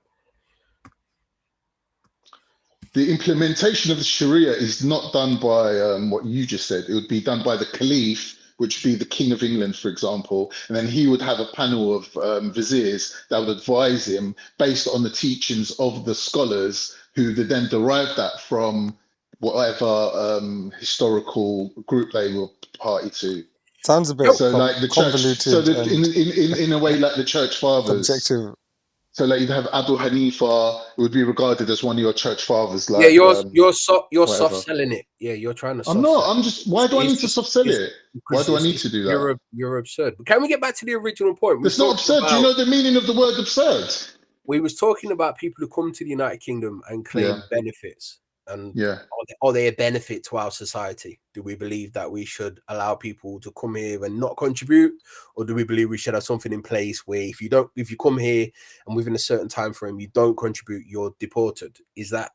The implementation of the Sharia is not done by what you just said. It would be done by the Caliph, which would be the King of England, for example, and then he would have a panel of viziers that would advise him based on the teachings of the scholars, who would then derive that from whatever historical group they were party to. Sounds a bit like the convoluted. Church, so that in a way, like the church fathers. Subjective. So like you'd have Abu Hanifa, who would be regarded as one of your church fathers. Like, yeah, you're soft selling it. Yeah, you're trying to. I'm not. I'm just. Why do I need to soft sell it? Why do I need to do that? You're absurd. But can we get back to the original point? It's not absurd. Do you know the meaning of the word absurd? We was talking about people who come to the United Kingdom and claim benefits. And are they a benefit to our society? Do we believe that we should allow people to come here and not contribute, or do we believe we should have something in place where if you come here and within a certain time frame you don't contribute, you're deported? Is that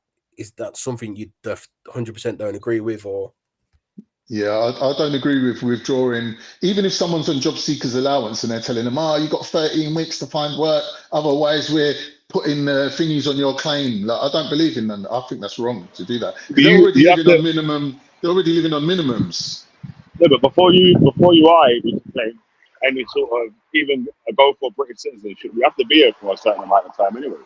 something you 100% don't agree with, or? Yeah, I don't agree with withdrawing. Even if someone's on job seekers allowance and they're telling them, you got 13 weeks to find work, otherwise we're putting thingies on your claim. Like, I don't believe in that. I think that's wrong to do that. They're already living on minimum. They're already living on minimums. No, but before you are able to claim any sort of even go for British citizenship, you have to be here for a certain amount of time anyway.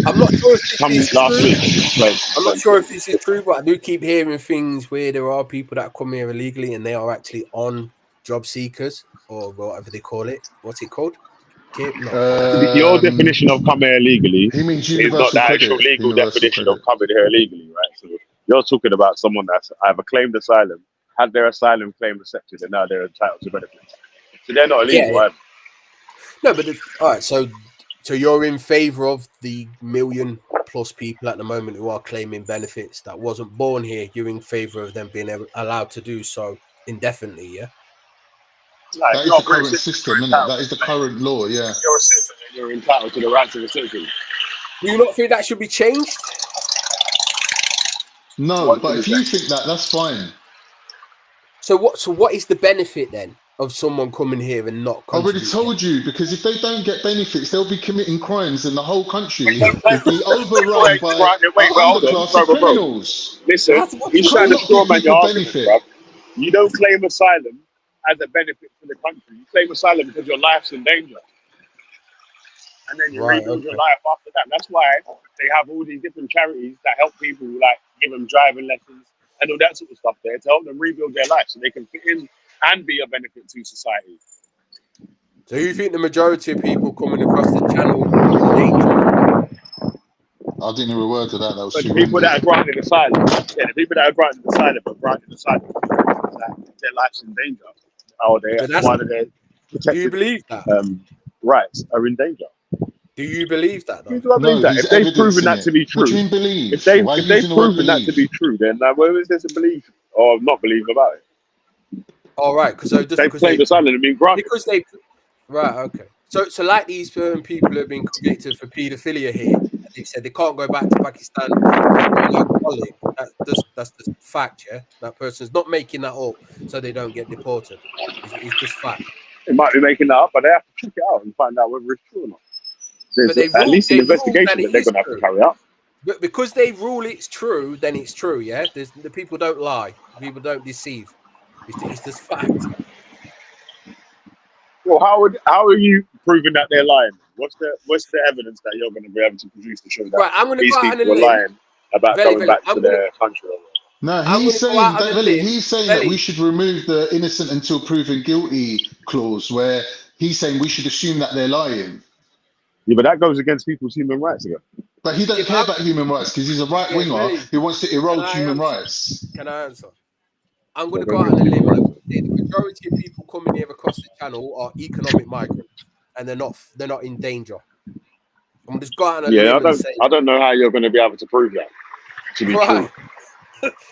I'm not sure if Come this is last true. week. Like, I'm not sure if this is true, but I do keep hearing things where there are people that come here illegally and they are actually on job seekers or whatever they call it. What's it called? Your definition of come here illegally He means is not universal the actual credit. legal Universal definition of credit. coming here illegally, right? So you're talking about someone that's either claimed asylum, had their asylum claim accepted, and now they're entitled to benefits. So they're not illegal, Yeah. either. No, but all right. So you're in favour of the 1 million+ people at the moment who are claiming benefits that wasn't born here. You're in favour of them being allowed to do so indefinitely, yeah? Like, That if is you're the a British current citizen, system, isn't it? That is the current law, yeah. you're a citizen, and you're entitled to the rights of a citizen. Do you not think that should be changed? No, What but should if be you changed? think that, that's fine. So what is the benefit then of someone coming here and not I already contributing? told you, because if they don't get benefits, they'll be committing crimes and the whole country Don't play will be overrun wait, by right, an wait, hold on, underclass of bro. criminals. Listen, What do You he's you trying can't to mean? not give strawman your people argument, benefit. bro. You don't claim asylum as a benefit for the country. You claim asylum because your life's in danger. And then you Right, rebuild your okay. life after that. That's why they have all these different charities that help people, like give them driving lessons and all that sort of stuff there to help them rebuild their life so they can fit in and be a benefit to society. So you think the majority of people coming across the channel are in danger? I didn't hear a word of that. That was But the too people that windy. are granted asylum, the people that are granted asylum are granted asylum that their life's in danger, or But that's one of their do you protected believe that? rights are in danger. Do you believe that Who though? do I believe No, that? he's If they've proven evidencing that it. to be What do you true, mean believe? if they Why are if you they've using the word proven that to be believe? true, then where is there to believe or not believe about it? All right, because just They've because claimed asylum and been granted. they right, okay. So like these people who have been convicted for paedophilia here, and they said they can't go back to Pakistan because they're an alcoholic. That's the fact, yeah. That person's not making that up, so they don't get deported. It's just fact. They might be making that up, but they have to check it out and find out whether it's true or not. But There's at least an they ruled that investigation it that they're is going to have to true. carry out. But because they rule it's true, then it's true. Yeah, the people don't lie. People don't deceive. It's just fact. Well, how are you proving that they're lying? What's the evidence that you're going to be able to produce to show that Right, I'm going to these go out on a people are limb. lying about Veli, going Veli, back to their country? No, I'm he's going to go out saying on that a really, limb. he's saying that we Veli, should remove the innocent until proven guilty clause, where he's saying we should assume that they're lying. Yeah, but that goes against people's human rights again. But he yeah, don't care about human rights because he's a right yeah, winger Veli, who wants to can erode I human answer? rights. Can I answer? I'm going That to goes go out on against a limb people's and I'm rights. going to say the majority of people coming here across the channel are economic migrants, and they're not in danger. I'm going to just go out on a Yeah, limb and say, I don't know how you're going to be able to prove that to be true. right.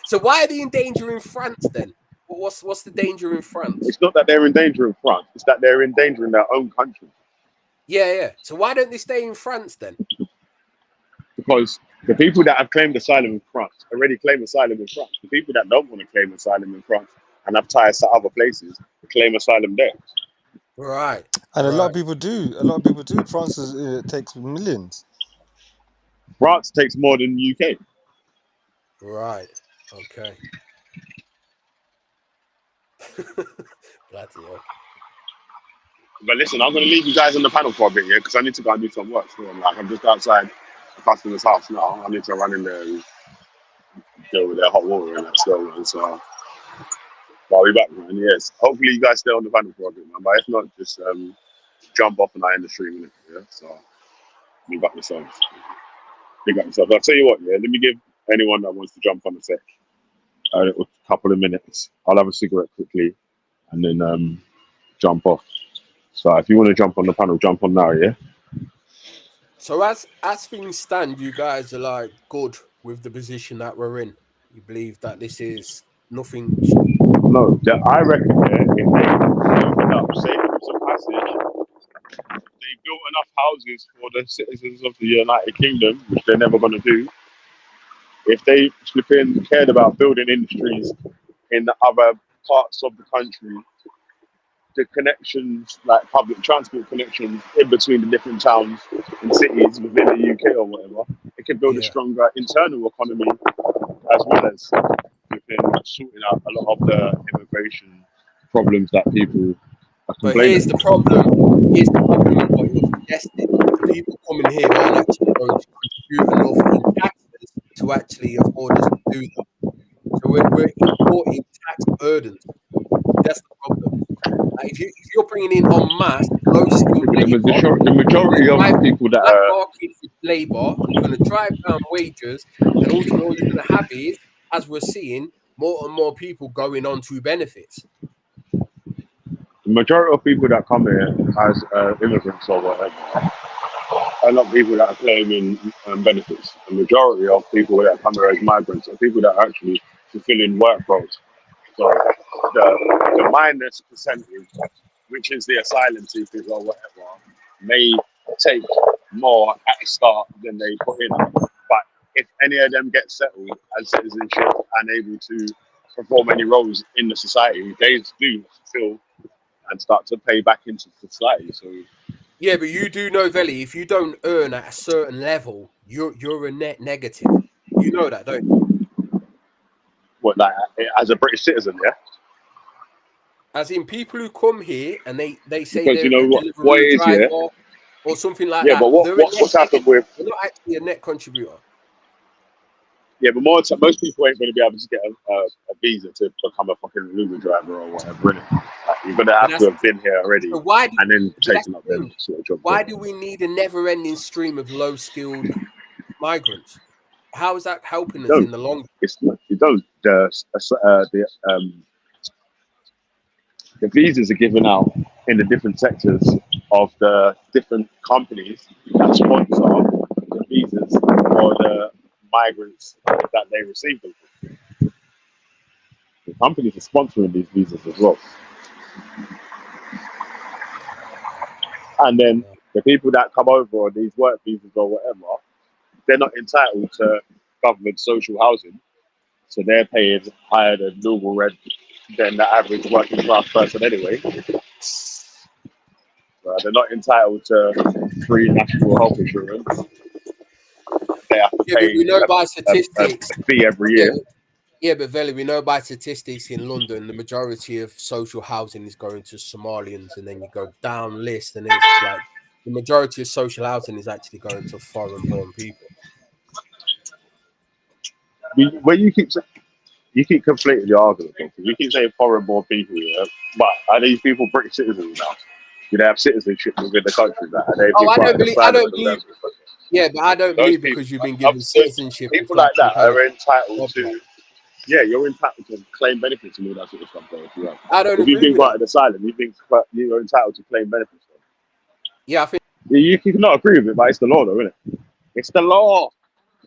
So why are they in danger in France then? What's the danger in France? It's not that they're in danger in France; it's that they're in danger in their own country. Yeah. So why don't they stay in France then? Because the people that have claimed asylum in France already claim asylum in France. The people that don't want to claim asylum in France and have ties to other places claim asylum there. Right. And a lot of Right. people do. A lot of people do. France takes millions. France takes more than the UK. Right. Okay. Bloody hell. But listen, I'm going to leave you guys on the panel for a bit, yeah, because I need to go and do some work. So I'm just outside the customer's house now. I need to run in there and deal with their hot water and that still, man. So I'll be back, man. Yes. Hopefully you guys stay on the panel for a bit, man. But if not, just jump off and I end the stream, innit? Yeah. So be back yourselves. Big up yourself. I'll tell you what, yeah. Let me give anyone that wants to jump on a sec a couple of minutes. I'll have a cigarette quickly and then jump off. So if you want to jump on the panel, jump on now, yeah. So as things stand, you guys are like good with the position that we're in. You believe that this is nothing. No, I reckon if they open up, say there was a passage, they built enough houses for the citizens of the United Kingdom, which they're never going to do. If they flipping cared about building industries in the other parts of the country, the connections, like public transport connections in between the different towns and cities within the UK or whatever, it can build a Yeah. stronger internal economy as well as within sorting out a lot of the immigration problems that people are But complaining here's the about. problem. Here's the problem with what you're suggesting. The people coming here aren't actually going to enough in taxes to actually afford us to do that. So we're importing tax burdens. That's the problem. Like if you're bringing in en masse low-skilled The labour, majority of the people that black are market for labour, you're going to drive down wages, and ultimately all you're going to have is, as we're seeing, more and more people going on to benefits. the majority of people that come here as immigrants or whatever are not people that are claiming benefits. The majority of people that come here as migrants are people that are actually fulfilling work roles. So the minus percentage, which is the asylum seekers or whatever, may take more at the start than they put in. But if any of them get settled as citizenship and able to perform any roles in the society, they do fulfill and start to pay back into society. So Yeah, but you do know, Veli, if you don't earn at a certain level, you're a net negative. You know that, don't you? what, like as a British citizen, yeah? As in people who come here and they say Because you they're know a what Deliveroo it is, yeah? driver or something like Yeah, that, but they're a net what's happened negative. with They're not actually a net contributor. yeah, but most people ain't going to be able to get a visa to become a fucking Uber driver or whatever, innit? Like, you're going to But have to that's have been here already so why do and then but that's taken up the them thing. sort of jobs. Why do we need a never-ending stream of low-skilled migrants? How is that helping You us don't. in the long? It's not, you don't. The visas are given out in the different sectors of the different companies that sponsor the visas for the migrants that they receive them from. The companies are sponsoring these visas as well. And then the people that come over on these work visas or whatever, they're not entitled to government social housing. So they're paying higher than normal rent than the average working class person anyway. They're not entitled to free national health insurance. They have to Yeah, but pay we know by a statistics. fee every Yeah, year. yeah, but Veli, we know by statistics in London, the majority of social housing is going to Somalians, and then you go down list, and it's like the majority of social housing is actually going to foreign-born people. When you keep conflating the argument, because you keep saying foreign-born people, yeah, but are these people British citizens now? Do they have citizenship within the country now? Are they Oh, people out in the I private don't believe. Yeah, but I don't Those believe people, because you've been given obviously, citizenship or people some like that kind of are entitled job, like. to. Yeah, you're entitled to claim benefits and all that sort of stuff. Though, if you have. I don't If you've agree been with that. granted asylum, you're entitled to claim benefits. Though. Yeah, I think. You can not agree with it, but it's the law, though, isn't it? It's the law,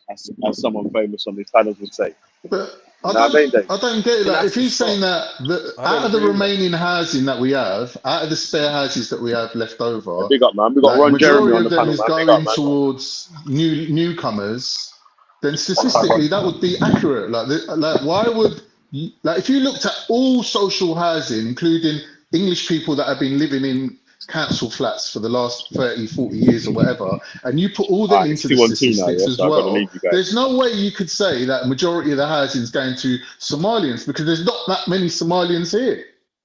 as someone famous on these panels would say. But You know what I mean, Dave? I don't get it. And Like, that's if the he's stop. saying that I out don't of the agree with that. remaining housing that we have, out of the spare houses that we have left over, Big up, man. We got like Ron Jeremy majority on of the them panel, is man. Big up, going man. towards newcomers, then One time, Ron. statistically that would be accurate. Like why would like if you looked at all social housing, including English people that have been living in council flats for the last 30, 40 years or whatever, and you put all All them right, it's into the 2-on-2 now, statistics yeah. as So I got to well, leave you guys. there's no way you could say that a majority of the housing is going to Somalians because there's not that many Somalians here.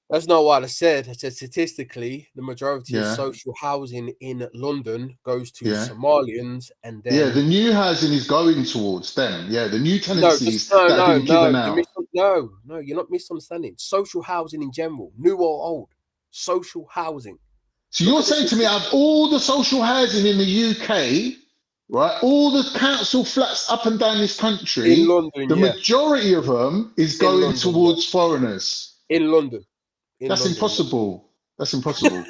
That's not what I said. I said statistically, the majority of Yeah. social housing in London goes to Yeah. Somalians, and then Yeah, the new housing is going towards them. Yeah, the new no, tenancies that have been given out. no, you're not misunderstanding. Social housing in general, new or old, social housing. So Look you're at the saying to me, out of statistics. all the social housing in the UK, right, all the council flats up and down this In country, London, the yeah, majority of them is in going London, yeah, towards foreigners. in London, That's yeah. impossible. That's impossible.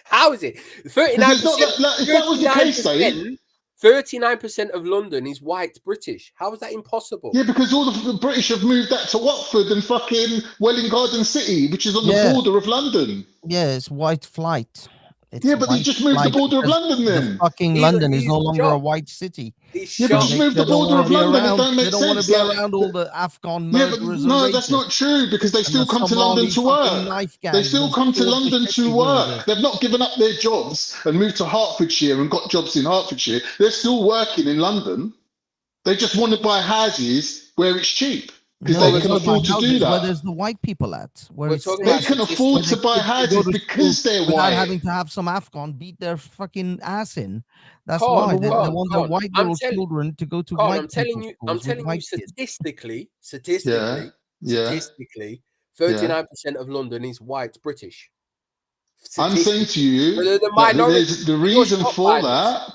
How is it? Because there's not that, like, if that was the case, Dave. 39% of London is white British. How is that impossible? Yeah, because all the British have moved that to Watford and fucking Welling Garden City, which is on the border of London. Yeah, it's white flight. It's Yeah, but they white just moved the flight border of because London the then. fucking London is no longer a white city. Yeah, but just move the They don't border want of to be London. It around. don't They make don't want to sense. be Like, around all the Afghan yeah, but murderers no, and that's rapists not true because they and still the come to London Somali to fucking work. knife They gangs still and come to all the London shit to people over work. there. They've not given up their jobs and moved to Hertfordshire and got jobs in Hertfordshire. They're still working in London. They just want to buy houses where it's cheap. because No, they they're can gonna buy afford to do houses where that. there's the white people at, where We're it's talking They about safe, can afford where to their buy kids can go houses to school because they're without white. having to have some Afghan beat their fucking ass in. That's Con, why But they what? con, want their con. white I'm little telling, children to go to con. white people's I'm schools with telling you, white kids. statistically, Yeah, yeah, statistically, yeah. 39% of London is white British. I'm saying to Statistically, so you the that minority. there's the You're reason shocked for by this. that,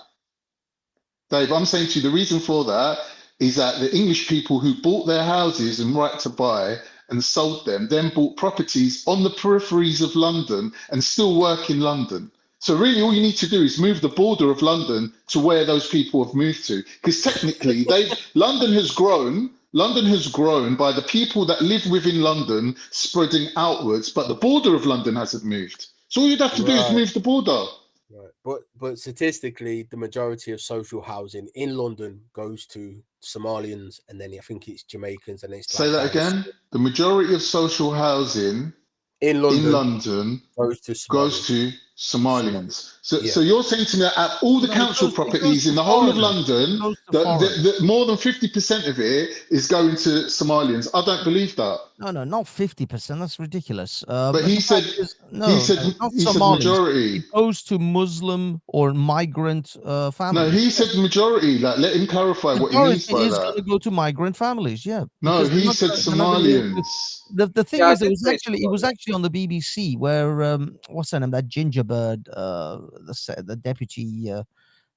Dave. I'm saying to you the reason for that is that the English people who bought their houses and right to buy and sold them then bought properties on the peripheries of London and still work in London. So really, all you need to do is move the border of London to where those people have moved to, because technically, they've London has grown. London has grown by the people that live within London spreading outwards, but the border of London hasn't moved. So all you'd have to do is Right. move the border. Right. But statistically, the majority of social housing in London goes to Somalians, and then I think it's Jamaicans, and it's Say like that down again. The majority of social housing in in London London goes to goes Somalians. to Somalians. So, Yeah. so you're saying to me that out of all the No, council it goes properties in to the whole of foreigners. It London, goes to foreigners. that more than 50% of it is going to Somalians. I don't believe that. No, not 50%. That's ridiculous. But But the fact is, he no, said not he said Somalis. majority. It goes to Muslim or migrant No, families. he said majority. Like, let him clarify what he means Majority by is that. going to go to migrant families, yeah, No, because he said they're not going to be able to. Somalians. The thing Yeah, I is, did say it was Somalians. actually on the BBC where what's her name, that Gingerbird, the deputy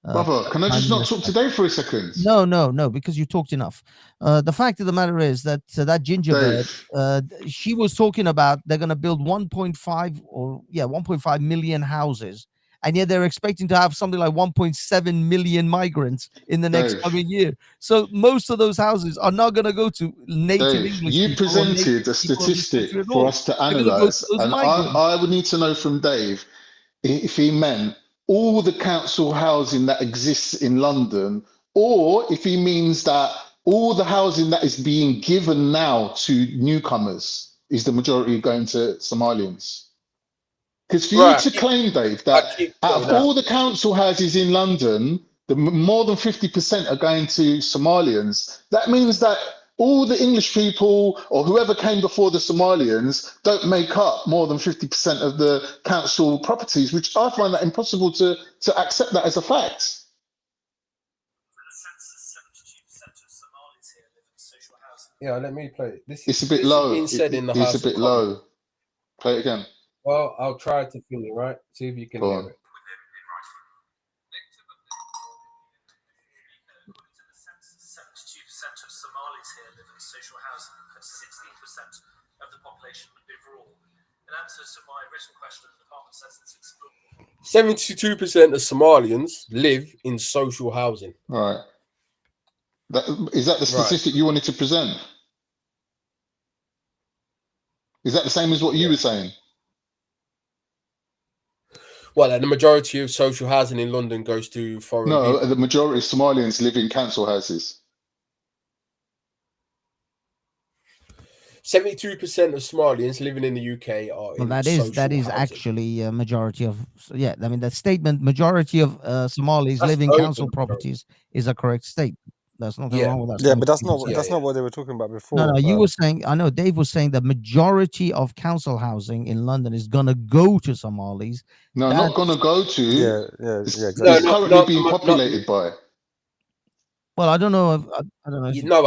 Brother, can I prime just not talk minister. today for a second? No, because you talked enough. The fact of the matter is that that Gingerbird, Dave, she was talking about they're going to build 1.5 million houses, and yet they're expecting to have something like 1.7 million migrants in the next Dave, coming year. So most of those houses are not going to go to native Dave, English you people or native presented a people of this country statistic at for all. us to They're going to go to analyze, those and migrants. I would need to know from Dave if he meant all the council housing that exists in London, or if he means that all the housing that is being given now to newcomers is the majority going to Somalians. Because for you Right. to claim, Dave, I that keep out going of now. all the council houses in London, more than 50% are going to Somalians, that means that all the English people or whoever came before the Somalians don't make up more than 50% of the council properties, which I find that impossible to accept that as a fact. Yeah, let me play it. It's a bit This is low. being said in the It's a House of bit Commons. low. Play it again. Well, I'll try to feel it, right? See if you can Go hear on. it. Of Somalis here live in social housing, and 16% of the population overall. In answer to my written question, the department says it's explored. 72% of Somalians live in social housing. All right. Is that the statistic you wanted to present? Is that the same as what you were saying? Well, the majority of social housing in London goes to foreign people. No, the majority of Somalians live in council houses. 72% of Somalians living in the UK are in That social is housing. actually a majority of, yeah. I mean, that statement, majority of Somalis That's live in over council the majority. properties, is a correct statement. There's nothing Yeah. wrong with that Yeah, statement. but that's Yeah. not what they were talking about No, before. you were saying, I know Dave was saying the majority of council housing in London is going to go to Somalis. No, not gonna go to. Yeah, It's exactly. currently being populated by. Well, I don't know. I don't know. If No,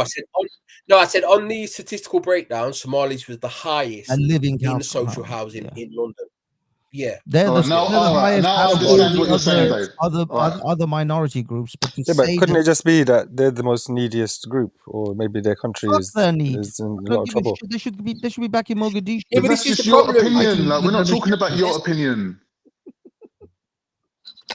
I said on the statistical breakdown, Somalis was the highest living in council social housing yeah. in London. Yeah. They're the highest now I out of all understand the what you're saying, Dave. other minority groups. But to Yeah, but say couldn't that it just be that they're the most neediest group, or maybe their country fuck their need, is in a I lot don't of give a trouble? shit. They should be back in Mogadishu. Yeah, but That's this is just the your problem. opinion. Like, we're not talking about This- your opinion.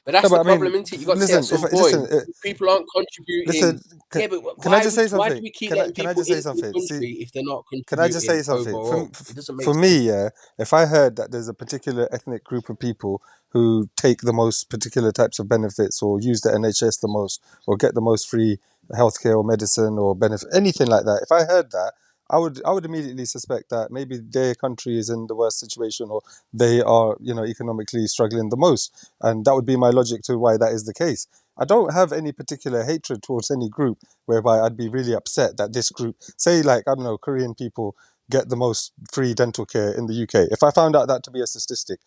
But that's No, but the I mean, problem, isn't it? You got to say listen, at some if point, listen, people aren't contributing. listen. Yeah, but Can I just say why do something? we keep Can I letting can I people just say into the something? See, country if they're not can I just say contributing something? overall? It doesn't make For sense. me, yeah, if I heard that there's a particular ethnic group of people who take the most particular types of benefits or use the NHS the most or get the most free healthcare or medicine or benefit, anything like that, if I heard that, I would immediately suspect that maybe their country is in the worst situation, or they are, economically struggling the most, and that would be my logic to why that is the case. I don't have any particular hatred towards any group whereby I'd be really upset that this group, say like, I don't know, Korean people get the most free dental care in the UK. If I found out that to be a statistic,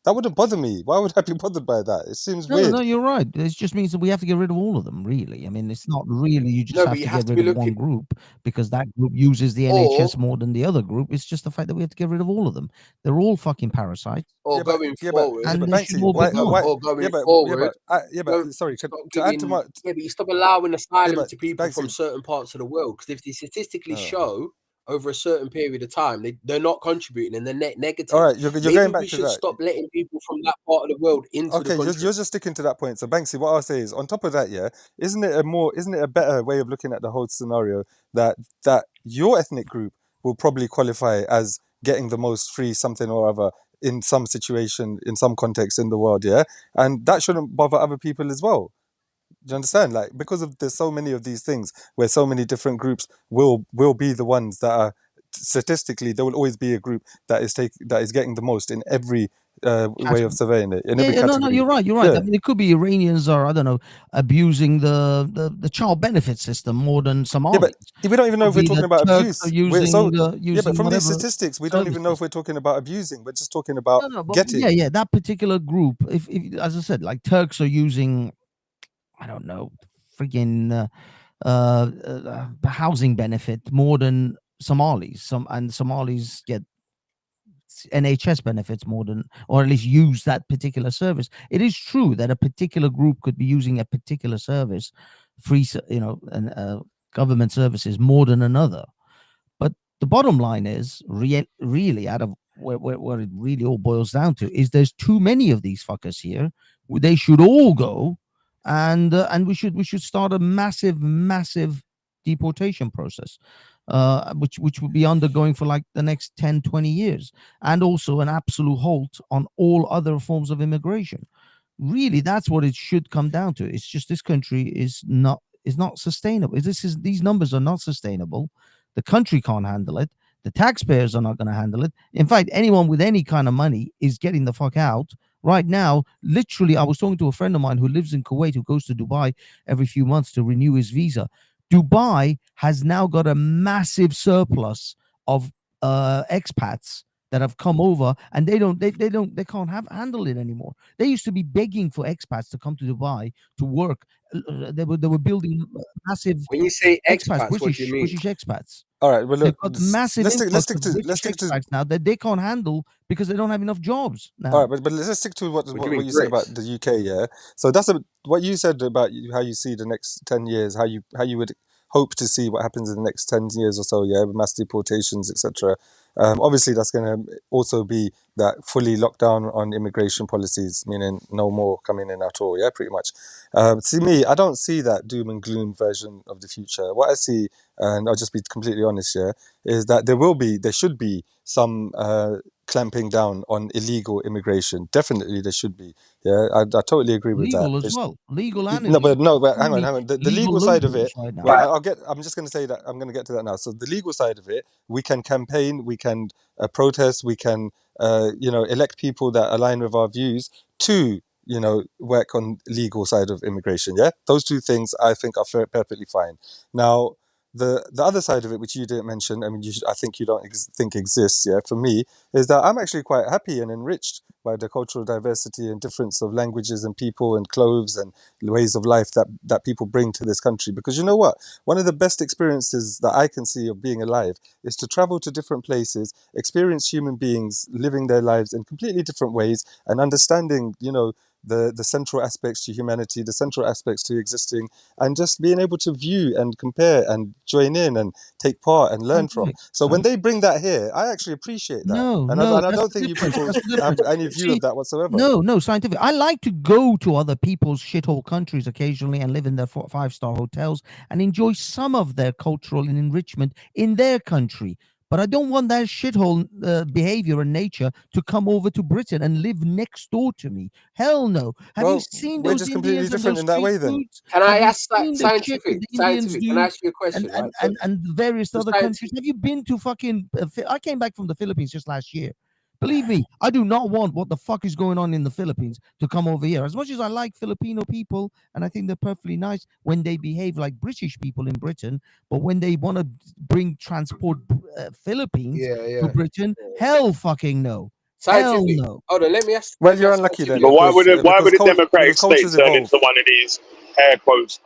that wouldn't bother me. Why would I be bothered by that? It seems No, weird. no, you're right. It just means that we have to get rid of all of them, really. I mean, it's not really you just No, but have you to have get to rid be of one looking, group because that group uses the or NHS more than the other group. It's just the fact that we have to get rid of all of them. They're all fucking parasites, Yeah, but going yeah, but forward, yeah, and but they should Banksy, all be why, gone. or going yeah, but forward, but sorry, stop to add to giving, my, but you stop allowing asylum but to people from Banksy, certain parts of the world, because if they statistically oh. show over a certain period of time they're not contributing and they're net negative, All right, you're maybe going back we to should that. stop letting people from that part of the world into the Okay, country. you're just sticking to that point. So Banksy, what I'll say is, on top of that, yeah, isn't it a better way of looking at the whole scenario that your ethnic group will probably qualify as getting the most free something or other in some situation, in some context in the world, yeah, and that shouldn't bother other people as well. Do you understand? Like, because of there's so many of these things where so many different groups will be the ones that are statistically there will always be a group that is getting the most in every way of Category. surveying it, in Yeah, every no, category. you're right. You're right. I Yeah. mean, it could be Iranians or I don't know, abusing the child benefit system more than Yeah, Somalis. but we don't even know Could if we're be talking the about Turks are abuse. using Yeah, but using from these whatever statistics, we don't even know if services. we're talking about abusing. We're just talking about No, but getting. yeah, that particular group. If as I said, like Turks are using, I don't know, freaking the housing benefit more than Somalis. And Somalis get NHS benefits more than, or at least use that particular service. It is true that a particular group could be using a particular service, and government services more than another. But the bottom line is, really, out of where it really all boils down to, is there's too many of these fuckers here. They should all go, and we should start a massive deportation process, which will be undergoing for like the next 10, 20 years, and also an absolute halt on all other forms of immigration. Really, that's what it should come down to. It's just this country is not sustainable. These numbers are not sustainable. The country can't handle it. The taxpayers are not going to handle it. In fact, anyone with any kind of money is getting the fuck out right now. Literally, I was talking to a friend of mine who lives in Kuwait, who goes to Dubai every few months to renew his visa. Dubai has now got a massive surplus of expats that have come over, and they can't handle it anymore. They used to be begging for expats to come to Dubai to work. They were building massive When you say expats, expats, what do you mean? British expats. All right, well, They've look, got massive let's influx stick of to British expats now that they can't handle because they don't have enough jobs now. All right, but let's stick to What do you what mean, you said about Brits? the UK. Yeah, so that's what you said about how you see the next 10 years, how you would hope to see what happens in the next 10 years or so. Yeah, with mass deportations, etc. Obviously, that's going to also be that fully lockdown on immigration policies, meaning no more coming in at all. Yeah, pretty much. See me, I don't see that doom and gloom version of the future. What I see, and I'll just be completely honest, yeah, is that there should be some clamping down on illegal immigration. Definitely, there should be. Yeah, I totally agree with that. Legal as well. Legal and No, illegal. but Too hang on, many hang on. The legal legal side of it. loopholes right now. Well, I'll get. I'm just going to say that. I'm going to get to that now. So the legal side of it, we can campaign, we can protest, we can, elect people that align with our views to, work on legal side of immigration. Yeah, those two things I think are perfectly fine. Now, the other side of it, which you didn't mention, I mean, I think you don't think exists. Yeah, for me, is that I'm actually quite happy and enriched by the cultural diversity and difference of languages and people and clothes and ways of life that people bring to this country. Because you know what? One of the best experiences that I can see of being alive is to travel to different places, experience human beings living their lives in completely different ways and understanding, the central aspects to humanity, the central aspects to existing, and just being able to view and compare and join in and take part and learn from. So when they bring that here, I actually appreciate that. And I That's don't the think you difference. people That's the have difference. any You view see, of that whatsoever. no, scientific. I like to go to other people's shithole countries occasionally and live in their 5-star hotels and enjoy some of their cultural and enrichment in their country. But I don't want that shithole behavior and nature to come over to Britain and live next door to me. Hell no. Have you Well, seen we're those just completely Indians and different those in that street way then. foods? Can Have I you ask that seen the shit that scientific? the Indians Scientific. Can do I ask you a question? Right. So, and various other countries? scientific. Have you been to fucking... I came back from the Philippines just last year. Believe me, I do not want what the fuck is going on in the Philippines to come over here. As much as I like Filipino people, and I think they're perfectly nice when they behave like British people in Britain, but when they want to bring transport Philippines Yeah. to Britain, hell fucking no. Hell Scientific. no. Hold on. Let me ask. Well, Let me you're ask unlucky then, But scientific. why would a democratic because state cultures turn evolve. into one of these air quotes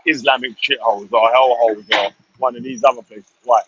Islamic shitholes or hellholes or one of these other places? Why?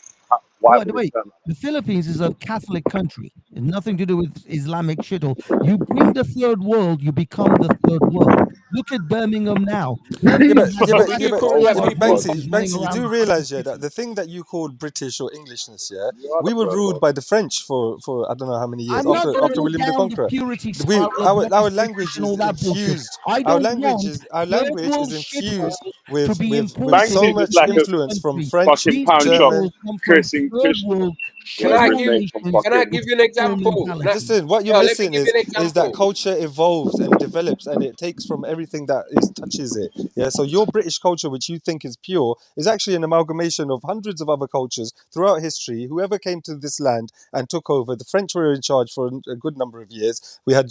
Why By would the it way, turn like the Philippines is a Catholic country. It's nothing to do with Islamic shithole. You bring the third world, you become the third world. Look at Birmingham now. Birmingham has But we do currently have Islamic people. Muslims running Banksy, you around do the fucking realize, yeah, that city. the thing that you called British or Englishness, yeah, that? You are the we were third ruled world. by the French for I don't know how many years I'm not going to after go William the down the Conqueror. purity spiral of what Our is language British and all is that bullshit. infused. I Our don't want third language is world infused shithole to be with Banks imported so is just much like into a this influence from country. French, fucking These pound shop people German. come from cursing third Christians world Can wherever I his give name you? from civilizations Can I fucking give with you an shithole example? mentality. Listen, what you're Let me missing give you an is that example. culture evolves and develops, and it takes from everything that touches it. Yeah, so your British culture, which you think is pure, is actually an amalgamation of hundreds of other cultures throughout history. Whoever came to this land and took over, the French were in charge for a good number of years. We had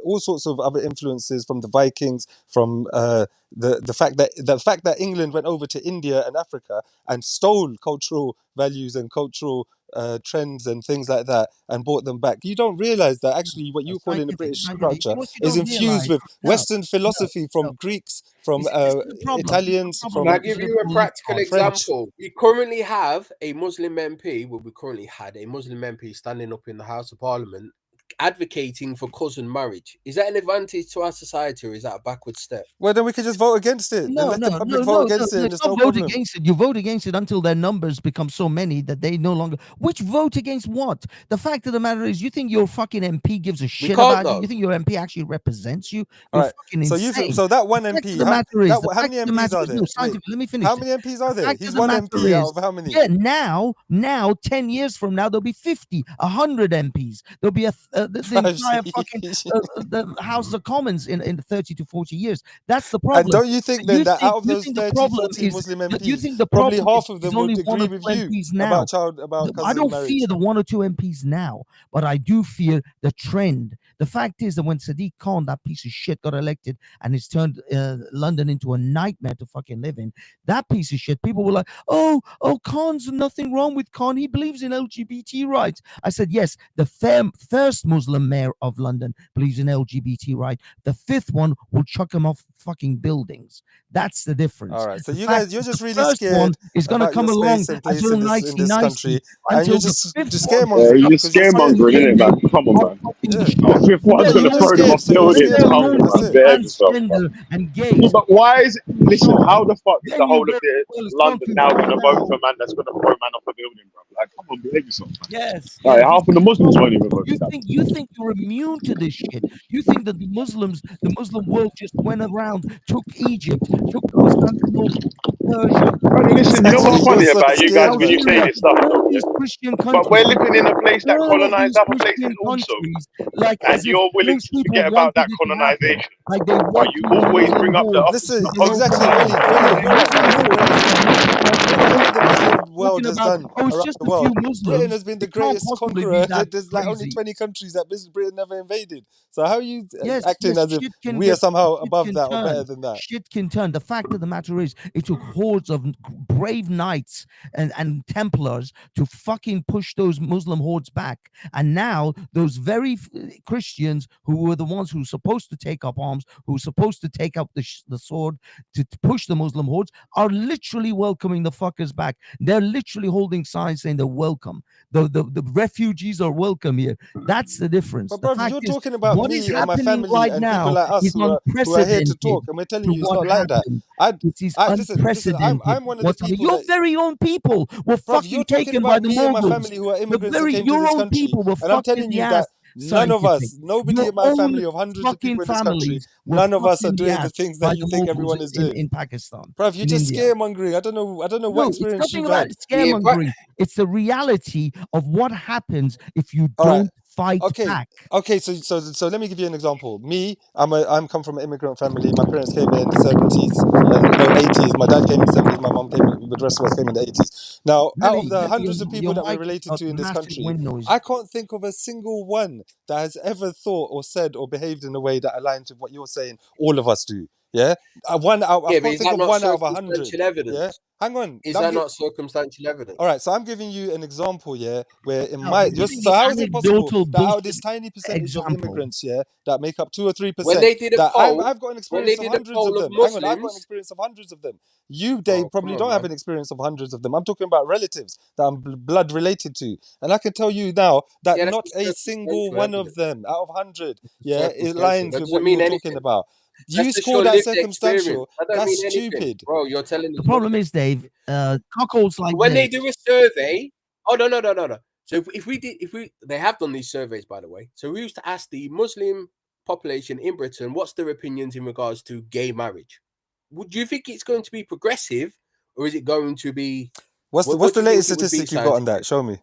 all sorts of other influences from the Vikings, from the fact that England went over to India and Africa and stole cultural values and cultural trends and things like that and brought them back. You don't realize that actually what you call in the British Scientific. You culture know what you is don't infused realize? with No, Western no, philosophy no. from Greeks, from You see, this is the problem. This is the Italians, problem Can from I with give the you a liberal practical left French. example? We currently have a Muslim MP. Well, we currently had a Muslim MP standing up in the House of Parliament advocating for cousin marriage. Is that an advantage to our society, or is that a backward step? Well, then we can just vote against it. Then No, let the no, public no, vote no, against it, no. and It's there's not no vote problem. against it. You vote against it until their numbers become so many that they no longer. Which vote against what? The fact of the matter is, you think your fucking MP gives a shit can't, about you? though. You think your MP actually represents you? All You're right. fucking So insane. so that one The fact of MP, the matter is, how many MPs are there? no, Wait, scientific. Let me finish. how many MPs are The there? fact He's of the one matter MP out is, of how many? yeah, now, 10 years from now, there'll be 50, 100 MPs. There'll be the entire fucking the House of Commons in 30 to 40 years. That's the problem. And don't you think then that out of You those think the 30, problem 40 is Muslim you MPs, think the probably problem half of is them only would one agree or with two you MPs now. about I cousin don't marriage? fear the one or two MPs now, but I do fear the trend. The fact is that when Sadiq Khan, that piece of shit, got elected and it's turned London into a nightmare to fucking live in, that piece of shit, people were like, oh, Khan's nothing wrong with Khan. He believes in LGBT rights. I said, yes, the first Muslim mayor of London believes in LGBT rights. The fifth one will chuck him off fucking buildings. That's the difference. All right. So The you fact guys, you're is the just really first one scared is going to about your come along space and as place all in nicey this nicey country, and you're until the just fifth one scaremongering You're because just you're scared. scaremongering, innit, man? Come on, are man. fucking Yeah. A fifth one's Yeah, gonna you're just throw them scared. off So you're when buildings. they're scared. Come on, known That's for man. it. Behave yourself, bro. transgender and Yeah, gays. but why is listen? How the fuck is the Then you whole of very the well it's going London to now bow gonna vote down. for a man that's gonna throw a man off a building, bro? Like, come on, behave yourself, man. Yes, Like, this half of is the the Muslims problem. won't even vote for that. You think you're immune to this shit. You think that the Muslim world just went around, took Egypt, took Constantinople, Persia, But listen, you know what's Exactly. You're funny so about you guys scared, when man. you say Algeria, this stuff, all though, yeah? these Christian But countries, we're living in a place that all of colonized these other places Christian also, countries, like and as if you're willing those to people forget about wanted that it to happen. colonization. Like they But you welcomed the always Muslim bring up the hordes Listen, opposite. in Opposite. exactly, Oman. Veli, The you're right. That Muslim is the hordes greatest came over to whatever the Afghanistan, Muslim world talking has about, done oh, it's around just the a few world. Britain Muslims. has been the It can't greatest possibly be conqueror. that There's like only crazy. 20 countries that Britain never invaded. So how are you Yes, acting as if shit can we are get somehow shit above can that or better turn. than that? Shit can turn. The fact of the matter is, it took hordes of brave knights and Templars to fucking push those Muslim hordes back. And now those very Christians who were the ones who were supposed to take up arms, who were supposed to take up the sword to push the Muslim hordes, are literally welcoming the fuckers back. They're literally holding signs saying they're welcome. The refugees are welcome here. That's the difference. But The brother, fact you're is, talking about what is me and my happening family right and people now like us is who are here to unprecedented talk, and we're telling to you it's what not like that. happened. I It is listen. unprecedented. I'm one of the What's happening? people Your that, very own people were bruv, you're fucking talking taken by about the me and my Mongols. family who are immigrants that came to Your this own country, people were and I'm fucked in telling the you ass. that none of Scientific. us, nobody Your in my own family of hundreds of fucking people in this country families were None of fucked us are in the doing the ass things by that you the think Mongols everyone is doing. in Pakistan, Bruv, you're in just India. scaremongering. I don't know what No, it's experience nothing you've about had. Yeah, but scaremongering. It's the reality of what happens if you All right. don't fight Okay. back. Okay, so let me give you an example. Me, I'm come from an immigrant family. My parents came here in the 70s and no 80s. My dad came in the 70s. My mom came, but the rest of us came in the 80s. Now, out of the hundreds of people Your that we're mic has related got to in this massive country, wind noise. I can't think of a single one that has ever thought or said or behaved in a way that aligns with what you're saying. All of us do. Yeah, I yeah, but can't is think that of not one out of 100. circumstantial evidence? Yeah, hang on. Is that not circumstantial evidence? All right, so I'm giving you an example, yeah, where in No, my you're giving so me how is it possible anecdotal that out of bullshit this tiny percentage of example. immigrants, yeah, that make up 2 or 3%, When they did a that poll, I've got an when they experience of did a hundreds of poll of them. Hang on, I've got an Muslims, experience of hundreds of them. You, oh, Dave, probably come on, don't have man. an experience of hundreds of them. I'm talking about relatives that I'm blood related to, and I can tell you now that Yeah, that's not a the single circumstantial one of evidence. them out of 100, yeah, it Circumstantial. aligns That with doesn't what you mean were talking anything. about. That's You just call your that lived experience. circumstantial? That don't That's mean anything, stupid. bro. You're telling The us problem nothing. is, Dave, cockles like When they this. do a survey, oh no. So if they have done these surveys, by the way. So we used to ask the Muslim population in Britain what's their opinions in regards to gay marriage. Would you think it's going to be progressive, or is it going to be? What's What the do you think latest it would be, statistic you got on scientific? that? Show me.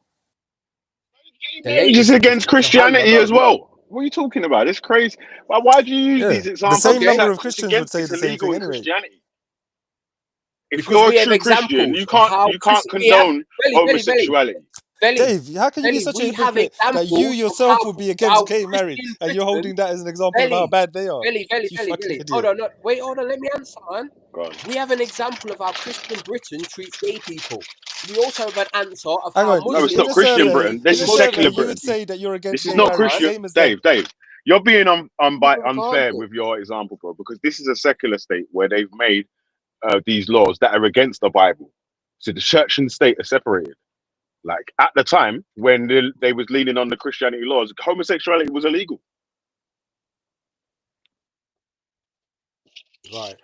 The Just latest against statistic. To hand, I Christianity as don't know. well. What are you talking about? It's crazy. Why do you use Yeah, these the examples? same Okay. number That of it's Christians would against, say it's the same illegal thing in anyway. Christianity. If Because you're we a have true Christian, examples you of can't how condone Belly, homosexuality. Dave, how can you be such a we have hypocrite that you examples of yourself would be against how gay marriage Christian and you're Britain, holding that as an example of how bad they are? You fucking Belly. Hold idiot. on, wait, hold on, let me answer, man. God. We have an example of how Christian Britain treats gay people. We also have an answer of Hang how on, No, it's in not a Muslims Christian treat survey, Britain. This is you secular would Britain. say that you're against This is gay not Come on, marriage, man. Christian. same as them. Dave, you're being unfair Regardless. with your example, bro, because this is a secular state where they've made these laws that are against the Bible. So the church and state are separated. Like at the time when they was leaning on the Christianity laws, homosexuality was illegal. Right.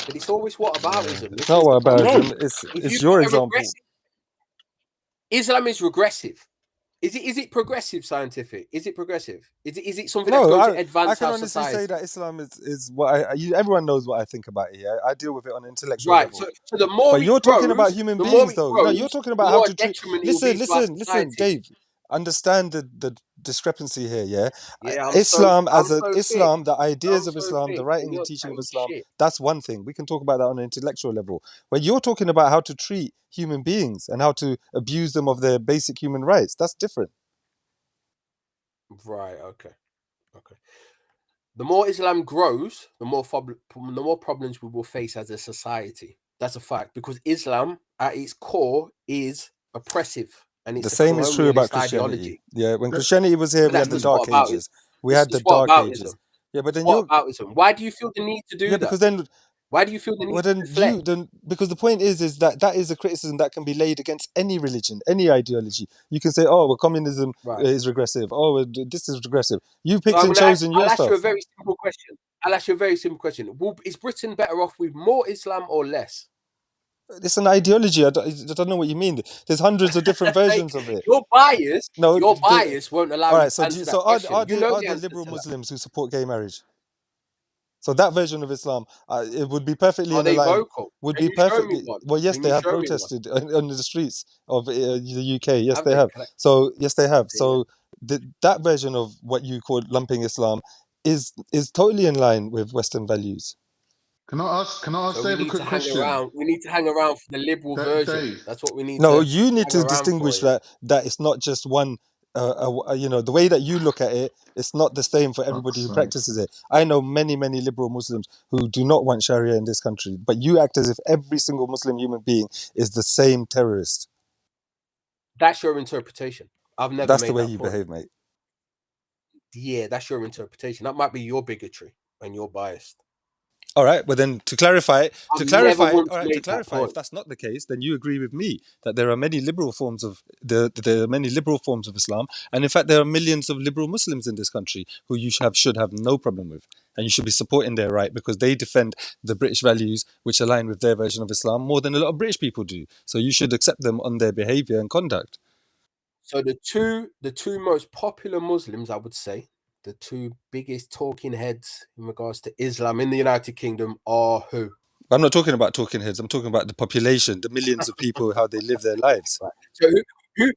But it's always what aboutism. It's This not is the what problem. No, embarrassing. If It's you've your got a example. regressive, Islam is regressive. Is it progressive scientific? Is it progressive? Is it something that's No, going to I advance can our honestly say society? that Islam is what everyone knows what I think about it. Yeah, I deal with it on an intellectual Right. level. So the more But it you're talking about grows, human the more beings, it though. No, you're grows, talking the about how more to treat. detriment it will be to our Listen, society. Dave. Understand the discrepancy here. Yeah, Yeah, Islam I'm as a so thick. Islam, the ideas I'm of so Islam, the thick, and writing and you're teaching of chatting Islam. shit. That's one thing. We can talk about that on an intellectual level. But you're talking about how to treat human beings and how to abuse them of their basic human rights. That's different. Right. Okay. The more Islam grows, the more problems we will face as a society. That's a fact, because Islam, at its core, is oppressive, and it's The a same is true about colonialist Christianity. ideology. Yeah, when Christianity was here, But we that's had the just Dark what about it. Ages. We had the It's what Dark aboutism. Ages. Yeah, but It's then what aboutism. Why do you feel the need to do that? because then Why do you feel the need to deflect? because the point is that is a criticism that can be laid against any religion, any ideology. You can say, oh, well, communism Right. is regressive. Oh, well, this is regressive. You So picked and chosen your I'll ask you a stuff. very simple question. Is Britain better off with more Islam or less? It's an ideology. I don't know what you mean. There's hundreds of different versions of it. Your bias No, won't allow all you right. to answer that question. Are You know the there answer liberal to that. Muslims who support gay marriage? So that version of Islam, it would be perfectly Are in they line. vocal? Would Can be you show me perfectly. one? Well, yes, Can they you have show me one? protested on the streets of the UK. Yes, they Have they? have. So yes, they have. Yeah. So that version of what you call lumping Islam is totally in line with Western values. Can I ask So we Dave a need to quick hang question? around. We need to hang around for the liberal version. Dave, That's what we need No, to you need hang to around distinguish for. that it's not just one. The way that you look at it, it's not the same for everybody fuck's who sake. practices it. I know many liberal Muslims who do not want Sharia in this country, but you act as if every single Muslim human being is the same terrorist. That's your interpretation. I've never That's made the way that you point. behave, mate. Yeah, that's your interpretation. That might be your bigotry and you're biased. All right, well then, to clarify, point. if that's not the case, then you agree with me that there are many liberal forms of there are many liberal forms of Islam, and in fact, there are millions of liberal Muslims in this country who you should have no problem with, and you should be supporting their right because they defend the British values which align with their version of Islam more than a lot of British people do. So you should accept them on their behaviour and conduct. So the two most popular Muslims, I would say, the two biggest talking heads in regards to Islam in the United Kingdom are who? I'm not talking about talking heads. I'm talking about the population, the millions of people, how they live their lives. Right. So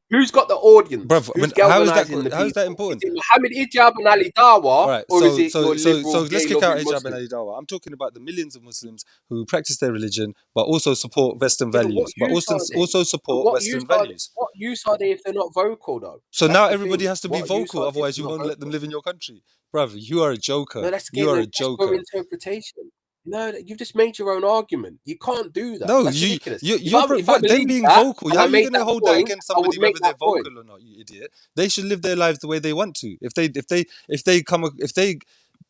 who's got the audience? Bruv, Who's how is that? galvanizing the How is that people? important? Is it Mohammed Ijab and Ali Dawa, All right, or is it so your liberal let's kick out gay-loving hijab and Muslims? Ali Dawa. I'm talking about the millions of Muslims who practice their religion, but also support Western Yeah, but values, what but use are they? also But support what Western use are they? values. What use are they if they're not vocal though? So That's now the everybody thing. has to be What use vocal, are they if otherwise they're you not won't let them vocal? live in your country. Bruv, you are a joker. No, that's You are a again, that's your joker. interpretation. No, you've just made your own argument. You can't do that. No, That's ridiculous. if I But them being that, vocal, and how I are you made going to that hold that point, against I would somebody, make whether they're that point. vocal or not? You idiot. They should live their lives the way they want to.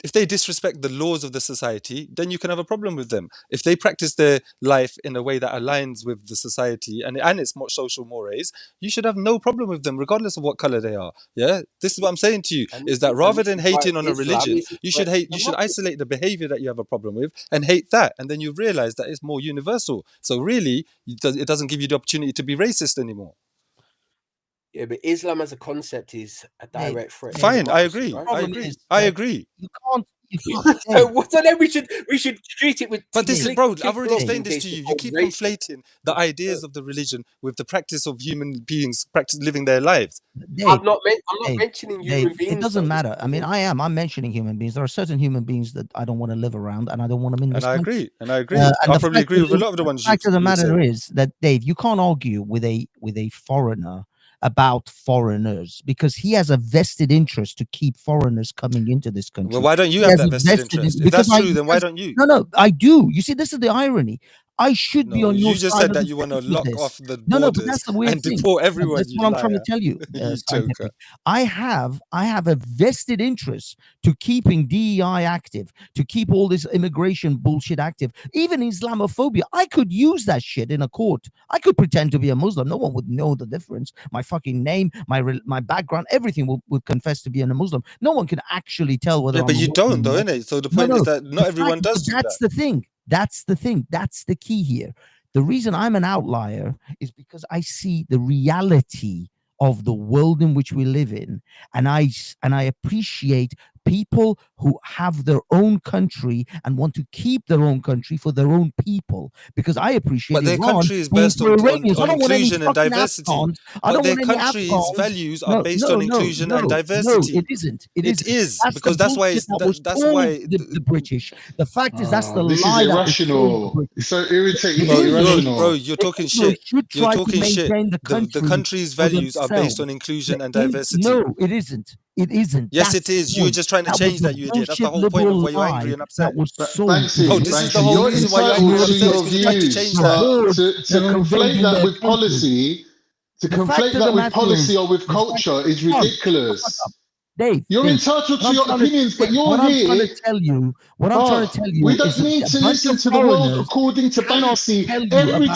If they disrespect the laws of the society, then you can have a problem with them. If they practice their life in a way that aligns with the society and its social mores, you should have no problem with them, regardless of what color they are. Yeah, this is what I'm saying to you: is that rather than hating on a religion, you should isolate the behavior that you have a problem with and hate that, and then you realize that it's more universal. So really, it doesn't give you the opportunity to be racist anymore. Yeah, but Islam as a concept is a direct threat. Fine, I democracy, agree. right? I agree. I agree. You can't. So then we should treat it with. But this is, bro, I've already explained in this to case you. we're You keep racist. conflating the ideas of the religion with the practice of human beings living their lives. I'm not mentioning human beings. It doesn't matter. I mean, I'm mentioning human beings. There are certain human beings that I don't want to live around, and I don't want them in this country. And I agree. I'll probably agree with a lot of the ones you The fact of the matter say. is that, Dave, you can't argue with a foreigner about foreigners because he has a vested interest to keep foreigners coming into this country. Well, why don't you have that vested interest? If that's true, then why don't you? No, I do. You see, this is the irony. I should be on your side. You just said that you want to lock off the borders that's the weird and thing. deport everyone. That's what I'm trying to tell you. You joker. I have a vested interest to keeping DEI active, to keep all this immigration bullshit active, even Islamophobia. I could use that shit in a court. I could pretend to be a Muslim. No one would know the difference. My fucking name, my background, everything would confess to being a Muslim. No one can actually tell whether. Yeah, but you don't, though, innit? So the point is that not everyone does do that. That's the thing. That's the thing. That's the key here. The reason I'm an outlier is because I see the reality of the world in which we live in, and I appreciate people who have their own country and want to keep their own country for their own people. Because I appreciate. But their country is based on inclusion and diversity. But their country's values are based on inclusion and diversity. No, it isn't. It is because that's why the British. The fact is that's the this lie. Is irrational. It's so irritating. Irrational. Bro, you're talking shit. You're talking shit. The country's values are based on inclusion and diversity. No, it isn't. It isn't. Yes, it is. You're just trying to change that, you idiot. That's the whole point of why you're angry and upset. This is the whole reason why you're angry and upset, because you're trying to change that. To conflate that with policy, or with culture is ridiculous. Dave, you're entitled to your opinions, but you're here. What I'm trying to tell you, we don't need to listen to the world according to Banksy every time we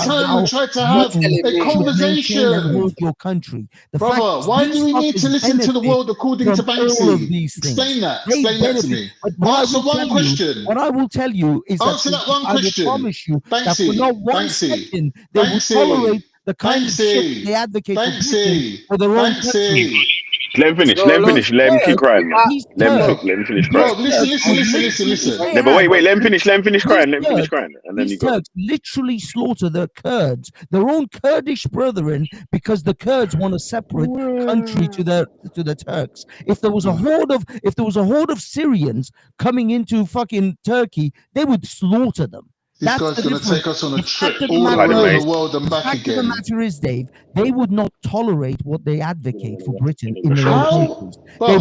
try to have a conversation. Your country, brother. Why do we need to listen to the world according to Banksy? Explain that. Explain that to me. Answer one question. What I will tell you is answer that one question. I will promise you that for not 1 second they will tolerate the kind of shit they advocate for their own country. Let him finish. Let him keep crying, man. Let him finish crying. Listen. No, but wait. Let him finish crying. And then you go. Turks literally slaughter the Kurds, their own Kurdish brethren, because the Kurds want a separate country to the Turks. If there was a horde of Syrians coming into fucking Turkey, they would slaughter them. This guy's going to take us on a trip all around the world and back again. The matter is, Dave, they would not tolerate what they advocate for Britain in their own countries.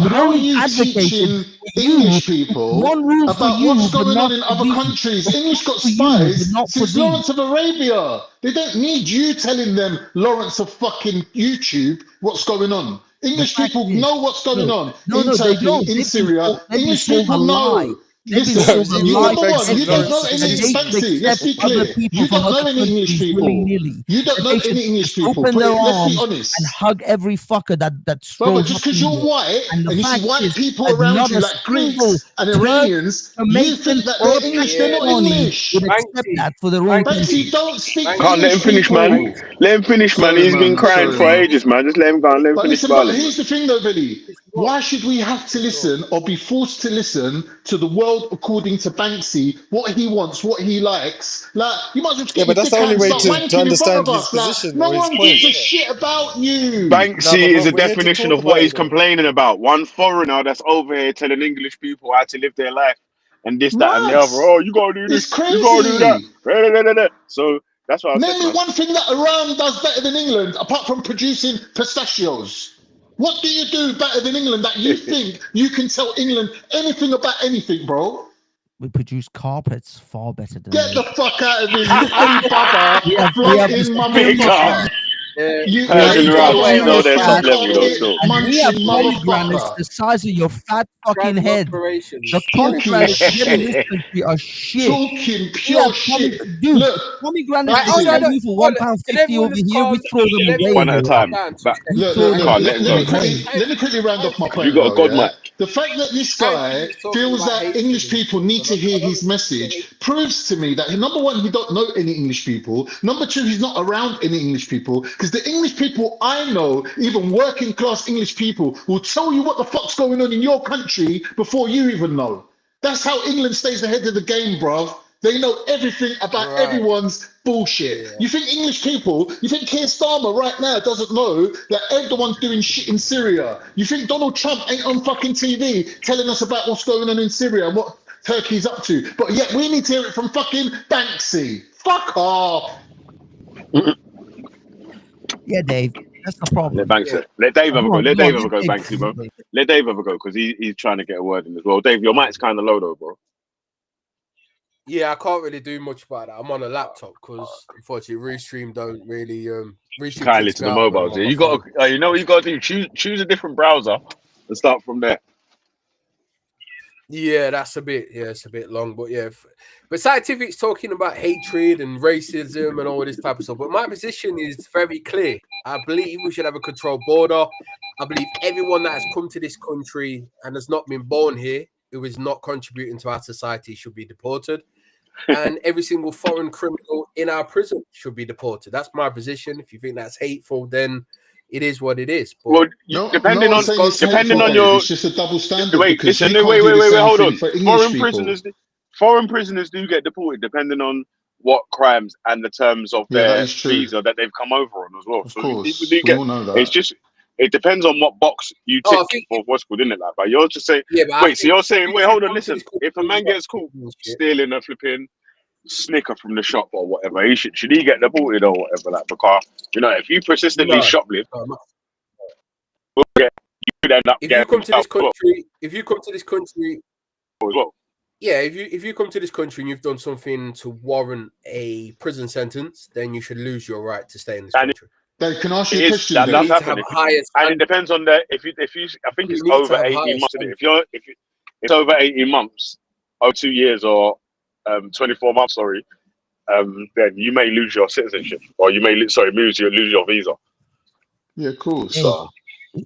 How are you teaching English people about what's going on in other countries? English got spies since Lawrence of Arabia. They don't need you telling them, Lawrence of fucking YouTube, what's going on. English people know what's going on in Turkey, in Syria. English people know. Listen, you don't know any Banksy. Let's be clear. You don't know any English people. You don't know any English people. Let's be honest. And hug every fucker that's but just because you're white and you see white people around you like Greeks and Iranians, you think that they're English. They're not English. Banksy, don't speak. Can't let him finish, man. Let him finish, man. He's been crying for ages, man. Just let him go and let him finish. But here's the thing, though, Billy. Why should we have to listen or be forced to listen to the world according to Banksy, what he wants, what he likes? Like, you might as well just Yeah, get but your that's dick the out only and way start to wanking in front understand of his us. Like, position no or his one point, gives a innit? shit about you. No, Banksy but is bro, a we're here to definition talk of what about he's it, though. complaining about. One foreigner that's over here telling English people how to live their life and this, that, and the Mad. other. Oh, you gotta do this, It's you gotta do that. crazy. So that's what I said, Name me man. one thing that Iran does better than England, apart from producing pistachios. What do you do better than England that you think you can tell England anything about anything, bro? We produce carpets far better than Get the them. fuck out of here, you Alibaba We have the floating serious motherfucker. fat. You We have Persian the Arabs Alibaba, know you serious their fucking top fat, level though. cockpit Still, and we have munching pomegranates motherfucker. the size of your fat fucking Trans head. operations. The Talking pomegranates you get in this shit. country are shit. Talking We have pure shit. dude, Look, pomegranates Right, they hold sell on, Banksy. you for hold on. Can £1.50 everyone over just here. We calm? throw them Can away everyone one at a just here. calm time. down? 2 But seconds. We Look, throw look, them look. Carl, away. let him Let go. me quickly round off my You point got a though, god yeah? mic. The fact that this Banksy guy was talking feels about that hatred English and people stuff, need and to hear I don't his really hate. message proves to me that number one, he don't know any English people. Number two, he's not around any English people. Because the English people I know, even working class English people, will tell you what the fuck's going on in your country before you even know. That's how England stays ahead of the game, bruv. They know everything about Right. everyone's bullshit. Yeah. You think English people, you think Keir Starmer right now doesn't know that Erdogan's doing shit in Syria? You think Donald Trump ain't on fucking TV telling us about what's going on in Syria and what Turkey's up to? But yet we need to hear it from fucking Banksy. Fuck off. Yeah, Dave, that's the Let problem. Banks, Yeah. let Dave have a Go go. on, Let go on. Dave have a Let go, Dave Banksy, finish, bro. Dave. Let Dave have a go because he's trying to get a word in as well. Dave, your mic's kind of low though, bro. Yeah, I can't really do much about that. I'm on a laptop because unfortunately Restream don't really Restream Kindly kicks to me the out when I'm mobiles. on Yeah, my you phone. got. You know what you got to do. Choose a different browser and start from there. Yeah, it's a bit long, but yeah. But scientific's talking about hatred and racism and all this type of stuff. But my position is very clear. I believe we should have a controlled border. I believe everyone that has come to this country and has not been born here, who is not contributing to our society, should be deported. And every single foreign criminal in our prison should be deported. That's my position. If you think that's hateful, then it is what it is. But Well, No depending one's on saying it's depending hateful, on Dave. your It's just a double standard wait. because Listen, you can't wait, do wait, the wait, wait. same Hold thing on. for English people. Foreign prisoners do get deported depending on what crimes and the terms of Yeah, that their is true. visa that they've come over on as well. Of So people course, do we get. all know It's that. just it depends on what box you I tick think for what's good in it. Like, but you're just saying. yeah, but I Wait, so think you're saying? if Wait, you hold on. come to Listen, this country if a and man you've got gets caught and shit, stealing a flipping Snicker from the shop or whatever, should he get deported or whatever? Like, because if you persistently no, shoplift, no, not. you could end up If you getting come to this himself country, as well. yeah, if you come to this country and you've done something to warrant a prison sentence, then you should lose your right to stay in this And country. Dave, can I ask it you a is question, that You does Dave? need to happen. have a higher And it standard. depends on the if you I think You it's need to over have 18 higher months. standards. If it's over 18 months or 2 years or 24 months, sorry, then you may lose your citizenship or you may lose your visa. Yeah, of course. Dave, So,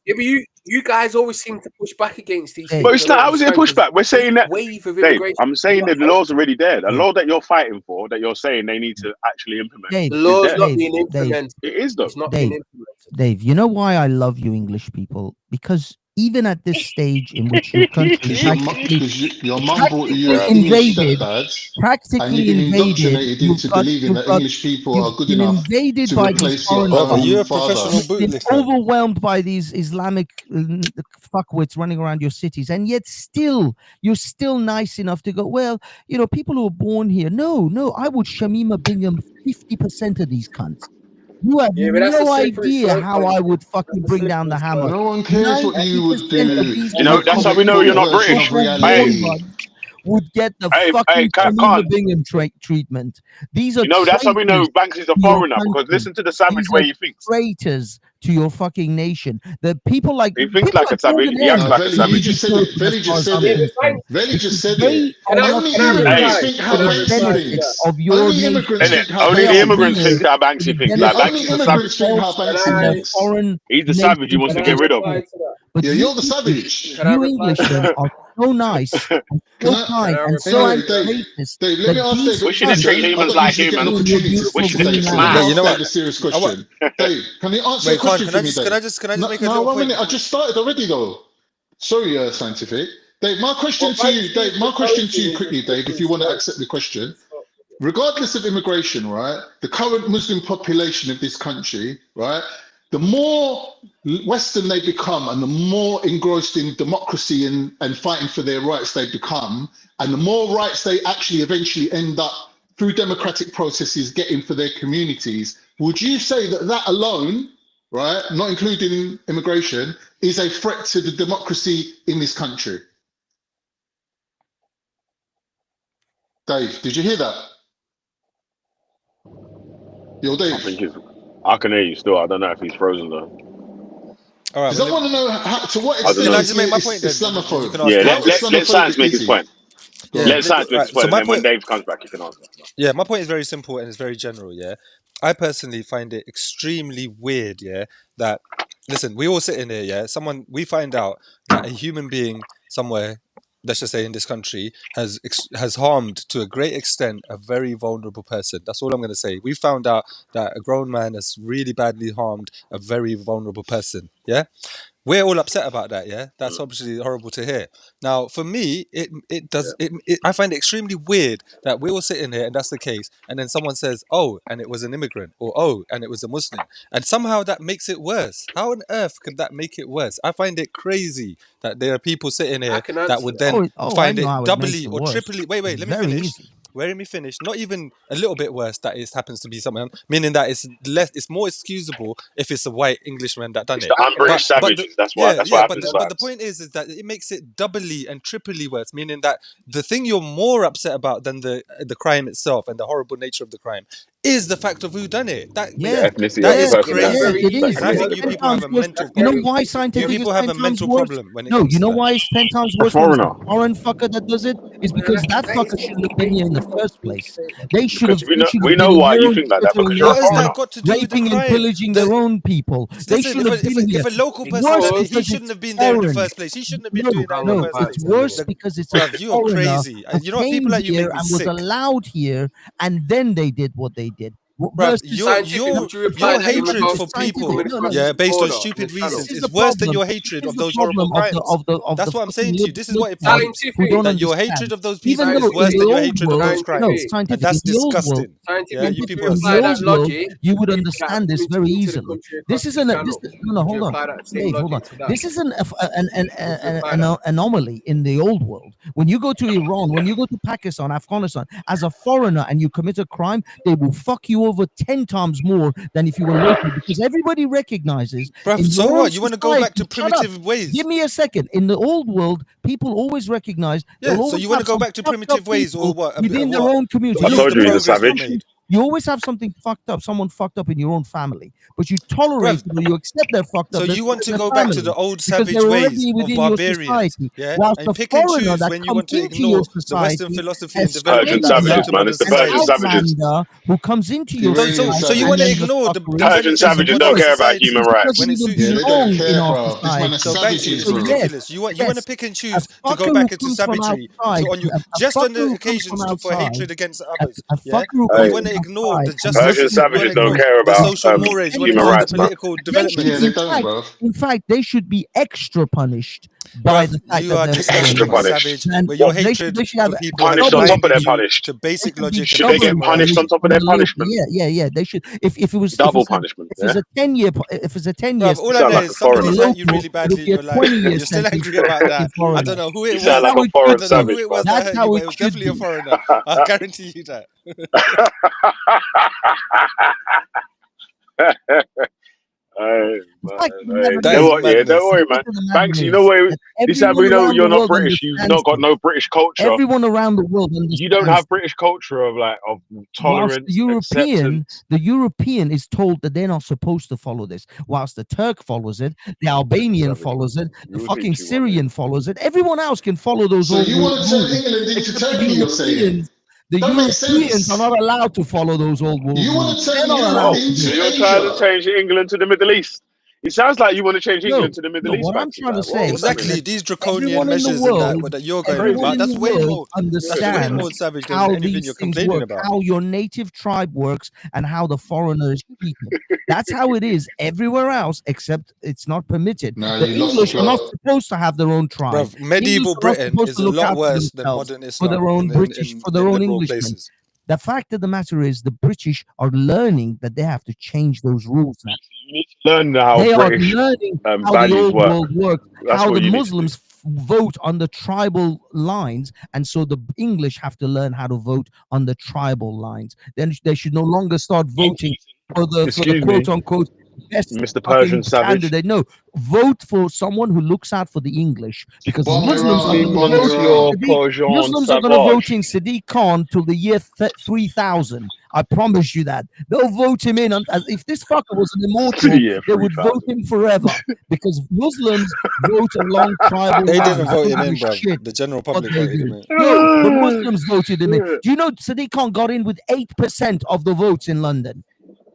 Yeah, but you guys always seem to push back against these Dave. but things. it's I not. don't How is it a understand because pushback? We're saying this that, wave of Dave. immigration. I'm saying that the law's already there. The Dave. law that you're fighting for, that you're saying they need to actually implement, Dave, The is law's there. not Dave, being Dave, implemented. It is though. It's not being Dave, implemented. Dave, you know why I love you English people? Because even at this stage in which your country Because practically your mum bought you Right. English invaded, stepdads, and you've practically been invaded, indoctrinated into believing that English people are you've good been enough invaded to by these replace your foreign Brother, own you're a governments. father. professional You've been bootlicker. overwhelmed by these Islamic fuckwits running around your cities, and yet you're still nice enough to go, well, people who are born here. No, I would Shamima Bingham 50% of these cunts. You have Yeah, but that's a no slippery idea slope, how man. I would fucking That's a bring down the slippery hammer. slope. No one cares what you would 90% of do. these There's a That's how we comic know book you're not version British. of born reality. ones would get the Hey, fucking Khan. Shamima Bingham treatment. These are That's how we know traitors Banks is a to your foreigner because country. listen to the savage These way are he thinks. traitors to your fucking nation. The people like He thinks like a savage. Gordon He acts Aaron like a Veli, you should savage. be just said it. sorted as Veli far just as said I'm Yeah, it. but concerned. Veli just Because said it. they are not Only can I here immigrants Hey, think for how the Banksy benefit thinks. of your Only nation. immigrants innit? think how Only They the are Banksy immigrants here think thinks. how for Banksy the thinks. Yeah, Like benefit only Banksy's a of savage. immigrants think themselves how Banksy and the thinks. foreign He's the savage. He nations wants can to of I get this rid of. reply world. to that? But Yeah, you you're the people, savage. Can I you reply to Englishmen, that? are so nice and Can so I? Can kind I and so reply Anyway, to that? anti-racist Dave, let me that ask these Dave a We should have cunts treated question. I humans don't like usually get an humans. in your opportunity to We beautiful speak should to have green Dave, kicked so him let me land. Yeah, out. you ask know Dave what? a serious I, wa- question. Dave, can you answer a Wait, Khan, question can for I me, just can Dave? I just can I just No, make a no, little 1 point minute. I before? just started already, though. Sorry, Scientific. Dave, my question to you, Dave, my question to you quickly, Dave, if you want to accept the question. Regardless of immigration, right, the current Muslim population of this country, right, the more Western they become and the more engrossed in democracy and fighting for their rights they become, and the more rights they actually eventually end up through democratic processes getting for their communities, would you say that that alone, right, not including immigration, is a threat to the democracy in this country? Dave, did you hear that? Yo, I Dave. think I can hear you still. I don't know if he's frozen though. All right. Because I want to know to what I don't extent know. Can I is just make my it point then? Islamophobe? You can ask Yeah, me. How let Science Islamophobic make is his he? point. Go on. Let Science make his point, So and my then when point, Dave comes back, you can answer. yeah, my point is very simple and it's very general. Yeah, I personally find it extremely weird. Yeah, that listen, we all sit in here. Yeah, we find out that a human being somewhere, let's just say in this country, has harmed to a great extent a very vulnerable person. That's all I'm going to say. We found out that a grown man has really badly harmed a very vulnerable person. Yeah. We're all upset about that, yeah. That's obviously horrible to hear. Now, for me, I find it extremely weird that we're all sitting here and that's the case, and then someone says, "Oh, and it was an immigrant," or "Oh, and it was a Muslim," and somehow that makes it worse. How on earth could that make it worse? I find it crazy that there are people sitting here can that answer would that. then I find know it how it makes doubly it or worse. triply. Wait, It's let me very finish. easy. Let me finish. Not even a little bit worse that it happens to be someone, meaning that it's more excusable if it's a white Englishman that done It's it. the un-British savages. That's what happens. But the point is that it makes it doubly and triply worse, meaning that the thing you're more upset about than the crime itself and the horrible nature of the crime is the fact of who done it. That the Yeah, ethnicity that of the is person. yeah, crazy, it is. and I It's think you 10 people have times a worse. mental You know problem. why You scientific is people have 10 a times mental worse? problem when it No, comes you to know that. why it's 10 times A worse when it's foreigner. a foreign fucker that does it? Is because that fucker shouldn't have been here in the first place. They should Because have we been know in why their you own think like that, territory because in you're a What has Lebanon, that foreigner. got to do with the raping and crime? pillaging their own people. They Listen, shouldn't have been if here. a local It's person worse done it, he because shouldn't it's have been there in the foreign. first place. He shouldn't have been No, doing that in the no, first it's place. worse because it's a Bruv, you are foreigner crazy. who You know what? came People like you make here me and was sick. allowed here, and then they did what they did. Bruv, Versus Scientific, would you reply your that in hatred regards for to people people, coming across yeah, the based on border in stupid the channel? reasons is worse than your hatred of those horrible crimes. That's what I'm saying to you. This is what it proves. who don't That your understand. hatred of those Even people is though in worse the than your old hatred of world, those no, crimes. And scientific, that's in the old world, disgusting. Yeah, you Scientific, people you are in the apply sick. that old world, logic, you would people that understand this coming very into the easily. country This across isn't the a, this. channel. No, Would hold you on, apply that same Dave, hold on. logic to that? This is an apply that? anomaly in the old world. When you go to Iran, when you go to Pakistan, Afghanistan, as a foreigner and you commit a crime, they will fuck you over 10 times more than if you were local, because everybody recognizes Bruv, in so your own what? You want to go back society. to Shut up. primitive ways? Give me a second. In the old world, people always recognize Yeah, they'll so always you want have to go some back to fucked up primitive ways or people what? within their What? own community. To I lose told the you he's a progress we savage. made. You always have something fucked up, someone fucked up in your own family, but you tolerate Bruv, it or you accept their fucked so upness you want in to their go back to family the old because savage they're ways already of within your barbarians, society. yeah? Whilst And the pick and foreigner choose that when you comes want to into your ignore the Western society, philosophy a and development Persian that has led stranger, savages, to man. modern It's the an Persian society. savages. outlander who comes into your Iranian So you society want and to then savages. the ignore fuckery when Persian it's is savages modern don't worse. care about society, human It's because rights. when you it have suits Yeah, been you. they don't wrong in care, our bro. This man are society. So Banksy, savages, it's So bro. yes, ridiculous. You want to yes, pick and a choose to go fucker who back into comes from savagery outside, on you a just on fucker the who comes from occasions for outside, hatred against a, others. a Yeah, fucker who but you comes Hey, want from to ignore outside the and Persian doesn't justice. know You want savages to don't ignore anything, care the about social mores. You want to human ignore the rights, man. political they should development. Yeah, be, they don't, bro. in fact, they should be extra punished by Bruv, the fact you that are they're Extra disgusting, foreigners. punished. savage, And where your they hatred should for have people has Punished on double top of their blinded you punished. to they basic should be logic and Should they double basic get punished on morality. top of on a their local. punishment? Yeah. They should. If it was Double punishment, if yeah? it's a 10-year if it's a 10-year Bruv, You all I sound know like sentence a is for a foreigner. somebody's hurt you local, really it'll badly in be a your life, and 20-year you're still sentence angry for a about fucking that. I foreigner. don't know who You it sound That's was. like how a it I foreign should don't know be. who savage, it man. was that That's hurt you, how but it it was should definitely a be. foreigner. I guarantee you that. Hey, The man, fact of the hey. matter That Don't is is, worry, yeah, don't madness. worry, the man. fact of the matter Banks, you know is what? that This is how we everyone know around you're the not world British. You've understands not got this. no British culture. Everyone around the world You don't understands have this. British culture of Whilst tolerance, acceptance. the European is told that they're not supposed to follow this. Whilst the Turk follows it, the Persian Albanian savage, man. follows it, the We'll fucking teach you one day. Syrian follows it. Everyone else can follow those So old you world want to turn rules, England into except the Turkey, you're saying? Europeans. The That makes Europeans are sense. not allowed to follow those old world You want rules. to turn They're not Europe allowed Oh, to so do into it. you're trying to Asia. change England to the Middle East? It sounds like you want to change No, England to the Middle no, East. what I'm back to trying to that. say is Exactly, that these draconian everyone in the measures and world, that you're going on everyone about. in That's the way world more. That's way understands more savage than how anything these you're things complaining work, about. how your native tribe works, and how the foreigner is treated. That's how it is everywhere else, except it's not permitted. No, The you lost the English are not plot. supposed to have their own tribe. Bruv, The English medieval are not Britain supposed is to a look lot out for worse than themselves, modern for their Islam own British, for their in own liberal Englishmen. places. The fact of the matter is, the British are learning that they have to change those rules now. You need to learn how They are British learning how the values old work. world works, That's how what the you need to do. Muslims vote on the tribal lines, and so the English have to learn how to vote on the tribal lines. Then they should no longer start voting for the Excuse quote me, unquote best Mr. fucking Persian Savage. candidate. No, vote for someone who looks out for the English, because Bon Muslims are going to bon vote. Monsieur Persian Muslims are going to vote Savage. in Sadiq Khan till the year 3000. I promise you that. They'll vote him in. As if this fucker was an To immortal, the year they would vote 3000. him forever, because Muslims vote along tribal They lines. didn't They vote don't him give in, a bruv. shit The general what public they voted him do. in. No, the Muslims voted him in. Do you know Sadiq Khan got in with 8% of the votes in London?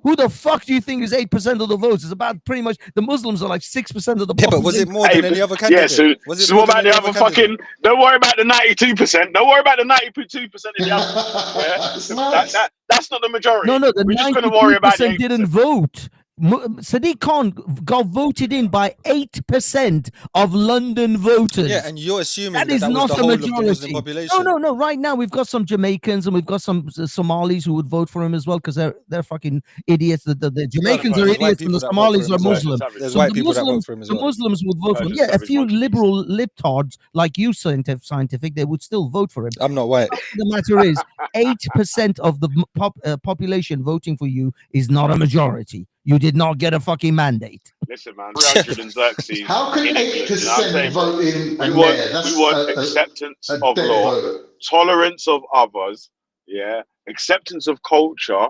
Who the fuck do you think is 8% of the votes? It's about pretty much, the Muslims are like 6% of the Yeah, population. but was it more Hey, than any other yeah, candidate? Was it so more what than about the any other other candidate? fucking? Don't worry about the 92%. Don't worry about the 92% of the other. Yeah, It's nice. that's not the majority. No, the We're just going to worry about the 92% didn't vote. Sadiq Khan got voted in by 8% of London voters. Yeah, and you're assuming That that is that was not the a whole of the Muslim majority. population. No. Right now we've got some Jamaicans and we've got some Somalis who would vote for him as well, because they're fucking idiots. The Jamaicans are There's white idiots and the people that vote for Somalis him are as well. Muslim. There's So white the people that vote for him as the well. Muslims would vote for him. Persian Yeah, a savage few monkeys. liberal libtards like you, scientific, they would still vote for him. I'm not white. The matter is, 8% of the population voting for you is not a majority. You did not get a fucking mandate. Listen, man, 300 and Xerxes How can in England. You know what I'm 8% saying, bro? vote in a We mayor? That's want acceptance a of dead law, vote. tolerance of others, yeah, acceptance of culture,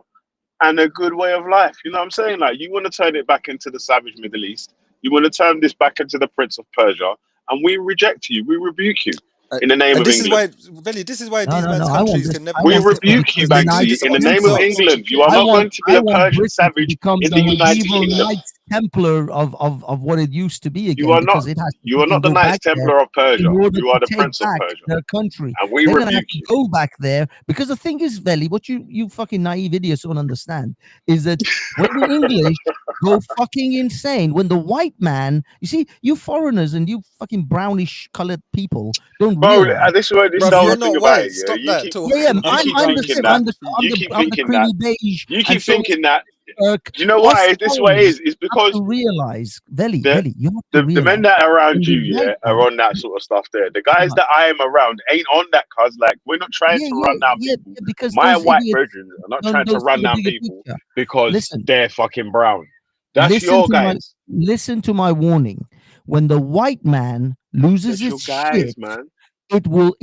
and a good way of life. You know what I'm saying? Like, you want to turn it back into the savage Middle East. You want to turn this back into the Prince of Persia, and we reject you. We rebuke you in the name And of this England. is why, Belly, this is why No, these man's I want countries this. can never We be stable, rebuke you, because they Banksy, focus in the on name of themselves. England. You are not going to be a Persian Britain to savage become in the the United medieval Kingdom. Knights Templar of what it used to be again, You are not. because it has to You are fucking not the go Knights back there Templar of Persia. in order You are to the take Prince of back Persia, their country. and we They're gonna have rebuke to you. go back there, because the thing is, Veli, what you fucking naive idiots don't understand is that when the English go fucking insane, when the white man, you see, you foreigners and you fucking brownish colored people don't Bro, realize. this is Bruv, the whole you're thing not about white. it. Yeah, Stop that Yeah, talking. you I'm keep I'm the thinking same. that. I'm the You keep I'm the thinking that. creamy beige, You and keep so thinking that. Turk. Do you know Us why? Is this what it foreigners is? It's have because to realize, Veli, the you have to the realize men that are around when you, the white yeah, are man, on that sort of stuff there. The guys that I am around ain't on that, cuz like we're not trying to run down people. because My those white idiots brethren are not trying to don't see run the down bigger people picture. because Listen, they're fucking brown. That's listen your to my guys. listen to my warning. When the white man loses That's your his guys, shit, man. it will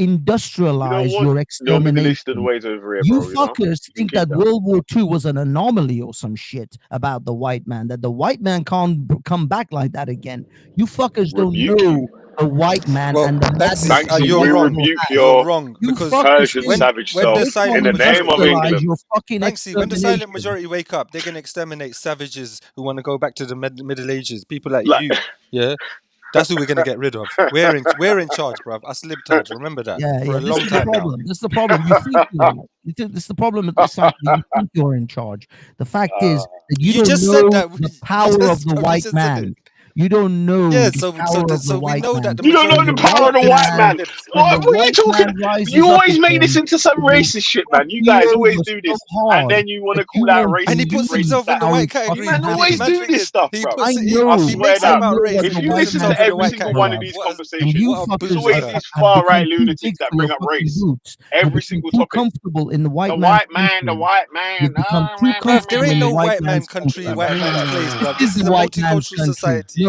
We don't industrialize want your your Middle extermination. Eastern ways over here, You bro. You know, fuckers you can think keep that that. World War II was an anomaly or some shit about the white man, that the white man can't come back like that again. You fuckers don't Rebuke know you. the white man Well, and the madness Banksy, that the Banksy, you're we white wrong. people rebuke have. You're your wrong, You because fuckers Persian think savage when the self they silent in the can't name of majority, industrialize England. your fucking Banksy, when the silent extermination. majority wake up, they're gonna exterminate savages who want to go back to the Middle Ages. People like Like, you, yeah. That's who we're gonna get rid of. We're in charge, bruv. Us libtards, remember that for a This long is the time now. problem. This is the problem. You think you are. This is the problem with this side. You think you're in charge. The fact is that you You don't just said know that. the power of the You white just said it. man. You don't know Yeah. the So power of the we white know that man. the you don't know When majority the the of people power of white the are white fucking man, man. libs. when the What are you white talking? man rises You up always make this again, into some it will racist shit, fuck man. You you guys always over do so this, and hard then you want that to you call out won't And he racist puts this, believe racist himself in that. the how white it You category. man fucking always happens. do this Madrigal. stuff, He bro. puts I it. I He know, swear makes I him down. out know what racist the If and you puts white listen man himself to in the every white stands single for, one of category. these and conversations, you What a it's fuckers always bullshitter. these have far become right too big lunatics that for your bring up fucking race. boots. You've Every become single too topic. comfortable in the The white man's white man, the country. white man. You've become too Bruv, there comfortable ain't in the no white white man man's country, country. Like, white man, man's like, place, This bruv. is This is the a white man's multicultural country. society.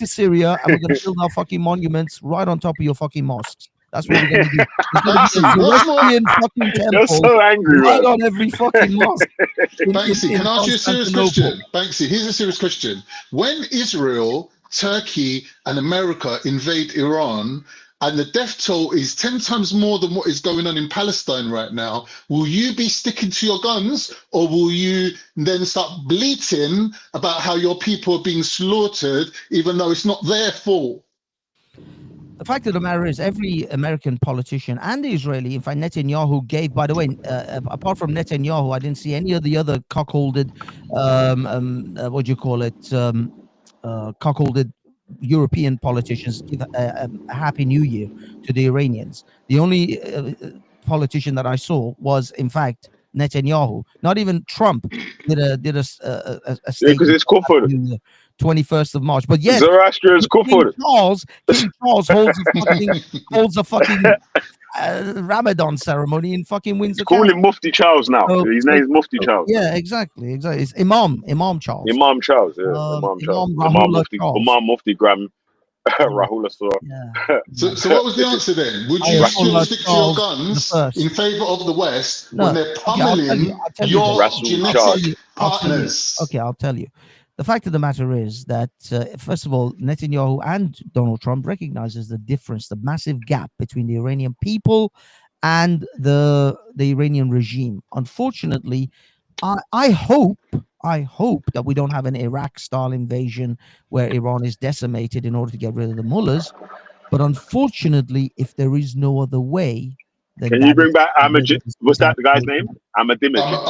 to Syria and we're going to build our fucking monuments right on top of your fucking mosques. That's what we're going to do. There's going to be a Banksy, what's more? Zoroastrian fucking You're temple so angry, right man. on every fucking mosque Banksy, in can I ask you a serious Constantinople. question? Banksy, here's a serious question. When Israel, Turkey, and America invade Iran, and the death toll is 10 times more than what is going on in Palestine right now, will you be sticking to your guns, or will you then start bleating about how your people are being slaughtered, even though it's not their fault? The fact of the matter is, every American politician and the Israeli, in fact, Netanyahu gave, by the way, apart from Netanyahu, I didn't see any of the other cockholded, what do you call it, cockholded European politicians give a happy new year to the Iranians. The only politician that I saw was, in fact, Netanyahu. Not even Trump did a because statement it's kufr. 21st of March. But yet, Zoroaster is kufr. King Charles holds a fucking Ramadan ceremony and fucking wins the Call council. him Mufti Charles now. So- His so- name is Mufti Charles. Yeah, exactly. It's Imam Charles. Imam Charles. Yeah. Imam Charles. Imam Mufti Graham. Rahullah Saw. Yeah. So what was the answer then? Would you still stick to your guns in favor of the West when they're pummeling your genetic partners? Okay, I'll tell you. The fact of the matter is that, first of all, Netanyahu and Donald Trump recognizes the difference, the massive gap between the Iranian people and the Iranian regime. Unfortunately, I hope that we don't have an Iraq-style invasion where Iran is decimated in order to get rid of the mullahs. But unfortunately, if there is no other way, then can you bring back Ahmadinejad? What's that the guy's name? Ahmadinejad.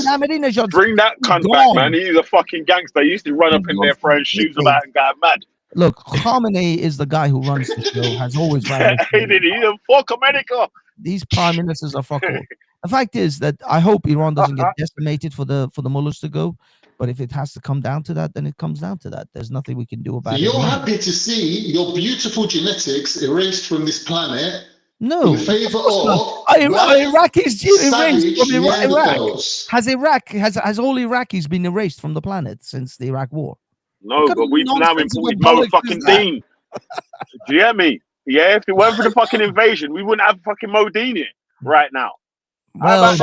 Ahmadinejad. Bring that cunt back, man. He's a fucking gangster. He used to run up in there throwing shoes about and get mad. Look, Khamenei is the guy who runs the show, has always ran the show. He's a fuck America. These prime ministers are fuck all. The fact is that I hope Iran doesn't get decimated for the mullahs to go. But if it has to come down to that, then it comes down to that. There's nothing we can do about it. You're happy to see your beautiful genetics erased from this planet? No. In favor of Iraqis erased from Iraq. Has all Iraqis been erased from the planet since the Iraq War? No, but we've now imported motherfucking Dean. Do you hear me? Yeah, if it weren't for the fucking invasion, we wouldn't have fucking Modine here right now. Well,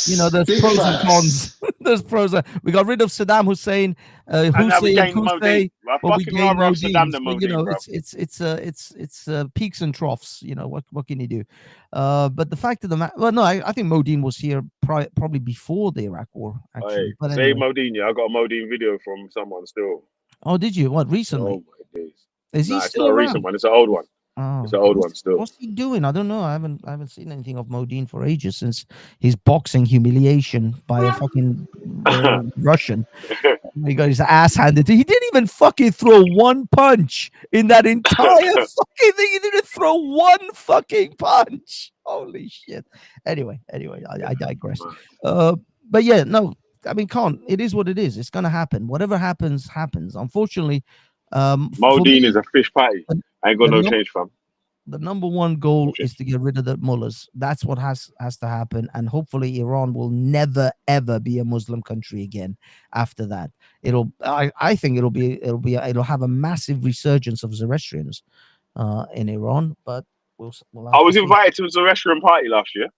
you know, there's pros and cons. There's pros. We got rid of Saddam Hussein, Hussein and Hussein, but we gained Modine. You know, it's peaks and troughs. You know, what can you do? But the fact of the matter, well, no, I think Modine was here probably before the Iraq War. Actually, but say Modine. I got a Modine video from someone still. Oh, did you? What, recently? Oh my days. Is he still it's not around? A recent one. It's an old one. Oh, it's an old one still. What's he doing? I don't know. I haven't seen anything of Modine for ages, since his boxing humiliation by a fucking Russian. He got his ass handed to. He didn't even fucking throw one punch in that entire fucking thing. He didn't throw one fucking punch. Holy shit. Anyway, I digress. But yeah, no, I mean, it is what it is. It's gonna happen. Whatever happens, happens. Unfortunately, Modine is a fish patty. I ain't got no change from. The number one goal is to get rid of the mullahs. That's what has to happen, and hopefully Iran will never ever be a Muslim country again after that. I think it'll have a massive resurgence of Zoroastrians in Iran, but we'll I was invited to a Zoroastrian party last year.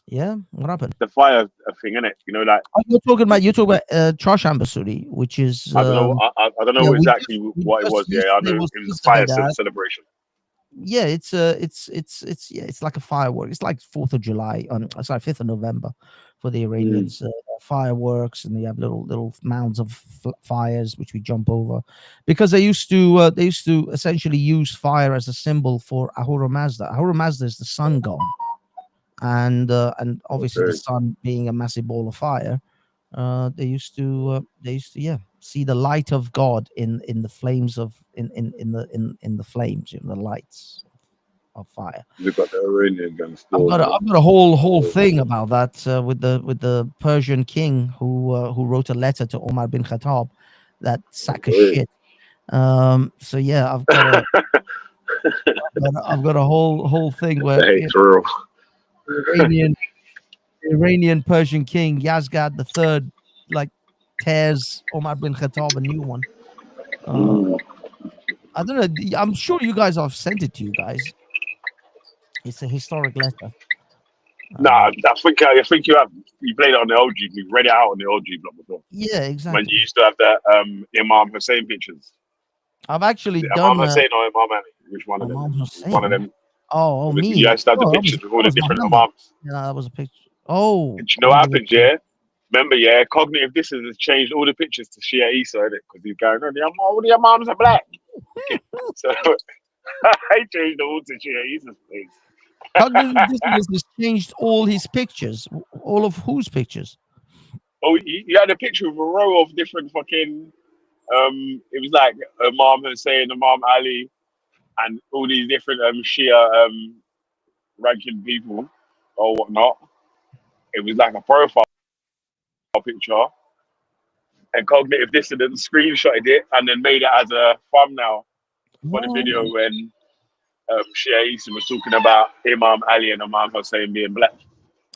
Yeah, what happened? The fire thing, innit? You know, like you're talking about Chasham Basuri, which is I don't know exactly what it was. Yeah, I know it was a fire celebration. Yeah, it's like a firework. It's like 4th of July on 5th of November for the Iranians. Fireworks, and they have little mounds of fires which we jump over, because they used to essentially use fire as a symbol for Ahura Mazda. Ahura Mazda is the sun god. And obviously the sun being a massive ball of fire, they used to see the light of God in the flames of in the flames, the lights of fire. You've got the Iranian guns. I've got a whole thing about that with the Persian king who wrote a letter to Omar bin Khattab, that sack of shit. So yeah, I've got a whole thing where the Iranian Persian king Yazgad III tears Omar bin Khattab a new one. I don't know. I'm sure you guys have sent it to you guys. It's a historic letter. Nah, I think you have. You played it on the old G. You read it out on the old G block before. Yeah, exactly. When you used to have the Imam Hussein pictures. I've actually done. Imam Hussein or Imam Ali? Which one of them? Imam It's one of Hussein. them. Oh, me. You guys start the Oh, pictures with all the that was different Muhammad. imams. Yeah, that was a picture. Oh, And you know what happened, yeah? Remember, yeah, cognitive dissonance has changed all the pictures to Shia Isa, innit? Because he's going, all the imams are black. Okay. So I changed all to Shia Isa's face. Cognitive dissonance has changed all his pictures. All of whose pictures? Oh, he had a picture of a row of different fucking. It was like Imam Hussein, Imam Ali, and all these different Shia ranking people or whatnot. It was like a profile picture, and cognitive dissonance screenshotted it and then made it as a thumbnail for the video when Shia Isa was talking about Imam Ali and Imam Hussein being black.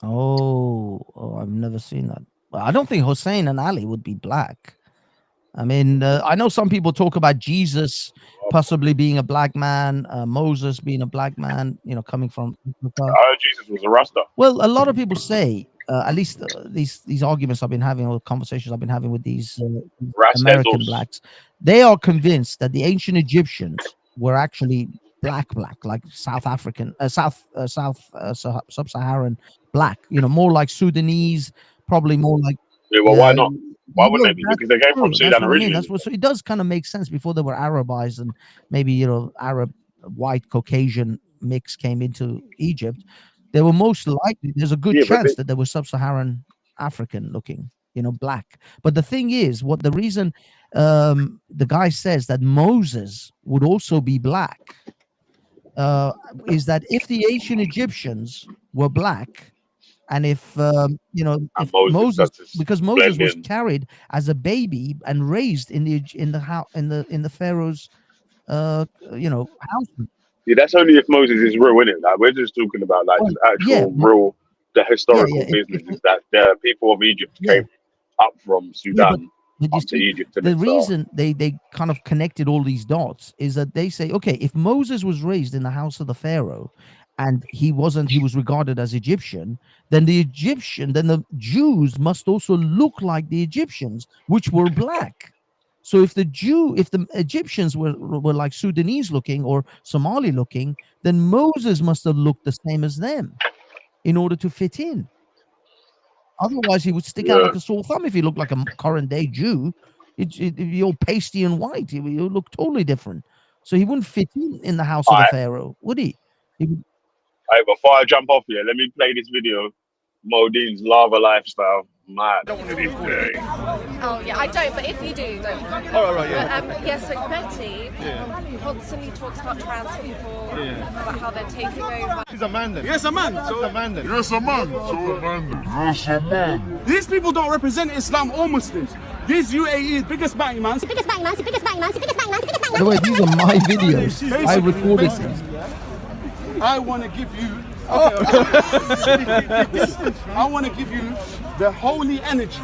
Oh, I've never seen that. Well, I don't think Hussein and Ali would be black. I mean, I know some people talk about Jesus possibly being a black man, Moses being a black man, coming from Africa. I heard Jesus was a Rasta. Well, a lot of people say, at least these arguments I've been having, or conversations I've been having with these American blacks, they are convinced that the ancient Egyptians were actually black, like South African, sub-Saharan black, more like Sudanese, probably more like. Yeah, well, why not? Why wouldn't they be? Because they came from Sudan originally. That's what. So it does kind of make sense. Before they were Arabized and maybe Arab, white, Caucasian mix came into Egypt, they were most likely. There's a good chance that they were sub-Saharan African looking, black. But the thing is, the reason the guy says that Moses would also be black is that if the ancient Egyptians were black. And if if Moses, because Moses was carried as a baby and raised in the Pharaoh's house. Yeah, that's only if Moses is real, isn't it? Like we're just talking about just actual real, the historical business is that the people of Egypt came up from Sudan. To Egypt. The reason they kind of connected all these dots is that they say, okay, if Moses was raised in the house of the Pharaoh and he was regarded as Egyptian, then the Jews must also look like the Egyptians, which were black. So if the Egyptians were like Sudanese looking or Somali looking, then Moses must have looked the same as them in order to fit in. Otherwise, he would stick out like a sore thumb. If he looked like a current day Jew, you're all pasty and white. He would look totally different. So he wouldn't fit in the house of the Pharaoh, would he? All right, before I jump off here, let me play this video. Modine's lava lifestyle. Mad. Oh yeah, I don't. But if you do, then. Oh right, yeah. But, yeah. So Betty constantly talks about trans people, about how they're taking over. He's a man then. Yes, a man. So a man then. Yes, a man. So a man. Yes, a man. These people don't represent Islam or Muslims. These UAE biggest bang man. By the way, these are my videos. I recorded these. I want to give you. I want to give you the holy energy.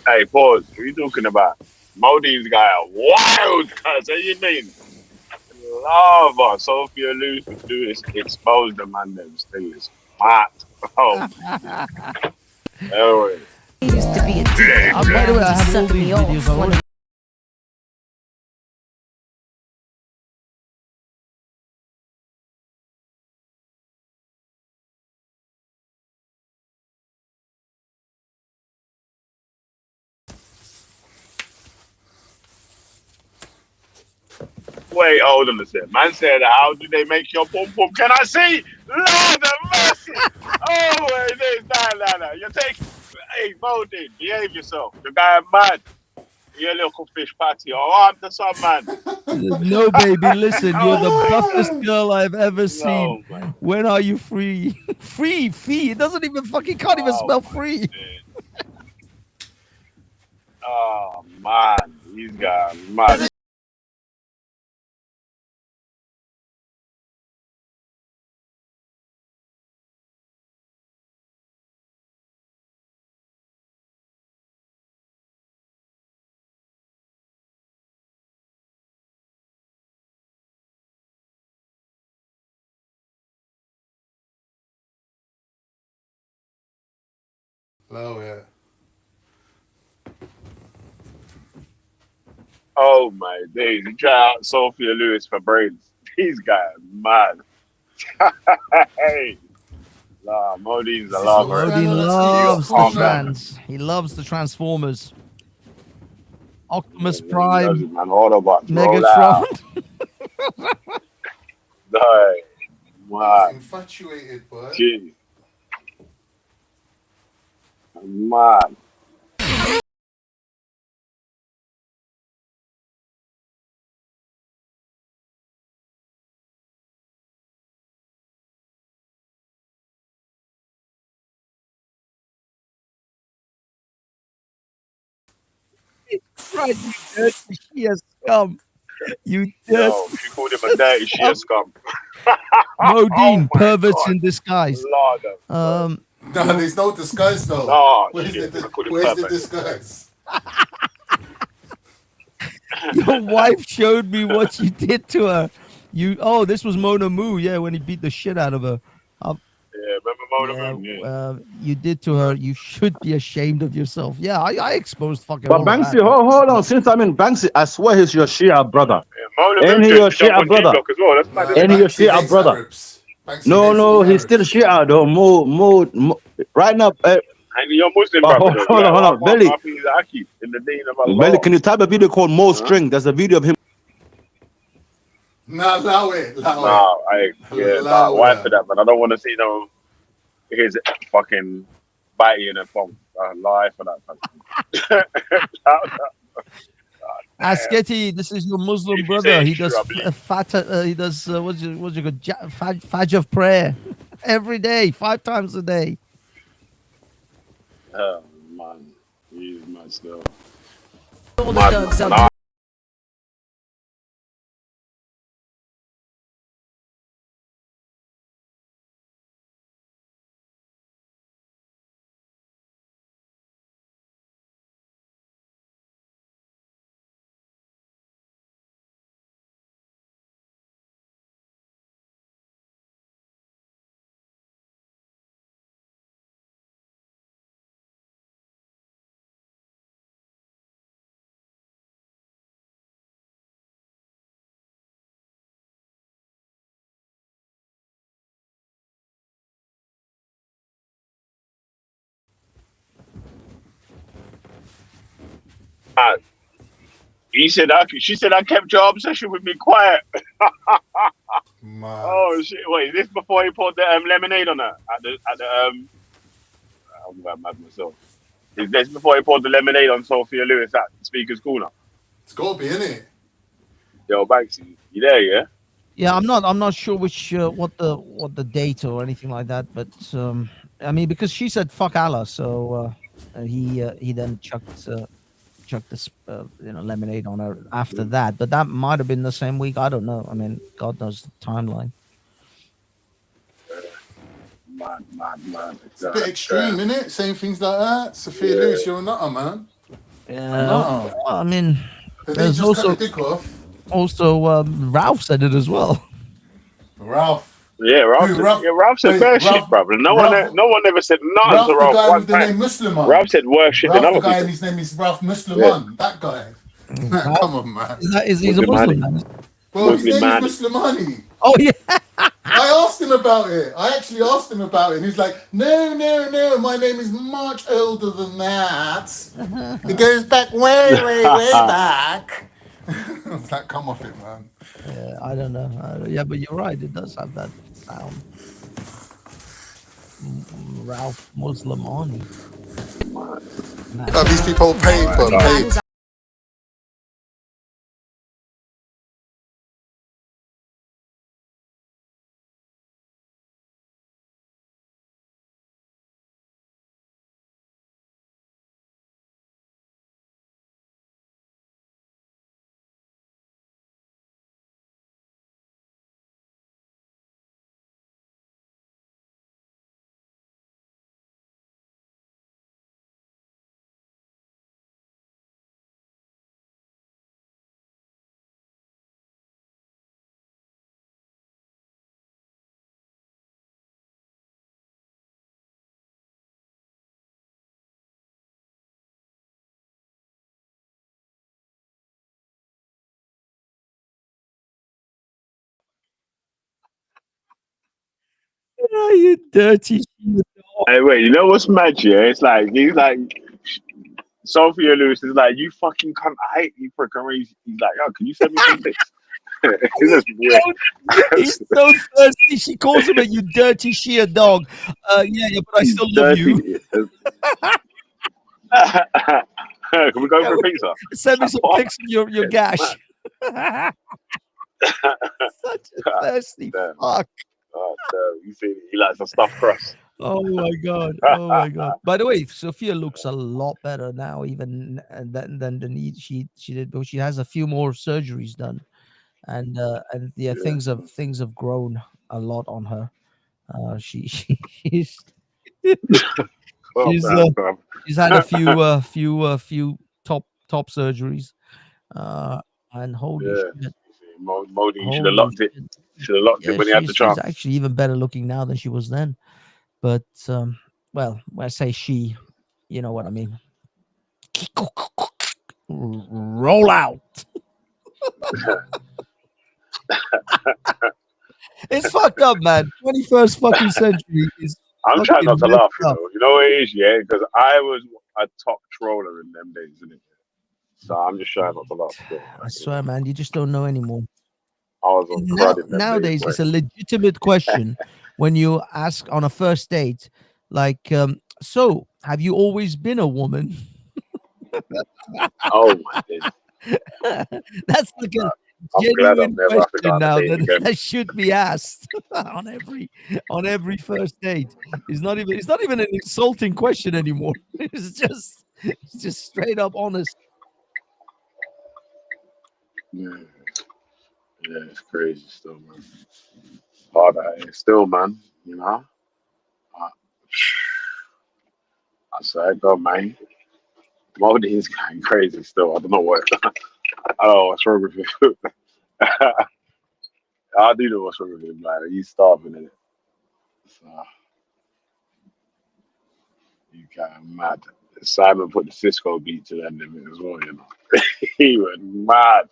Hey, pause. What are you talking about? Modine's guy a wild cuss. What do you mean? Lava. Sophia Luce would do is expose the man them still is hot. Oh. Anyway. Used to be a by the way, I have all these videos. Wait, hold on a second. Man said, how do they make your pum pum? Can I see? Lord of mercy! Oh, wait, nah. You take Hey, Bodin, behave yourself. The guy mad. You little fish patty. Oh, I'm the son, man. No, baby, listen, you're the buffest Oh, girl I've ever seen. no, man. When are you free? Free, fee. It doesn't even fucking can't even Oh, spell my free. days. Oh, man. These guys mad. Oh, yeah. Oh, my days. You try out Sophia Lewis for brains. These guys mad. Hey. Nah, Modi's a Is this what was lover. going Odin on at TV? You got What's loves the calm going down, on? man. trans. He loves the Transformers. Yeah, Optimus he does Prime, it, man. Autobots roll Megatron. out. Die. He's Man. infatuated, boy. Jeez. Man. Right, you dirty sheer scum. You dirty Yo, she called him a dirty shit scum. scum. Oh Modine, my perverts god. in disguise. Lord of mercy. No, Your, there's no disguise though. Oh Where's shit. I the called him Where's the perfect. disguise? your wife showed me what you did to her. This was Mona Moo, yeah, when he beat the shit out of her. Yeah, remember Mona Yeah, Moon? Yeah. you did to her. You should be ashamed of yourself. Yeah, I exposed fucking But all of Banksy, that. hold on. Since I'm in Banksy, I swear he's your Shia brother. Yeah, Mona Ain't Moon he just your jump Shia on G brother? Block as well. That's mad, Nah, isn't Ain't it? he your Banksy Shia hates brother? Arabs. Banksy No, hates all he's still Arabs. Shia though. Right now, And your Muslim brother though. Be like, hold well, on. go on, Belly, Hafiz Aki in the name of Belly, Allah. can you type a video called Mo Huh? String? There's a video of him. Nah, allow it. Nah, why for Allow that, man? I don't want to see no his fucking biting a phone. Lie for that, man. Asketi, this is your Muslim If you say brother. it's He true, does I believe. he does what's you call Fajr of prayer every day, 5 times a day. Oh man, he's mad still. All the Mad, thugs man. out Mad. She said I kept your obsession with me quiet. Mad. Oh shit! Wait, is this before he poured the lemonade on her at the I'm going mad myself. Is this before he poured the lemonade on Sophia Lewis at Speaker's Corner? It's got to be, innit? Yo, Banksy, you there? Yeah. Yeah, I'm not sure which what the date or anything like that, but I mean because she said fuck Allah, so he then chucked this lemonade on her after that, but that might have been the same week. I don't know. I mean, God knows the timeline. Man. It's a bit extreme, innit? Saying things like that. Sophia Lewis, you're a nutter, man. Yeah, I mean, They there's just cut also your dick off. Ralph said it as well. Ralph. Yeah, Ralph said Wait, bad shit, brother. No one ever said nothing to Ralph, the Ralph guy one with the time. name Musliman. Ralph said worse shit than Ralph, the other guy, people. and his name is Ralph Musliman. That guy. Come on, man. He's a Muslim man? Well, his name Muslimani. is Muslimani. Oh yeah. I asked him about it. I actually asked him about it, and he's like, "No, my name is much older than that. It goes back way back." I was like, "Come off it, man." Yeah, I don't know. Yeah, but you're right. It does have that sound. Ralph Muslimani. No, these people pay for paid. Oh, you dirty shit. Hey, wait, you know what's mad? Yeah, it's like he's like Sophia Lewis is like, you fucking cunt. I hate you for crazy. He's like, yo, can you send me some pics? It's just weird. He's so thirsty. She calls him a you dirty sheer dog. Yeah, but I still love you. Can we go for a pizza? Send me some pics of your gash. Such a thirsty fuck. Oh, damn. You see, he likes a stuffed crust. Oh my god! Oh my god! By the way, Sophia looks a lot better now, even than she did. But she has a few more surgeries done, and yeah, things have grown a lot on her. She's she's had a few top surgeries, and holy shit. Modi, you should have locked it. Should have locked it when he had the chance. She's actually even better looking now than she was then. But well, when I say she, you know what I mean. Roll out. It's fucked up, man. 21st fucking century is. I'm trying not to laugh, you know. You know what it is, yeah? Because I was a top troller in them days, isn't it? So I'm just trying not to laugh. Still, I swear, man, you just don't know anymore. I was on crud nowadays, it's a legitimate question when you ask on a first date, like, so have you always been a woman? Oh my goodness. That's like a genuine question now that should be asked on every first date. It's not even an insulting question anymore. It's just straight up honest. Yeah, it's crazy still, man. Hard out here still, man. You know. I said, go, man. Modi is going crazy still. I don't know what. I don't know what's wrong with him. I do know what's wrong with him, man. He's starving in it. So you kind of mad. Simon put the Cisco beat to end of it as well, you know. He was mad.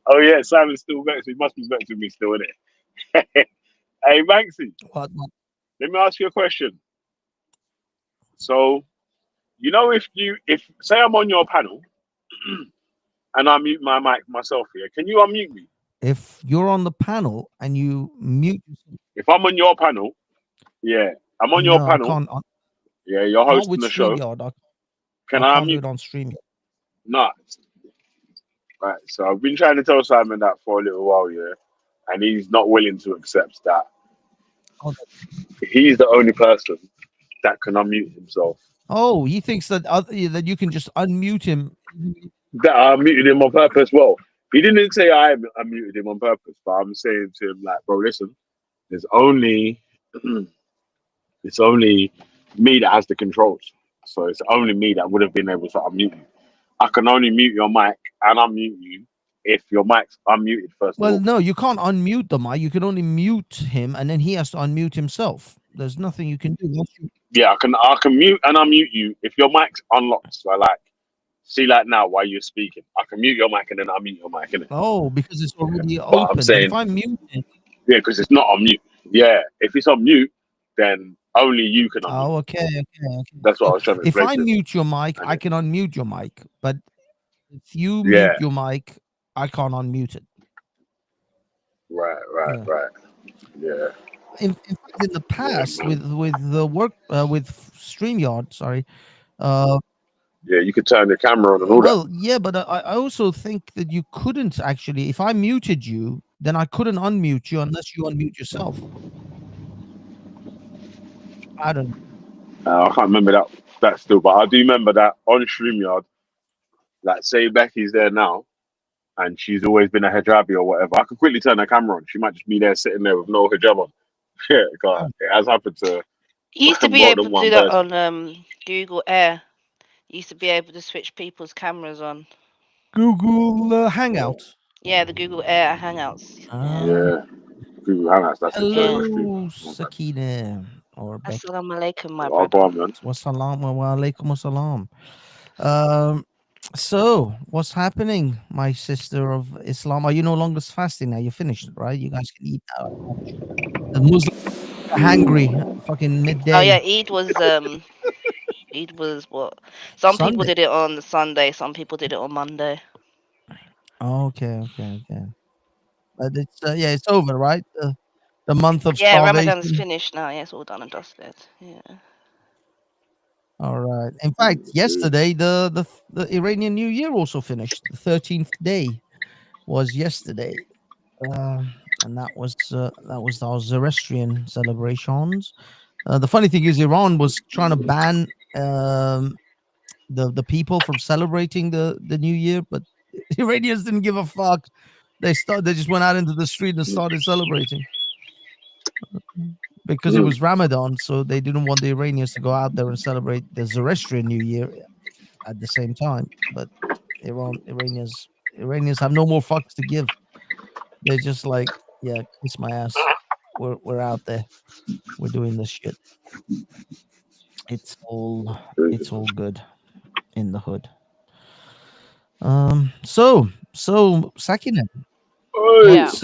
Oh yeah, Simon's still vexed. He must be vexed with me still, isn't it? Hey, Banksy. What? Let me ask you a question. So, you know, if say I'm on your panel and I mute my mic myself here, can you unmute me? If you're on the panel and you mute, if I'm on your panel, yeah, I'm on your panel. Yeah, you're hosting the show. Can I can't do it on StreamYard? No. Right. So I've been trying to tell Simon that for a little while, yeah, and he's not willing to accept that. He's the only person that can unmute himself. Oh, he thinks that that you can just unmute him. That I muted him on purpose. Well, he didn't say I muted him on purpose, but I'm saying to him like, bro, listen, there's only it's only me that has the controls. So it's only me that would have been able to unmute you. I can only mute your mic and unmute you if your mic's unmuted first. Well, no, you can't unmute the mic. You can only mute him, and then he has to unmute himself. There's nothing you can do. Yeah, I can mute and unmute you if your mic's unlocked. So like, see, like now while you're speaking, I can mute your mic and then unmute your mic, innit? Oh, because it's already open. I'm saying, if I'm muted, yeah, because it's not on mute. Yeah, if it's on mute, then only you can unmute. Oh, okay. That's what I was trying to explain. If I mute your mic, I can unmute your mic, but if you mute your mic, I can't unmute it. Right. Yeah. in fact, in the past, with the work with StreamYard, sorry. Yeah, you could turn the camera on and all that. Well, yeah, but I also think that you couldn't actually. If I muted you, then I couldn't unmute you unless you unmute yourself. I don't. I can't remember that still, but I do remember that on StreamYard. Like, say Becky's there now, and she's always been a hijabi or whatever. I could quickly turn her camera on. She might just be there sitting there with no hijab on. Yeah, God, it has happened to You used to be more able than to one do that person. on Google Air. You used to be able to switch people's cameras on. Google Hangout. Yeah, the Google Air Hangouts. Yeah, Google Hangouts. That's a famous thing. Hello, Sakina or Becky. Assalamu alaikum, my Oh, brother. go on, man. Wassalam wa alaikum wassalam. So what's happening, my sister of Islam? Are you no longer fasting now? You're finished, right? You guys can eat now. The Muslims are hangry, fucking midday. Oh yeah, Eid was what? Some people Sunday. did it on the Sunday. Some people did it on Monday. Okay. But it's yeah, it's over, right? The month of Yeah, Ramadan's starvation. finished now. Yeah, it's all done and dusted. Yeah. All right. In fact, yesterday the Iranian New Year also finished. The 13th day was yesterday, and that was our Zoroastrian celebrations. The funny thing is, Iran was trying to ban the people from celebrating the New Year, but Iranians didn't give a fuck. They just went out into the street and started celebrating because it was Ramadan, so they didn't want the Iranians to go out there and celebrate the Zoroastrian New Year at the same time. But Iranians have no more fucks to give. They're just like, yeah, kiss my ass. We're out there. We're doing this shit. It's all good in the hood. So Sakina, what's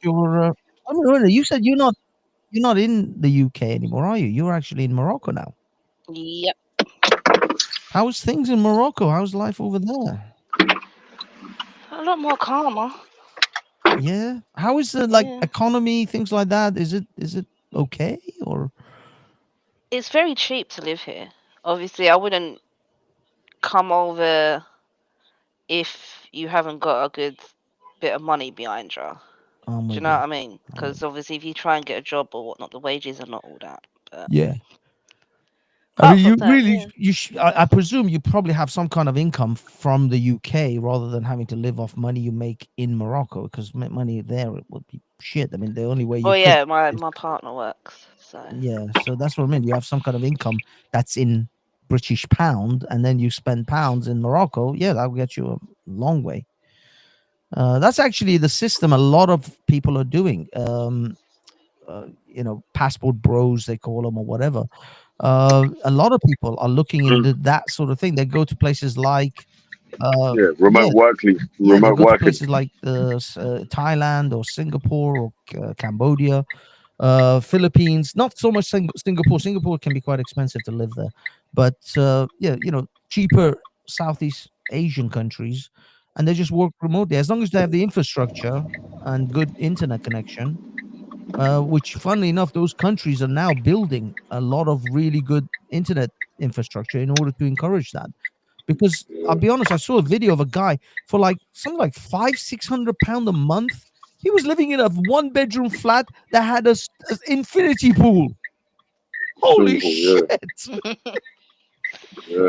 your? I don't know. You said you're not in the UK anymore, are you? You're actually in Morocco now. Yep. How's things in Morocco? How's life over there? A lot more calmer. Yeah. How is the economy, things like that? Is it okay or? It's very cheap to live here. Obviously, I wouldn't come over if you haven't got a good bit of money behind you. Do you know what I mean? Because obviously, if you try and get a job or whatnot, the wages are not all that. But yeah. I mean, you really, I presume you probably have some kind of income from the UK rather than having to live off money you make in Morocco, because money there it would be shit. I mean, the only way you yeah, my partner works. So yeah, so that's what I mean. You have some kind of income that's in British pound, and then you spend pounds in Morocco. Yeah, that'll get you a long way. That's actually the system a lot of people are doing. Passport bros, they call them, or whatever. A lot of people are looking into that sort of thing. They go to places like remote working. They go to places like Thailand or Singapore or Cambodia, Philippines. Not so much Singapore. Singapore can be quite expensive to live there, but cheaper Southeast Asian countries, and they just work remotely as long as they have the infrastructure and good internet connection. Which, funnily enough, those countries are now building a lot of really good internet infrastructure in order to encourage that. Because I'll be honest, I saw a video of a guy for something like £500-600 a month. He was living in a 1-bedroom flat that had an infinity pool. Holy shit!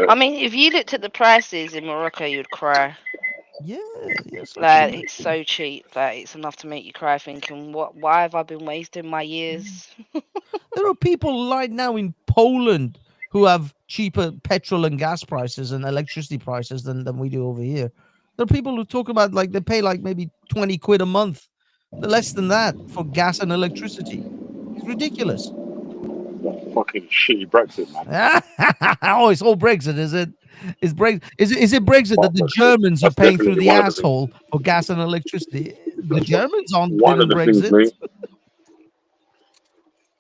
I mean, if you looked at the prices in Morocco, you'd cry. Yeah. Like, it's so cheap that it's enough to make you cry, thinking, why have I been wasting my years? There are people right now in Poland who have cheaper petrol and gas prices and electricity prices than we do over here. There are people who talk about they pay maybe 20 quid a month, less than that for gas and electricity. It's ridiculous. Fucking shitty Brexit, man. Oh, it's all Brexit, is it? Is it Brexit that the Germans are paying through the asshole for gas and electricity? The Germans aren't in Brexit.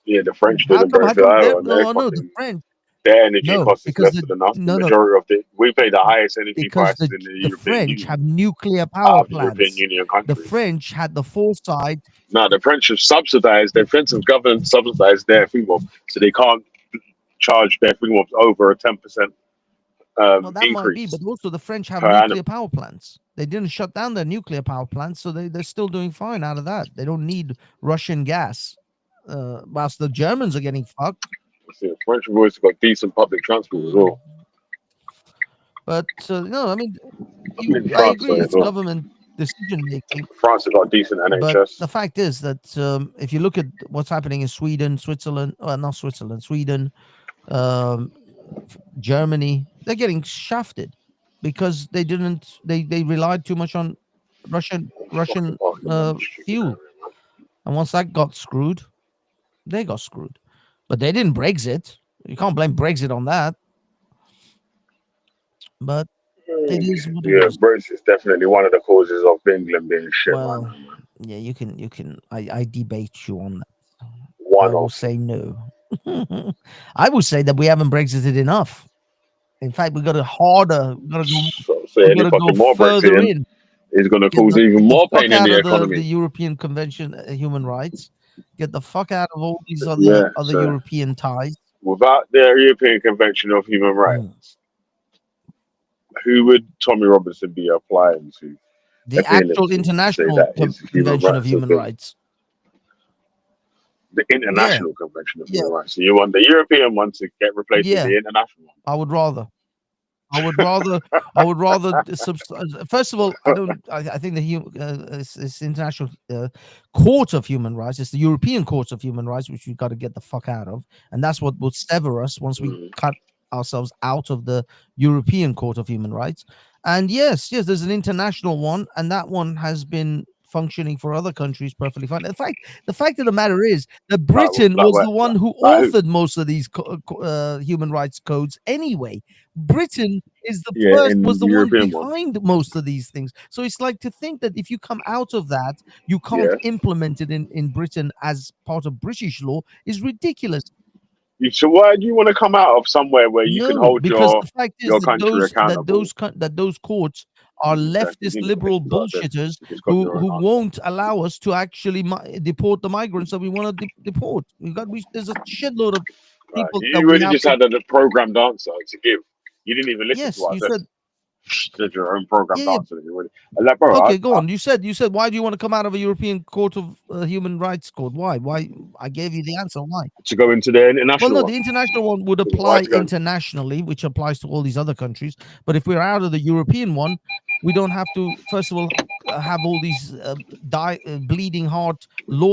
Yeah, the French How didn't come? Brexit either. No, the French. Their energy No, cost is because lesser than us. The no, majority of we pay the highest energy because prices in the the European French Union have nuclear out power of the European plants. Union The countries. French had the foresight. No, the French have subsidized. The French government subsidized their freedom, so they can't charge their freedom over a 10% No, that might be, increase but also the French have per nuclear annum. power plants. They didn't shut down their nuclear power plants, so they're still doing fine out of that. They don't need Russian gas. Whilst the Germans are getting fucked. See, the French have always got decent public transport as well. But no, I mean, I France agree. as It's well. government decision making. France has got decent But NHS. the fact is that if you look at what's happening in Sweden, Switzerland, well, not Switzerland, Sweden, Germany, they're getting shafted because they didn't. They relied too much on Russian fuel, and once that got screwed, they got screwed. But they didn't Brexit. You can't blame Brexit on that. But it is what it is. Brexit is definitely one of the causes of England being shit Well, right now, man. yeah, you can. I debate you on that. One I will of. say no. I will say that we haven't Brexited enough. In fact, we got to harder. We got So any to go fucking more further Brexit in. is going to Get cause the, even get the more fuck pain in out the of the economy. European Convention Human Rights. Get the fuck out of all these Yeah, other so European ties. without the European Convention of Human Rights, who would Tommy Robinson be applying to? The appealing actual to say international that his human Convention of rights have Human been Rights. the Yeah, International Convention of yeah, Human Rights. So you want the European one to get replaced with yeah. the international one? I would rather. I would rather. I would rather. First of all, I don't. I think it's international court of human rights. It's the European Court of Human Rights, which we've got to get the fuck out of, and that's what will sever us once we cut ourselves out of the European Court of Human Rights. And yes, there's an international one, and that one has been functioning for other countries perfectly fine. In fact, the fact of the matter is that Britain was the one who authored most of these human rights codes anyway. Britain is the first, was the one behind most of these things. So it's like to think that if you come out of that, you can't implement it in Britain as part of British law is ridiculous. So why do you want to come out of somewhere where you can hold because the fact is your country accountable? that those courts are leftist liberal bullshitters who won't allow us to actually deport the migrants that we want to deport. There's a shitload of people you really just had a programmed answer to give. You didn't even listen to us. You said did your own programmed answer. Like, bro, okay, go on. You said why do you want to come out of a European Court of Human Rights Court? Why? I gave you the answer. Why? To go into the international Well, no, the international one would apply internationally, which applies to all these other countries. But if we're out of the European one, we don't have to, first of all, have all these bleeding heart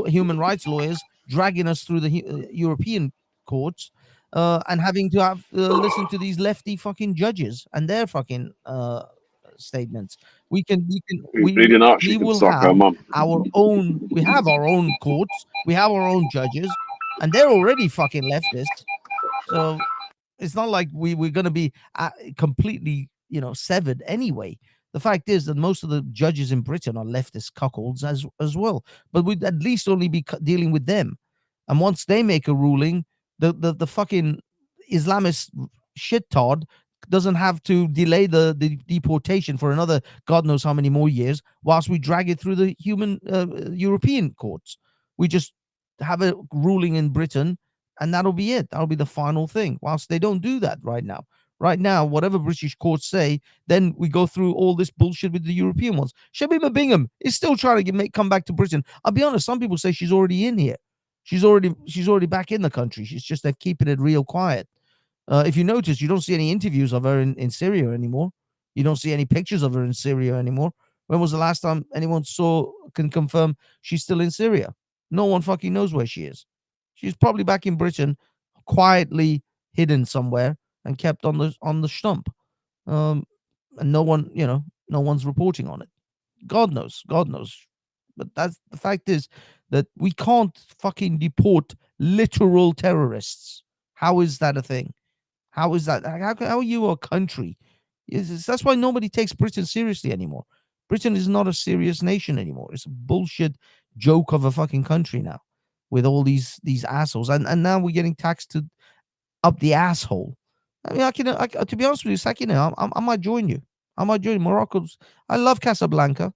human rights lawyers dragging us through the European courts and having to have listen to these lefty fucking judges and their fucking statements. We will have our own. We have our own courts. We have our own judges, and they're already fucking leftists. So it's not like we're going to be completely, severed anyway. The fact is that most of the judges in Britain are leftist cuckolds as well. But we'd at least only be dealing with them. And once they make a ruling, the fucking Islamist shittard doesn't have to delay the deportation for another God knows how many more years whilst we drag it through the European courts. We just have a ruling in Britain and that'll be it. That'll be the final thing. Whilst they don't do that right now. Right now, whatever British courts say, then we go through all this bullshit with the European ones. Shabima Bingham is still trying to come back to Britain. I'll be honest, some people say she's already in here. She's already back in the country. She's just they're keeping it real quiet. If you notice, you don't see any interviews of her in Syria anymore. You don't see any pictures of her in Syria anymore. When was the last time anyone can confirm she's still in Syria? No one fucking knows where she is. She's probably back in Britain, quietly hidden somewhere and kept on the stump. And no one's reporting on it. God knows. But that's the fact is that we can't fucking deport literal terrorists. How is that a thing? How is that? How are you a country? That's why nobody takes Britain seriously anymore. Britain is not a serious nation anymore. It's a bullshit joke of a fucking country now with all these assholes. And now we're getting taxed to up the asshole. I mean, to be honest with you, Saki, I might join you. I might join Morocco's. I love Casablanca.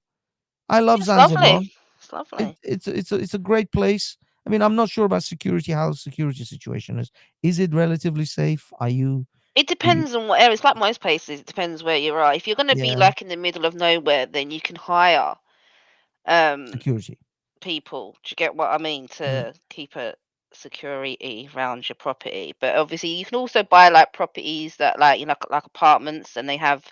I love It's Zanzibar. lovely. It's lovely. It's a great place. I mean, I'm not sure about security, how the security situation is. Is it relatively safe? It depends on what area. It's like most places. It depends where you are. If you're going to be Yeah, like in the middle of nowhere, then you can hire security. people. Do you get what I mean? Mm. To keep a security around your property. But obviously, you can also buy like properties that like apartments, and they have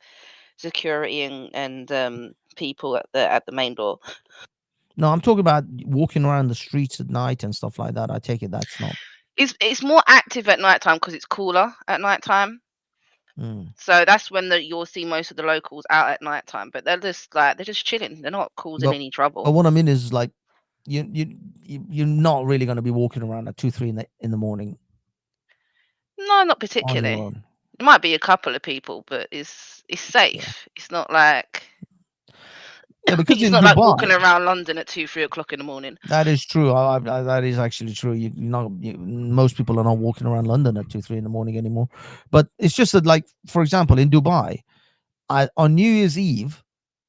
security and people at the main door. No, I'm talking about walking around the streets at night and stuff like that. I take it that's not. It's more active at nighttime because it's cooler at nighttime. Mm. So that's when you'll see most of the locals out at nighttime. But they're just chilling. They're not causing any But trouble. what I mean is like you're not really going to be walking around at 2-3 in the morning No, not on your particularly. own. There might be a couple of people, but it's Yeah, safe. It's not like yeah, because it's in not like walking Dubai, around London at 2, 3 o'clock in the morning. that is true. That is actually true. Most people are not walking around London at 2-3 in the morning anymore. But it's just that, like, for example, in Dubai, on New Year's Eve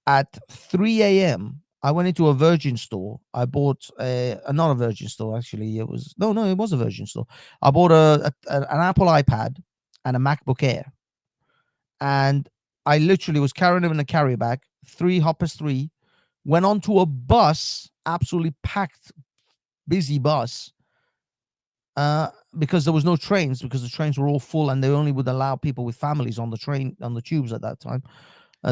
at 3 a.m., I went into a Virgin store. I bought not a Virgin store, actually. It was a Virgin store. I bought an Apple iPad and a MacBook Air, and I literally was carrying them in a carry bag. 3 hoppers, 3. Went onto a bus, absolutely packed, busy bus, because there was no trains, because the trains were all full, and they only would allow people with families on the tubes at that time.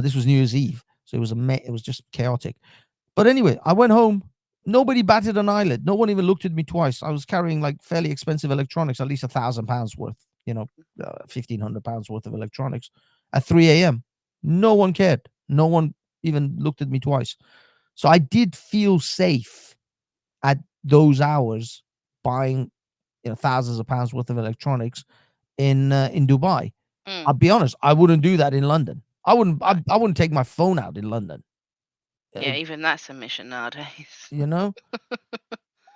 This was New Year's Eve, so it was just chaotic. But anyway, I went home. Nobody batted an eyelid. No one even looked at me twice. I was carrying like fairly expensive electronics, at least £1,000 worth, £1,500 worth of electronics at 3 a.m. No one cared. No one even looked at me twice. So I did feel safe at those hours buying thousands of pounds worth of electronics in Dubai. I'll be honest, I wouldn't do that in London. I wouldn't take my phone out in London. Yeah, even that's a mission nowadays. And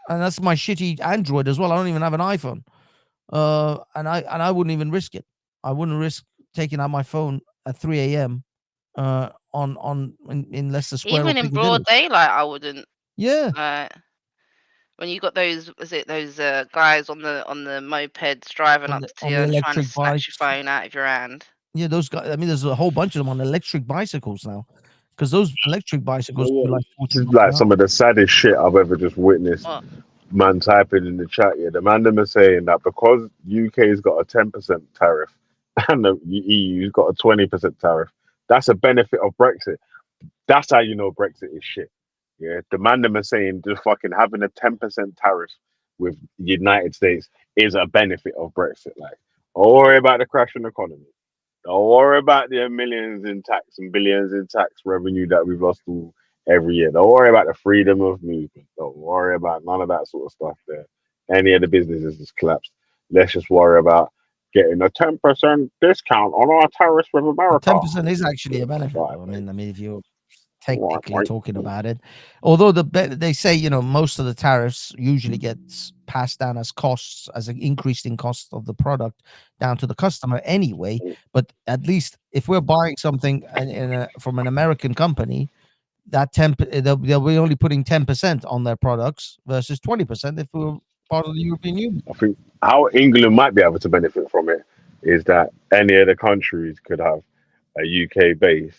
that's my shitty Android as well. I don't even have an iPhone. And I wouldn't even risk it. I wouldn't risk taking out my phone at 3 a.m. In Leicester Square or Even in Piccadilly. broad daylight, I wouldn't. Yeah. When you got those guys on the mopeds driving up to on you the and trying to electric snatch your bikes. phone out of your hand. Yeah, those guys. I mean, there's a whole bunch of them on electric bicycles now, because those electric bicycles do like This is 40 like miles some of the saddest shit I've ever just witnessed. What? Man typing in the chat here. The man them are saying that because UK's got a 10% tariff and the EU's got a 20% tariff, that's a benefit of Brexit. That's how you know Brexit is shit. Yeah, the man them are saying just fucking having a 10% tariff with the United States is a benefit of Brexit. Like, don't worry about the crashing economy. Don't worry about the millions in tax and billions in tax revenue that we've lost every year. Don't worry about the freedom of movement. Don't worry about none of that sort of stuff there. Any of the businesses has collapsed. Let's just worry about getting a 10% discount on our tariffs with America. 10% is actually a benefit, though. I mean, if you're technically talking about it, although they say most of the tariffs usually gets passed down as costs, as an increase in cost of the product down to the customer anyway. But at least if we're buying something from an American company, that they'll be only putting 10% on their products versus 20% if we were part of the European Union. I think how England might be able to benefit from it is that any of the countries could have a UK base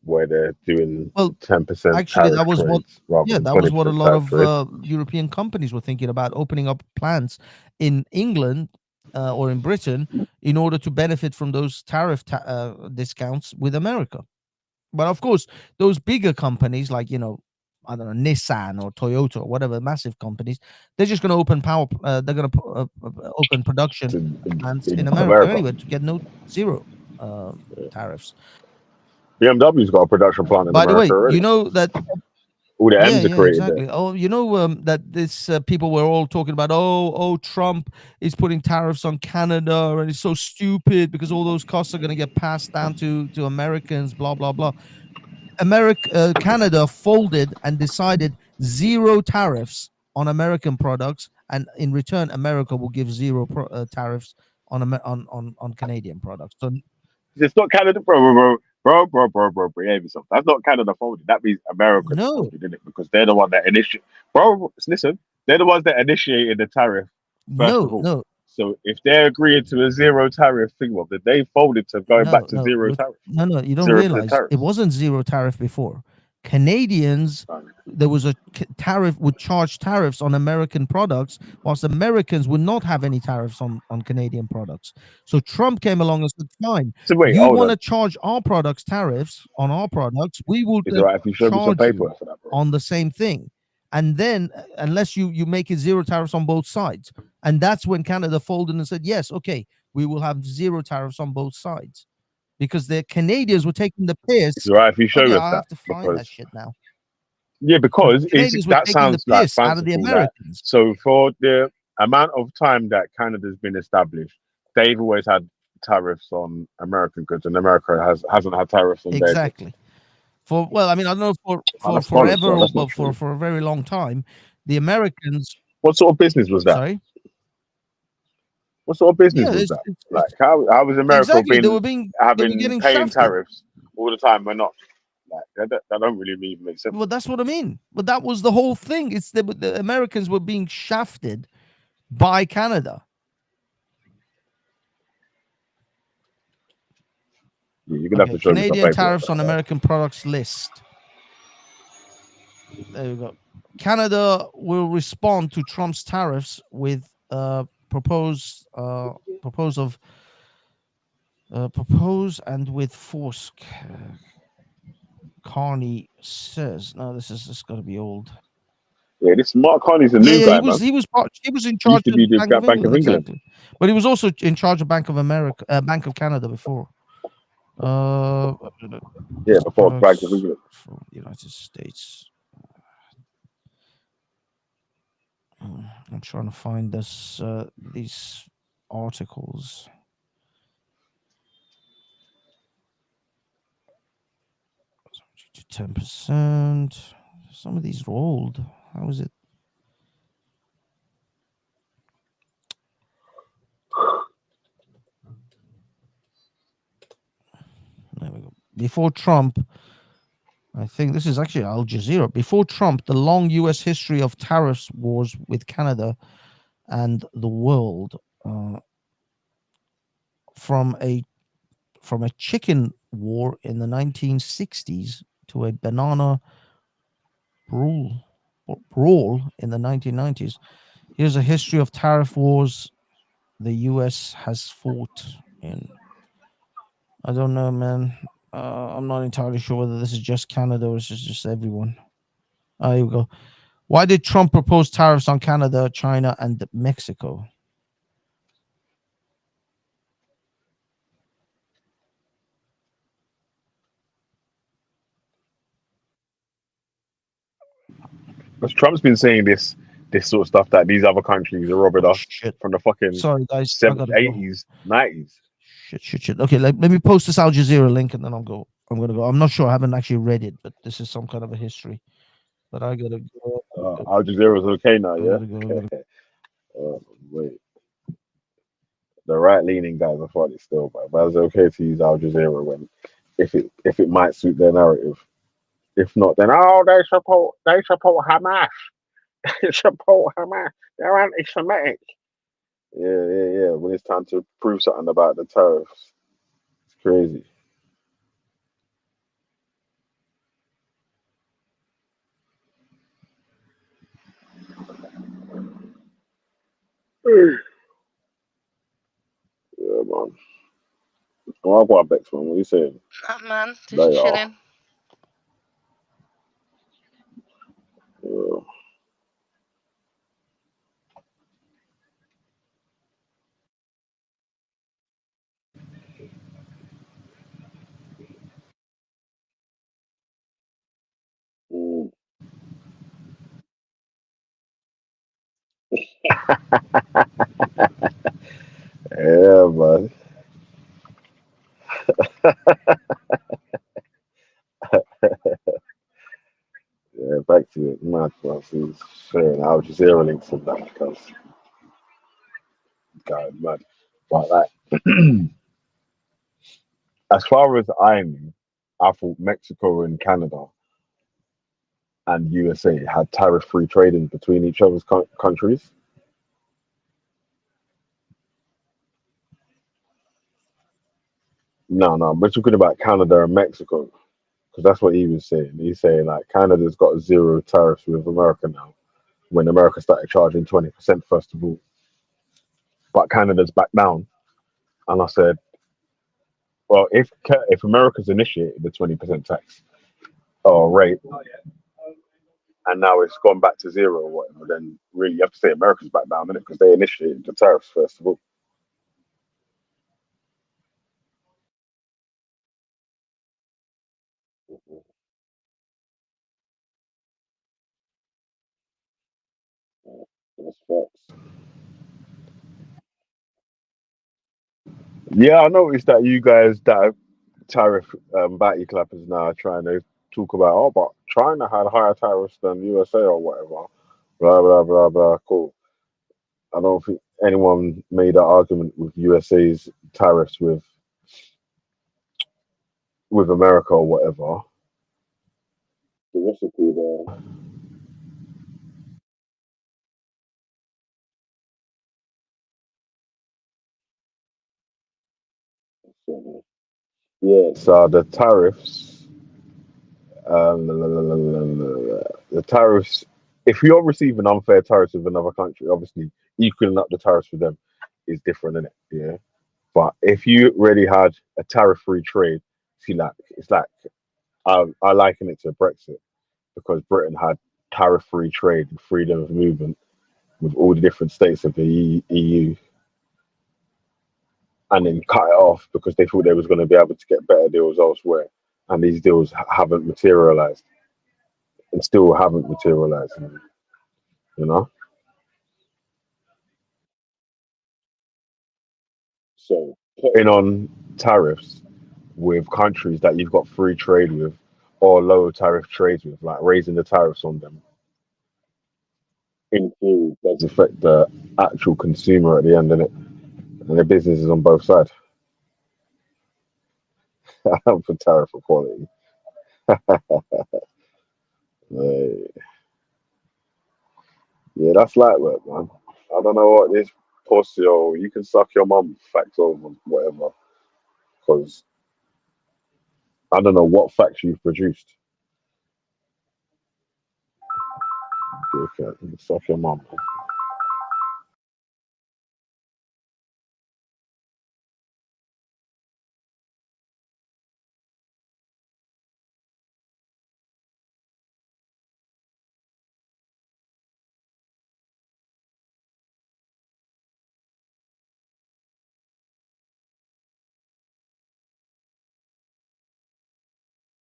where they're doing 10% Actually, tariff that was what trades rather than that was what a 20% lot tariff of trade. European companies were thinking about, opening up plants in England or in Britain in order to benefit from those tariff discounts with America. But of course, those bigger companies like I don't know, Nissan or Toyota or whatever, massive companies, they're just going to open they're going to open production plants in America anyway to get zero tariffs. BMW's got a production plant in By the America way, already. you know that All the yeah, M's are created exactly. there. Oh, that this people were all talking about. Oh, Trump is putting tariffs on Canada, and it's so stupid because all those costs are going to get passed down to Americans. Blah blah blah. Canada folded and decided zero tariffs on American products, and in return, America will give zero tariffs on Canadian products. So It's not Canada, bro. Behave yourself. That's not Canada folded. That means America no, folded, didn't it? Because they're the one that initiated. Bro, listen, they're the ones that initiated the tariff first of all. no, So if they're agreeing to a zero tariff thing, well, then they folded to going back to zero tariff. no. You don't 0% realize tariffs. it wasn't zero tariff before. Canadians, there was a tariff, would charge tariffs on American products, whilst Americans would not have any tariffs on Canadian products. So Trump came along and said, fine, So wait, you hold want to on. charge our products tariffs on our products, we will Is it right if you show me some charge you paperwork for that, bro? on the same thing. And then, unless you make it zero tariffs on both sides. And that's when Canada folded and said, yes, okay, we will have zero tariffs on both sides. Because the Canadians were taking the piss. Is it right if you show Okay, us I'll that? have to find that shit now. Yeah, because Canadians were that taking the sounds like piss out of the fanciful. Americans. So for the amount of time that Canada's been established, they've always had tariffs on American goods, and America hasn't had tariffs on their goods. Exactly. Well, I mean, I don't know for That's forever, bollocks, bro. but for a very long time, the Americans. What sort of business was that? Sorry. What sort of business was that? Like, how was America exactly. paying shafted. tariffs all the time? We're not. Like, that don't really even make sense. Well, that's what I mean. But that was the whole thing. It's the Americans were being shafted by Canada. Yeah, you're gonna have to show me some Canadian paperwork tariffs for on that. American products list. There we go. Canada will respond to Trump's tariffs with propose and with force. Carney says, no, this is got to be old. Yeah, this Mark Carney's a new guy, man. He was in charge of the Bank of England. Exactly. But he was also in charge of Bank of America, Bank of Canada before. Yeah, before Bank of England. For United States. I'm trying to find these articles. 10%. Some of these are old. How is it? There we go. Before Trump, I think this is actually Al Jazeera. Before Trump, the long U.S. history of tariffs wars with Canada and the world, from a chicken war in the 1960s to a banana brawl in the 1990s. Here's a history of tariff wars the U.S. has fought in. I don't know, man. I'm not entirely sure whether this is just Canada or it's just everyone. Here we go. Why did Trump propose tariffs on Canada, China, and Mexico? Because Trump's been saying this sort of stuff that these other countries are robbing us from the fucking 80s, 90s. Shit. Okay, let me post this Al Jazeera link and then I'm gonna go. I'm not sure. I haven't actually read it, but this is some kind of a history. But I gotta go. Al Jazeera's okay now, yeah? Wait. The right-leaning guys are funny still, but it's okay to use Al Jazeera when if it might suit their narrative. If not, then they support Hamas. They support Hamas. They're anti-Semitic. Yeah. When it's time to prove something about the tariffs, it's crazy. Yeah, man. Oh, I've got Bex, man. What are you saying? Man, just chilling. Yeah. Yeah, man. Yeah, back to it. Mad, man. He's sharing Al Jazeera links and that because God, mad. But like, as far as I knew, I thought Mexico and Canada and USA had tariff-free trading between each other's countries. No, no, we're talking about Canada and Mexico because that's what he was saying. He's saying like Canada's got zero tariffs with America now when America started charging 20% first of all, but Canada's back down. And I said, well, if America's initiated the 20% tax or rate, and now it's gone back to zero or whatever, then really you have to say America's back down, innit? Because they initiated the tariffs first of all. That's facts. Yeah, I noticed that you guys that are tariff batty clappers now are trying to talk about, oh, but China had higher tariffs than USA or whatever. Blah blah blah blah. Cool. I don't think anyone made that argument with USA's tariffs with America or whatever. The recipe there. So, yeah. So the tariffs. If you're receiving unfair tariffs with another country, obviously equaling up the tariffs with them is different, isn't it? Yeah. But if you already had a tariff-free trade, see, like it's like I liken it to Brexit because Britain had tariff-free trade and freedom of movement with all the different states of the EU, and then cut it off because they thought they was going to be able to get better deals elsewhere, and these deals haven't materialized and still haven't materialized. You know, so putting on tariffs with countries that you've got free trade with or low tariff trades with, like raising the tariffs on them, in theory, does affect the actual consumer at the end, of it, and the businesses on both sides. For tariff equality. Yeah, that's light work, man. I don't know what this pussy or you can suck your mum facts over whatever, because I don't know what facts you've produced. Okay, suck your mum.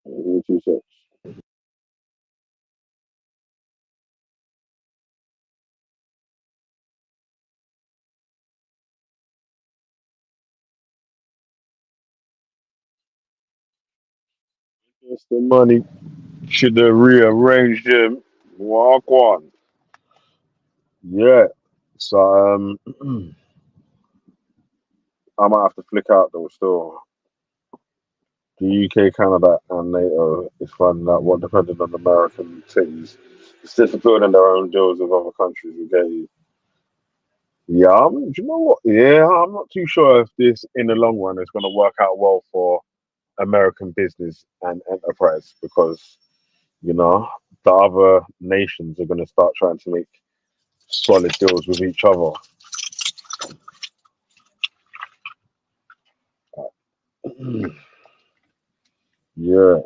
What you say? It's the money. Should have rearranged him. Walk on. Yeah. So I might have to flick out though still. The UK, Canada, and NATO is finding out what depending on American cities. Instead of building their own deals with other countries, we get you. Yeah, do you know what? Yeah, I'm not too sure if this, in the long run, is going to work out well for American business and enterprise because, you know, the other nations are going to start trying to make solid deals with each other. Yeah.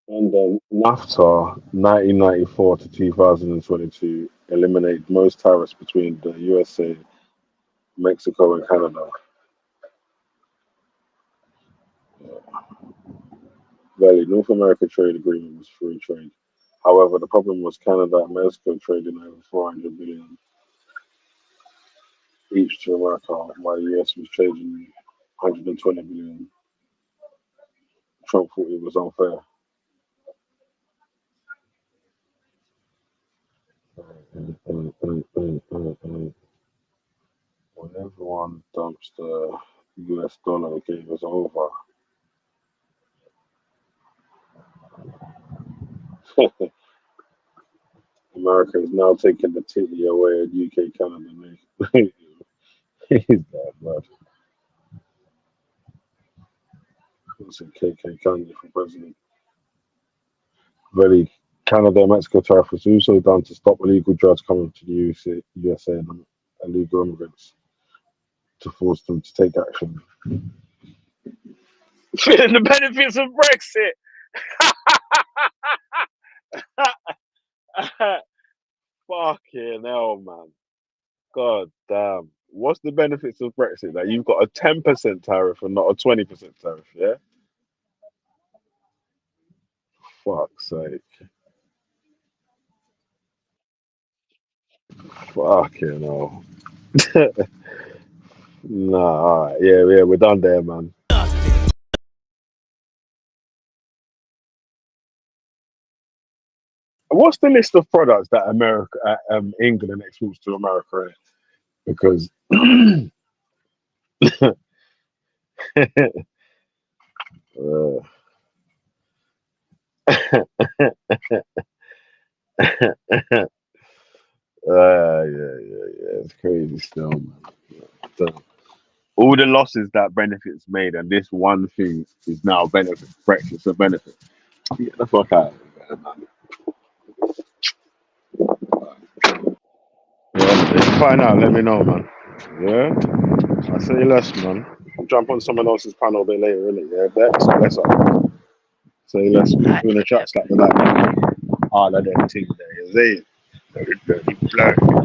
And then NAFTA, 1994 to 2022, eliminated most tariffs between the USA, Mexico, and Canada. Valley North America trade agreement was free trade. However, the problem was Canada and Mexico trading over 400 billion each to America, while the US was trading 120 billion. Trump thought it was unfair. When everyone dumps the US dollar, the game is over. America is now taking the titty away at UK, Canada. He's bad, lad. What's it, KK Kanye for president? Really, Canada and Mexico tariff was also done to stop illegal drugs coming to the USA and illegal immigrants to force them to take action. The benefits of Brexit. Fucking hell, man. God damn. What's the benefits of Brexit? That you've got a 10% tariff and not a 20% tariff, yeah? Fuck's sake. Fucking hell. Nah, alright. Yeah, we're done there, man. What's the list of products that England exports to America? Eh? Because yeah, it's crazy still, man. So, all the losses that benefits made, and this one thing is now benefit. Brexit's a benefit. Get the fuck out of here, man. Yeah, if you find out, let me know, man. Yeah, I'll say less, man. I'll jump on someone else's panel a bit later, innit? Yeah, that's up. Say less. Doing a chat like that. Harder than things there. You see? Dirty blood.